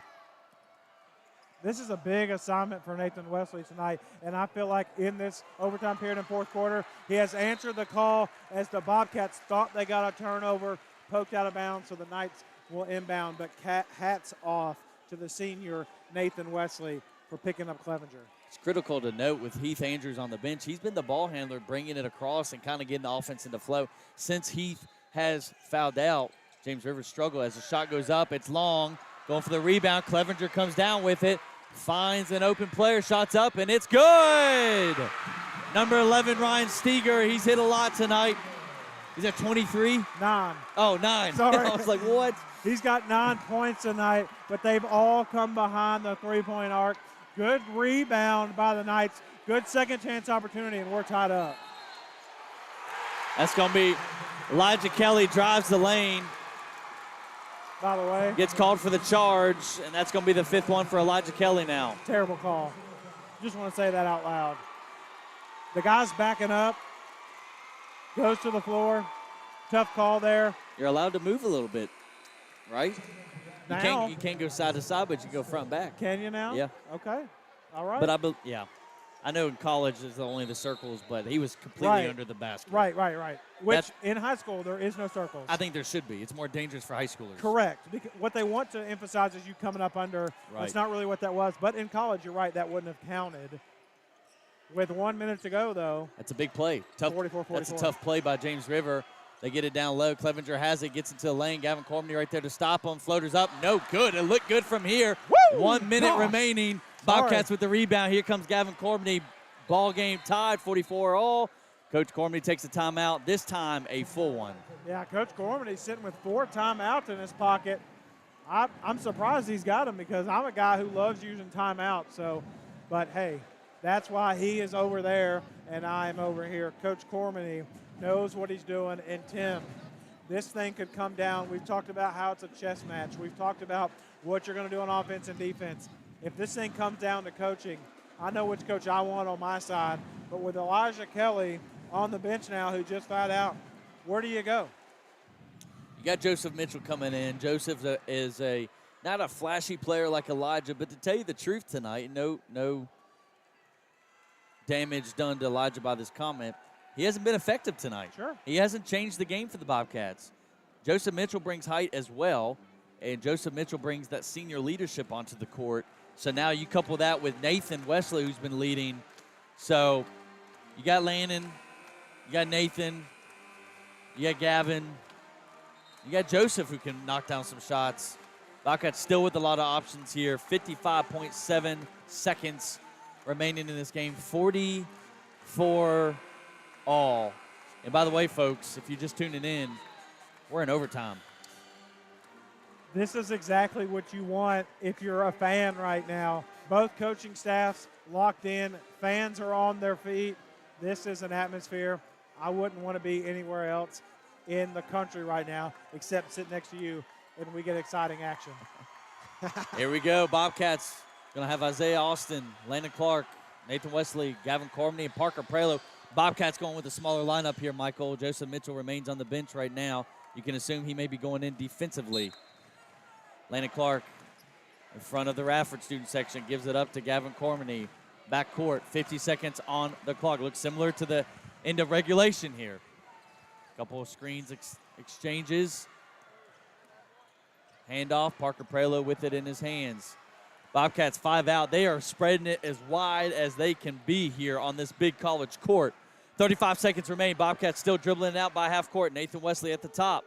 This is a big assignment for Nathan Wesley tonight, and I feel like in this overtime period in fourth quarter, he has answered the call as the Bobcats thought they got a turnover, poked out of bounds, so the Knights will inbound. But hats off to the senior Nathan Wesley for picking up Clevenger. It's critical to note with Heath Andrews on the bench, he's been the ball handler, bringing it across and kind of getting the offense into flow. Since Heath has fouled out, James Rivers struggle as the shot goes up. It's long, going for the rebound. Clevenger comes down with it, finds an open player, shots up, and it's good. Number 11, Ryan Steger, he's hit a lot tonight. He's at 23? 9. Oh, 9. Sorry. I was like, what? He's got 9 points tonight, but they've all come behind the three-point arc. Good rebound by the Knights. Good second chance opportunity, and we're tied up. That's going to be Elijah Kelly drives the lane. By the way. Gets called for the charge, and that's going to be the 5th one for Elijah Kelly now. Terrible call. Just want to say that out loud. The guy's backing up. Goes to the floor. Tough call there. You're allowed to move a little bit, right? Now, you can't go side to side, but you go front and back. Can you now? Yeah. Okay. All right. But I know in college it's only the circles, but he was completely under the basket. Right. Which in high school there is no circles. I think there should be. It's more dangerous for high schoolers. Correct. Because what they want to emphasize is you coming up under. Right. That's not really what that was. But in college, you're right, that wouldn't have counted. With 1 minute to go, though. That's a big play. Tough. 44-44. That's a tough play by James River. They get it down low. Clevenger has it, gets into the lane. Gavin Cormany right there to stop him. Floaters up. No good. It looked good from here. Woo! 1 minute remaining. Sorry. Bobcats with the rebound. Here comes Gavin Cormany. Ball game tied, 44 all. Coach Cormany takes a timeout. This time a full one. Yeah, Coach Cormany's sitting with 4 timeouts in his pocket. I'm surprised he's got them because I'm a guy who loves using timeouts. So, but hey, that's why he is over there and I am over here. Coach Cormany knows what he's doing. And Tim, this thing could come down. We've talked about how it's a chess match. We've talked about what you're going to do on offense and defense. If this thing comes down to coaching, I know which coach I want on my side. But with Elijah Kelly on the bench now who just fouled out, where do you go? You got Joseph Mitchell coming in. Joseph is not a flashy player like Elijah, but to tell you the truth tonight, no damage done to Elijah by this comment. He hasn't been effective tonight. Sure. He hasn't changed the game for the Bobcats. Joseph Mitchell brings height as well, and Joseph Mitchell brings that senior leadership onto the court. So now you couple that with Nathan Wesley, who's been leading. So you got Landon, you got Nathan, you got Gavin, you got Joseph who can knock down some shots. Bobcats still with a lot of options here. 55.7 seconds remaining in this game. 44 all. And by the way, folks, if you're just tuning in, we're in overtime. This is exactly what you want if you're a fan right now. Both coaching staffs locked in. Fans are on their feet. This is an atmosphere I wouldn't want to be anywhere else in the country right now except sit next to you and we get exciting action. Here we go. Bobcats going to have Isaiah Austin, Landon Clark, Nathan Wesley, Gavin Cormany, and Parker Prelo. Bobcats going with a smaller lineup here, Michael. Joseph Mitchell remains on the bench right now. You can assume he may be going in defensively. Landon Clark in front of the Radford student section gives it up to Gavin Cormany. Backcourt, 50 seconds on the clock. Looks similar to the end of regulation here. Couple of screens exchanges. Handoff, Parker Prelo with it in his hands. Bobcats 5 out. They are spreading it as wide as they can be here on this big college court. 35 seconds remain. Bobcats still dribbling it out by half court. Nathan Wesley at the top.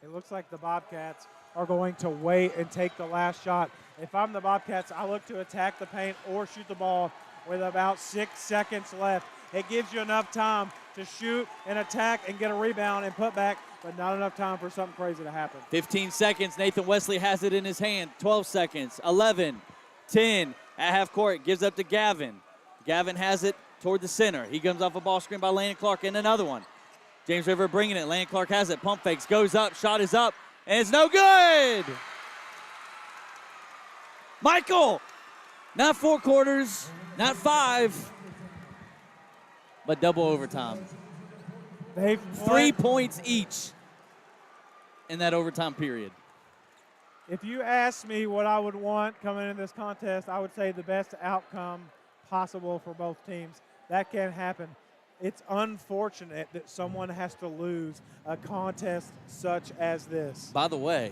It looks like the Bobcats are going to wait and take the last shot. If I'm the Bobcats, I look to attack the paint or shoot the ball with about 6 seconds left. It gives you enough time to shoot and attack and get a rebound and put back, but not enough time for something crazy to happen. 15 seconds. Nathan Wesley has it in his hand. 12 seconds. 11, 10. At half court, gives up to Gavin. Gavin has it toward the center. He comes off a ball screen by Landon Clark and another one. James River bringing it. Landon Clark has it. Pump fakes. Goes up. Shot is up. And it's no good. Michael, not 4 quarters, not 5, but double overtime. They've 3 points each in that overtime period. If you ask me what I would want coming in this contest, I would say the best outcome possible for both teams. That can happen. It's unfortunate that someone has to lose a contest such as this. By the way,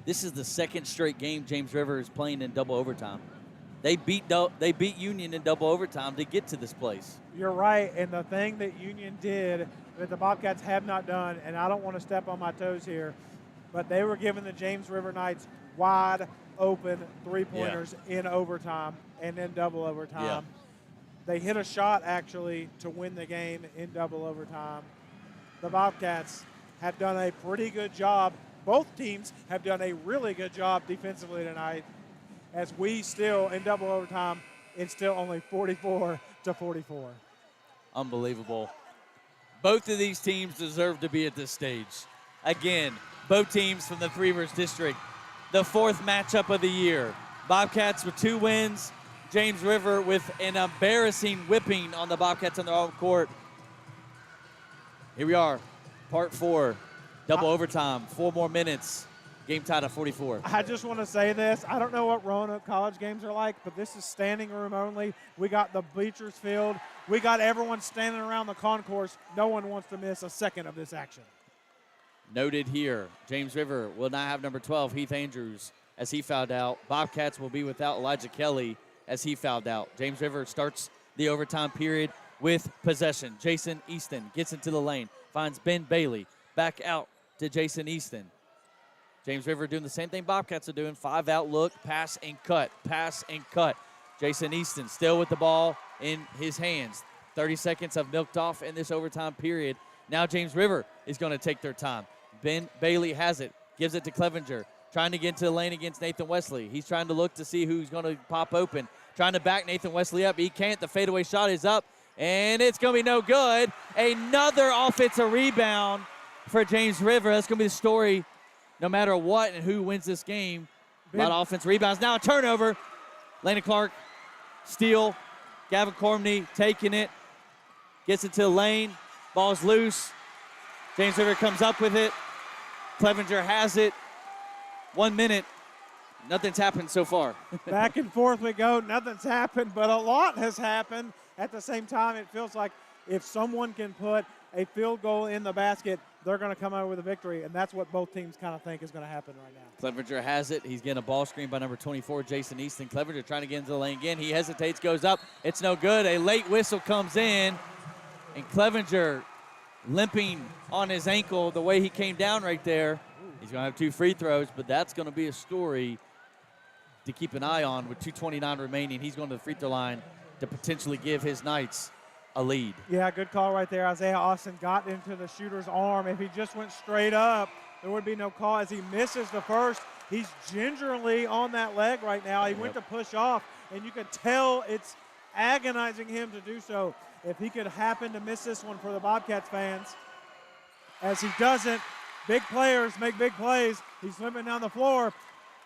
this is the second straight game James River is playing in double overtime. They beat Union in double overtime to get to this place. You're right, and the thing that Union did that the Bobcats have not done, and I don't want to step on my toes here, but they were giving the James River Knights wide open three-pointers in overtime and in double overtime. Yeah. They hit a shot, actually, to win the game in double overtime. The Bobcats have done a pretty good job. Both teams have done a really good job defensively tonight, as we still, in double overtime, it's still only 44-44. Unbelievable. Both of these teams deserve to be at this stage. Again, both teams from the Three Rivers District. The fourth matchup of the year. Bobcats with 2 wins. James River with an embarrassing whipping on the Bobcats on their own court. Here we are, part 4, double overtime, 4 more minutes. Game tied at 44. I just want to say this. I don't know what Roanoke College games are like, but this is standing room only. We got the bleachers filled. We got everyone standing around the concourse. No one wants to miss a second of this action. Noted here, James River will not have number 12, Heath Andrews, as he fouled out. Bobcats will be without Elijah Kelly as he fouled out. James River starts the overtime period with possession. Jason Easton gets into the lane, finds Ben Bailey. Back out to Jason Easton. James River doing the same thing Bobcats are doing. 5-out look, pass and cut, pass and cut. Jason Easton still with the ball in his hands. 30 seconds have milked off in this overtime period. Now James River is going to take their time. Ben Bailey has it, gives it to Clevenger, trying to get into the lane against Nathan Wesley. He's trying to look to see who's going to pop open, trying to back Nathan Wesley up. He can't. The fadeaway shot is up, and it's going to be no good. Another offensive rebound for James River. That's going to be the story no matter what and who wins this game. A lot of offensive rebounds. Now a turnover. Lana Clark, steal. Gavin Cormney taking it. Gets into the lane. Ball's loose. James River comes up with it. Clevenger has it. 1 minute. Nothing's happened so far. Back and forth we go. Nothing's happened, but a lot has happened. At the same time, it feels like if someone can put a field goal in the basket, they're going to come out with a victory, and that's what both teams kind of think is going to happen right now. Clevenger has it. He's getting a ball screen by number 24, Jason Easton. Clevenger trying to get into the lane again. He hesitates, goes up. It's no good. A late whistle comes in, and Clevenger limping on his ankle the way he came down right there. He's going to have 2 free throws, but that's going to be a story to keep an eye on with 2:29 remaining. He's going to the free throw line to potentially give his Knights a lead. Yeah, good call right there. Isaiah Austin got into the shooter's arm. If he just went straight up, there would be no call. As he misses the first, he's gingerly on that leg right now. He went to push off, and you could tell it's agonizing him to do so. If he could happen to miss this one for the Bobcats fans, as he doesn't, big players make big plays. He's slipping down the floor.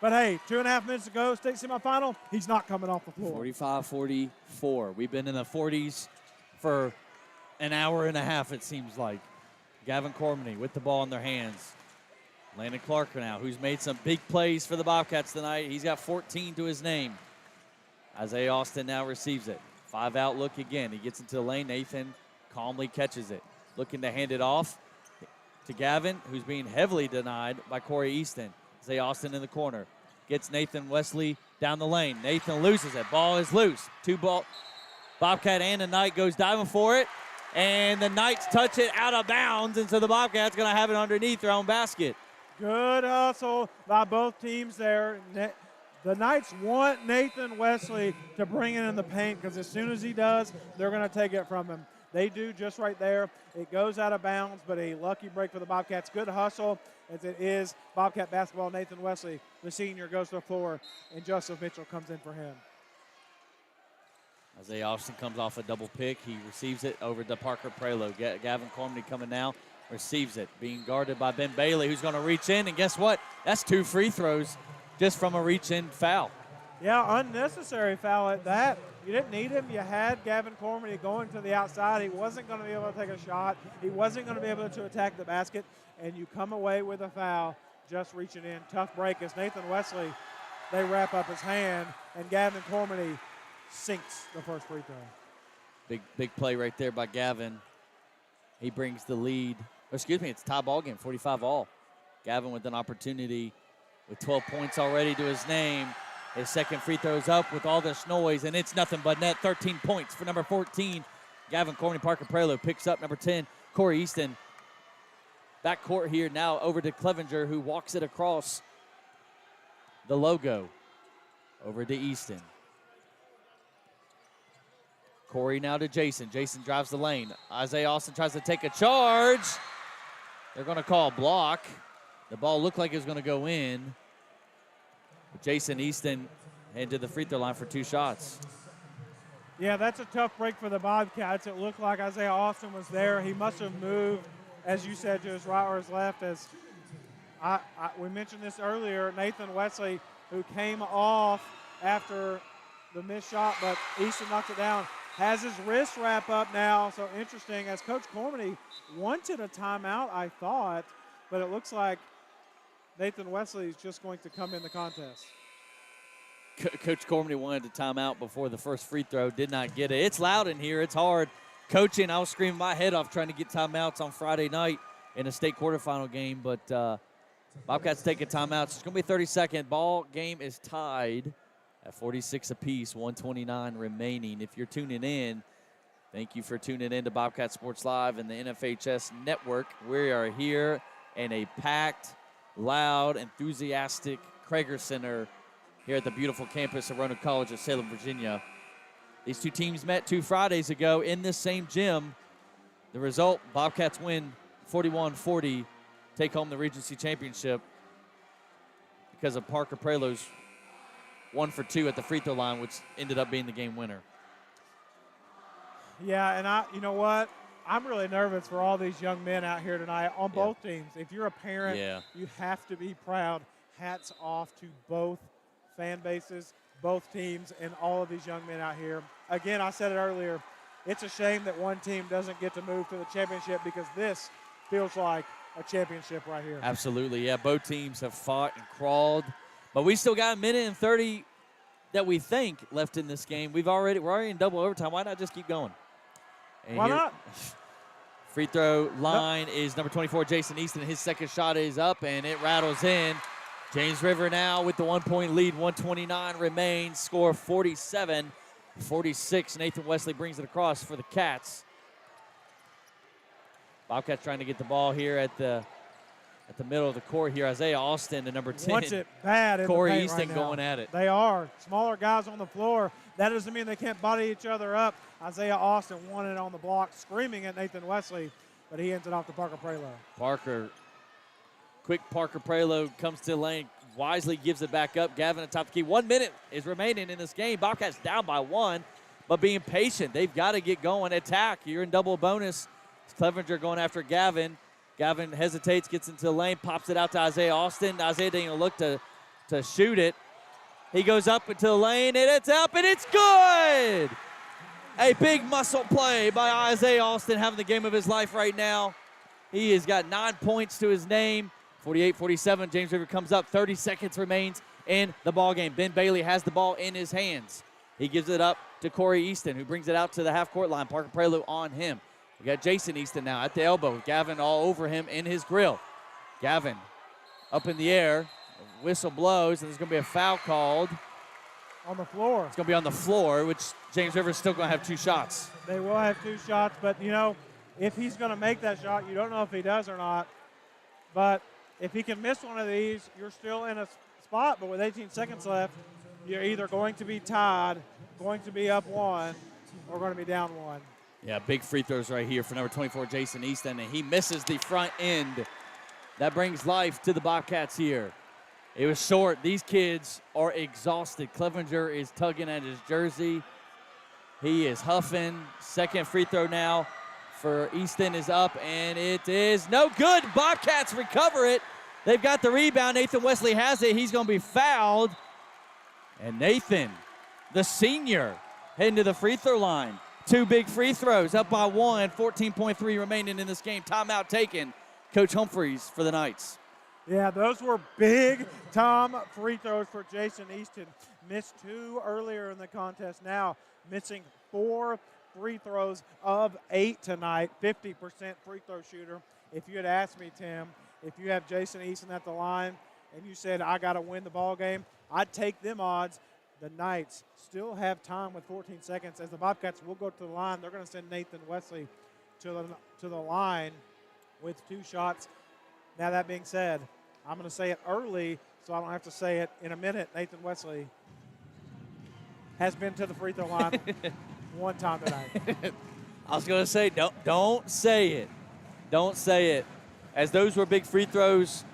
But, hey, 2.5 minutes to go, state semifinal, he's not coming off the floor. 45-44. We've been in the 40s for an hour and a half, it seems like. Gavin Cormany with the ball in their hands. Landon Clark now, who's made some big plays for the Bobcats tonight. He's got 14 to his name. Isaiah Austin now receives it. 5-out look again. He gets into the lane. Nathan calmly catches it. Looking to hand it off to Gavin, who's being heavily denied by Corey Easton. Isaiah Austin in the corner. Gets Nathan Wesley down the lane. Nathan loses it. Ball is loose. 2-ball. Bobcat and the Knight goes diving for it. And the Knights touch it out of bounds. And so the Bobcats going to have it underneath their own basket. Good hustle by both teams there. The Knights want Nathan Wesley to bring it in the paint because as soon as he does, they're going to take it from him. They do just right there. It goes out of bounds, but a lucky break for the Bobcats. Good hustle as it is Bobcat basketball. Nathan Wesley, the senior, goes to the floor, and Joseph Mitchell comes in for him. Isaiah Austin comes off a double pick. He receives it over to Parker Prelo. Gavin Cormany coming now, receives it. Being guarded by Ben Bailey, who's going to reach in, and guess what? That's 2 free throws just from a reach-in foul. Yeah, unnecessary foul at that. You didn't need him. You had Gavin Cormany going to the outside. He wasn't going to be able to take a shot. He wasn't going to be able to attack the basket, and you come away with a foul just reaching in. Tough break as Nathan Wesley, they wrap up his hand, and Gavin Cormany sinks the first free throw. Big play right there by Gavin. He brings the lead. It's tie ball game, 45-all. Gavin with an opportunity with 12 points already to his name. His second free throw's up with all this noise, and it's nothing but net. 13 points for number 14, Gavin Corney. Parker Prelo picks up number 10, Corey Easton. Back court here now over to Clevenger, who walks it across the logo over to Easton. Corey now to Jason. Jason drives the lane. Isaiah Austin tries to take a charge. They're going to call a block. The ball looked like it was going to go in. But Jason Easton headed to the free throw line for 2 shots. Yeah, that's a tough break for the Bobcats. It looked like Isaiah Austin was there. He must have moved, as you said, to his right or his left. As we mentioned this earlier, Nathan Wesley, who came off after the missed shot, but Easton knocked it down, has his wrist wrap up now. So interesting, as Coach Cormany wanted a timeout, I thought, but it looks like Nathan Wesley is just going to come in the contest. Coach Cormany wanted a timeout before the first free throw, did not get it. It's loud in here. It's hard. Coaching, I was screaming my head off trying to get timeouts on Friday night in a state quarterfinal game, but Bobcats take a timeout. It's going to be a 30-second. Ball game is tied at 46 apiece, 129 remaining. If you're tuning in, thank you for tuning in to Bobcat Sports Live and the NFHS Network. We are here in a packed, loud, enthusiastic Krager Center here at the beautiful campus of Roanoke College of Salem, Virginia. These two teams met 2 Fridays ago in this same gym. The result, Bobcats win 41-40, take home the Regency Championship because of Parker Prelo's 1 for 2 at the free throw line, which ended up being the game winner. Yeah, and you know what? I'm really nervous for all these young men out here tonight on both teams. If you're a parent, you have to be proud. Hats off to both fan bases, both teams, and all of these young men out here. Again, I said it earlier, it's a shame that one team doesn't get to move to the championship because this feels like a championship right here. Absolutely, yeah. Both teams have fought and crawled, but we still got a minute and 30 that we think left in this game. We're already in double overtime. Why not just keep going? And why not? Free throw line is number 24, Jason Easton. His second shot is up, and it rattles in. James River now with the 1-point lead. 129 remains. Score 47-46. Nathan Wesley brings it across for the Cats. Bobcats trying to get the ball here at the middle of the court here. Isaiah Austin, the number 10. Wants it bad in Corey the paint Easton right going at it. They are. Smaller guys on the floor. That doesn't mean they can't body each other up. Isaiah Austin wanted on the block, screaming at Nathan Wesley, but he ends it off to Parker Prelo. Quick Parker Prelo comes to the lane. Wisely gives it back up. Gavin atop the key. 1 minute is remaining in this game. Bobcats down by 1, but being patient. They've got to get going. Attack. You're in double bonus. It's Clevenger going after Gavin. Gavin hesitates, gets into the lane, pops it out to Isaiah Austin. Isaiah didn't even look to shoot it. He goes up into the lane, and it's up, and it's good! A big muscle play by Isaiah Austin, having the game of his life right now. He has got 9 points to his name. 48-47, James River comes up. 30 seconds remains in the ball game. Ben Bailey has the ball in his hands. He gives it up to Corey Easton, who brings it out to the half-court line. Parker Prelo on him. We got Jason Easton now at the elbow. Gavin all over him in his grill. Gavin up in the air. Whistle blows, and there's going to be a foul called. On the floor. It's going to be on the floor, which James River's still going to have 2 shots. They will have 2 shots, but, you know, if he's going to make that shot, you don't know if he does or not. But if he can miss one of these, you're still in a spot, but with 18 seconds left, you're either going to be tied, going to be up 1, or going to be down 1. Yeah, big free throws right here for number 24, Jason Easton, and he misses the front end. That brings life to the Bobcats here. It was short. These kids are exhausted. Clevenger is tugging at his jersey. He is huffing. Second free throw now for Easton is up, and it is no good. Bobcats recover it. They've got the rebound. Nathan Wesley has it. He's going to be fouled. And Nathan, the senior, heading to the free throw line. 2 big free throws, up by 1. 14.3 remaining in this game. Timeout taken. Coach Humphreys for the Knights. Yeah, those were big-time free throws for Jason Easton. Missed 2 earlier in the contest. Now missing 4 free throws of 8 tonight. 50% free throw shooter. If you had asked me, Tim, if you have Jason Easton at the line, and you said, I got to win the ball game, I'd take them odds. The Knights still have time with 14 seconds as the Bobcats will go to the line. They're going to send Nathan Wesley to the line with 2 shots. Now, that being said, I'm going to say it early so I don't have to say it in a minute. Nathan Wesley has been to the free throw line one time tonight. I was going to say, don't say it. Don't say it. As those were big free throws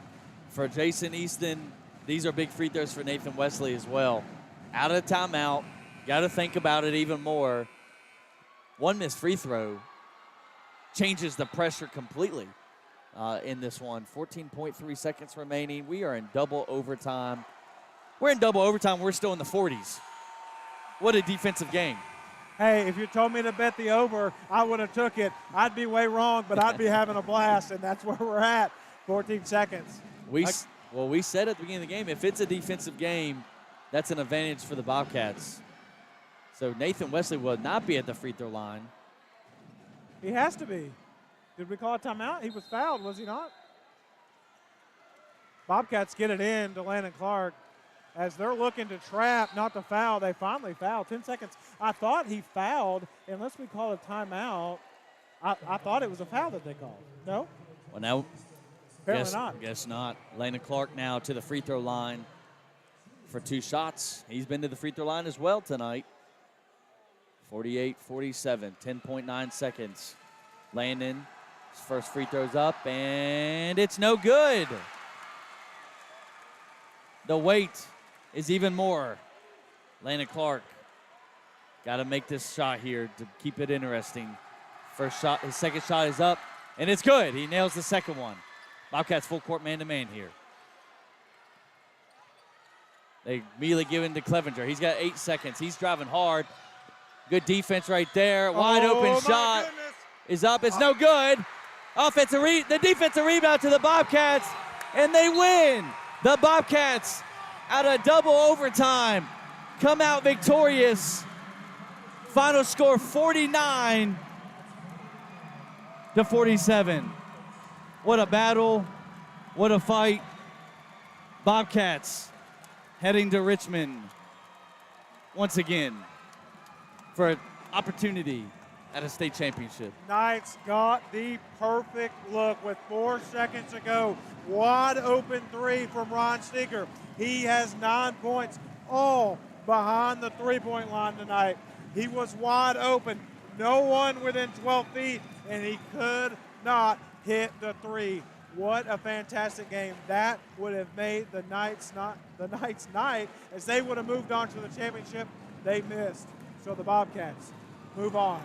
for Jason Easton, these are big free throws for Nathan Wesley as well. Out of the timeout, got to think about it even more. One missed free throw changes the pressure completely in this one. 14.3 seconds remaining. We are in double overtime. We're in double overtime. We're still in the 40s. What a defensive game. Hey, if you told me to bet the over, I would have took it. I'd be way wrong, but I'd be having a blast, and that's where we're at. 14 seconds. We said at the beginning of the game, if it's a defensive game, that's an advantage for the Bobcats. So Nathan Wesley will not be at the free throw line. He has to be. Did we call a timeout? He was fouled, was he not? Bobcats get it in to Landon Clark. As they're looking to trap, not to foul, they finally foul. 10 seconds. I thought he fouled, unless we call a timeout. I thought it was a foul that they called. No? Well, now, apparently not. Guess not. Landon Clark now to the free throw line for 2 shots. He's been to the free throw line as well tonight. 48-47, 10.9 seconds. Landon, his first free throw's up, and it's no good. The weight is even more. Landon Clark got to make this shot here to keep it interesting. First shot, his second shot is up, and it's good. He nails the second one. Bobcats full court man-to-man here. They immediately give it to Clevenger. He's got 8 seconds. He's driving hard. Good defense right there. Wide open shot is up. It's no good. The defensive rebound to the Bobcats, and they win. The Bobcats, out of double overtime, come out victorious. Final score 49-47. What a battle. What a fight. Bobcats heading to Richmond once again for an opportunity at a state championship. Knights got the perfect look with 4 seconds to go. Wide open 3 from Ron Steger. He has 9 points, all behind the 3-point line tonight. He was wide open, no one within 12 feet, and he could not hit the 3. What a fantastic game. That would have made the Knights night as they would have moved on to the championship. They missed. So the Bobcats move on,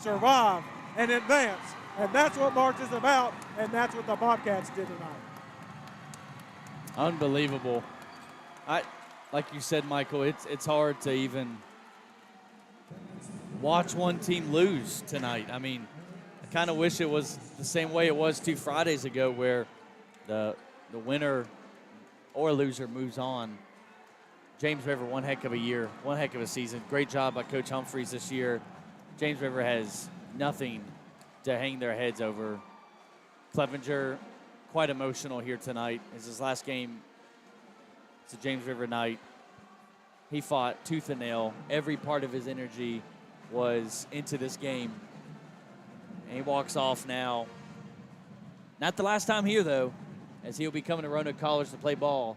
survive, and advance. And that's what March is about, and that's what the Bobcats did tonight. Unbelievable. Like you said, Michael, it's hard to even watch one team lose tonight. I mean, I kind of wish it was the same way it was 2 Fridays ago where the winner or loser moves on. James River, one heck of a year, one heck of a season. Great job by Coach Humphreys this year. James River has nothing to hang their heads over. Clevenger, quite emotional here tonight. It's his last game. It's a James River night. He fought tooth and nail. Every part of his energy was into this game. And he walks off now. Not the last time here, though, as he'll be coming to Roanoke College to play ball.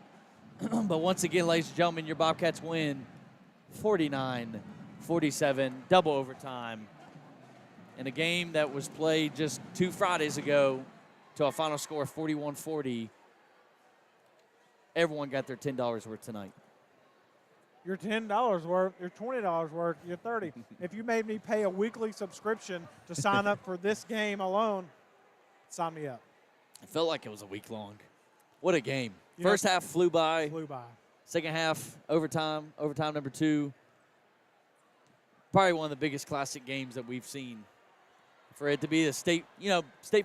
But once again, ladies and gentlemen, your Bobcats win 49-47, double overtime. In a game that was played just 2 Fridays ago to a final score of 41-40. Everyone got their $10 worth tonight. Your $10 worth, your $20 worth, your $30. If you made me pay a weekly subscription to sign up for this game alone, sign me up. It felt like it was a week long. What a game. First half flew by. Second half, overtime number 2. Probably one of the biggest classic games that we've seen. For it to be the state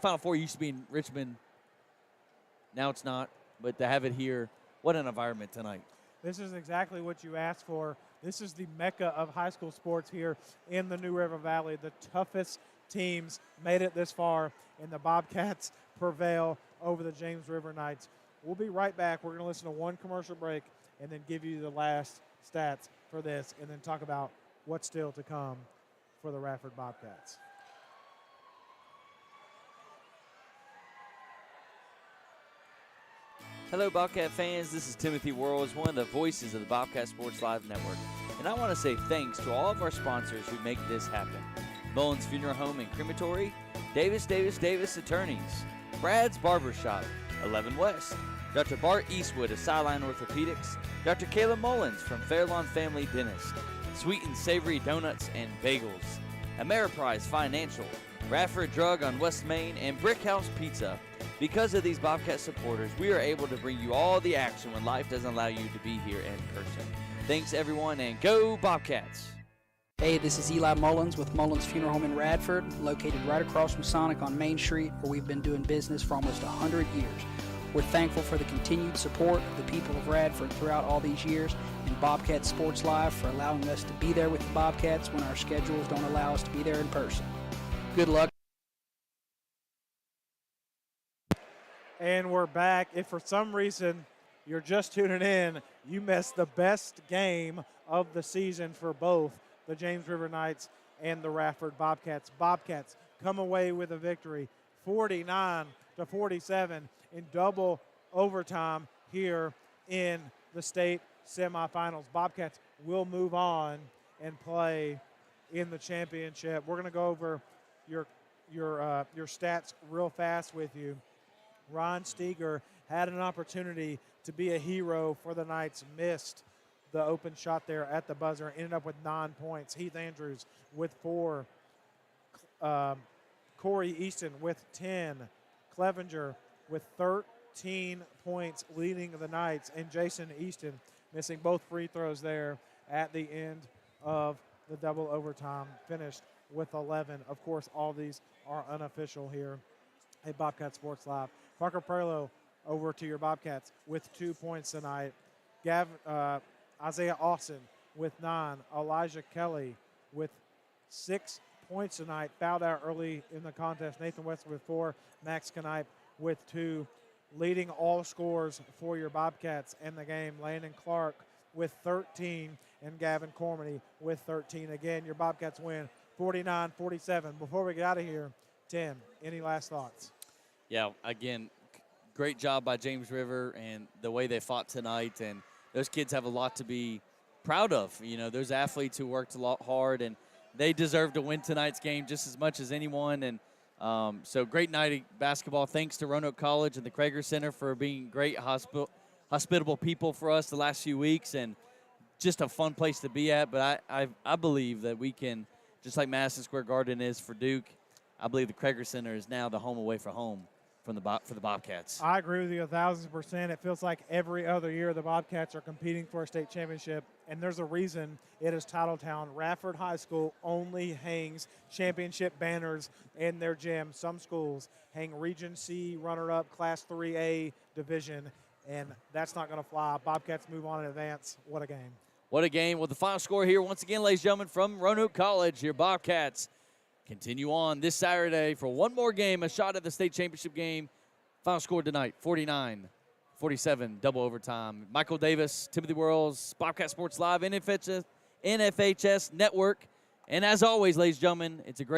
Final Four used to be in Richmond. Now it's not, but to have it here, what an environment tonight. This is exactly what you asked for. This is the mecca of high school sports here in the New River Valley. The toughest teams made it this far, and the Bobcats prevail over the James River Knights. We'll be right back. We're going to listen to one commercial break and then give you the last stats for this and then talk about what's still to come for the Radford Bobcats. Hello, Bobcat fans. This is Timothy Worrells, one of the voices of the Bobcat Sports Live Network. And I want to say thanks to all of our sponsors who make this happen. Mullins Funeral Home and Crematory, Davis Attorneys, Brad's Barbershop, 11 West, Dr. Bart Eastwood of Sideline Orthopedics, Dr. Kayla Mullins from Fairlawn Family Dentist, Sweet and Savory Donuts and Bagels, Ameriprise Financial, Radford Drug on West Main, and Brick House Pizza. Because of these Bobcat supporters, we are able to bring you all the action when life doesn't allow you to be here in person. Thanks, everyone, and go Bobcats! Hey, this is Eli Mullins with Mullins Funeral Home in Radford, located right across from Sonic on Main Street, where we've been doing business for almost 100 years. We're thankful for the continued support of the people of Radford throughout all these years, and Bobcat Sports Live for allowing us to be there with the Bobcats when our schedules don't allow us to be there in person. Good luck. And we're back. If for some reason you're just tuning in, you missed the best game of the season for both the James River Knights and the Radford Bobcats. Bobcats come away with a victory, 49-47 in double overtime here in the state semifinals. Bobcats will move on and play in the championship. We're going to go over your stats real fast with you. Ron Steger had an opportunity to be a hero for the Knights, missed the open shot there at the buzzer, ended up with 9 points. Heath Andrews with 4. Corey Easton with 10. Clevenger with 13 points leading the Knights. And Jason Easton missing both free throws there at the end of the double overtime, finished with 11. Of course, all these are unofficial here at Bobcat Sports Live. Parker Perlow over to your Bobcats with 2 points tonight. Isaiah Austin with 9. Elijah Kelly with 6 points tonight. Fouled out early in the contest. Nathan Wesley with 4. Max Knipe with 2. Leading all scores for your Bobcats in the game. Landon Clark with 13 and Gavin Cormany with 13. Again, your Bobcats win 49-47. Before we get out of here, Tim, any last thoughts? Yeah, again, great job by James River and the way they fought tonight. And those kids have a lot to be proud of. You know, those athletes who worked a lot hard, and they deserve to win tonight's game just as much as anyone. And so great night of basketball. Thanks to Roanoke College and the Krager Center for being great hospitable people for us the last few weeks, and just a fun place to be at. But I believe that we can, just like Madison Square Garden is for Duke, I believe the Krager Center is now the home away for home for the Bobcats. I agree with you 1,000%. It feels like every other year the Bobcats are competing for a state championship, and there's a reason it is Titletown. Radford High School only hangs championship banners in their gym. Some schools hang Region C, runner-up, Class 3A division, and that's not going to fly. Bobcats move on and advance. What a game. What a game. Well, the final score here, once again, ladies and gentlemen, from Roanoke College, your Bobcats continue on this Saturday for one more game, a shot at the state championship game. Final score tonight, 49-47, double overtime. Michael Davis, Timothy Worrells, Bobcat Sports Live, NFHS Network. And as always, ladies and gentlemen, it's a great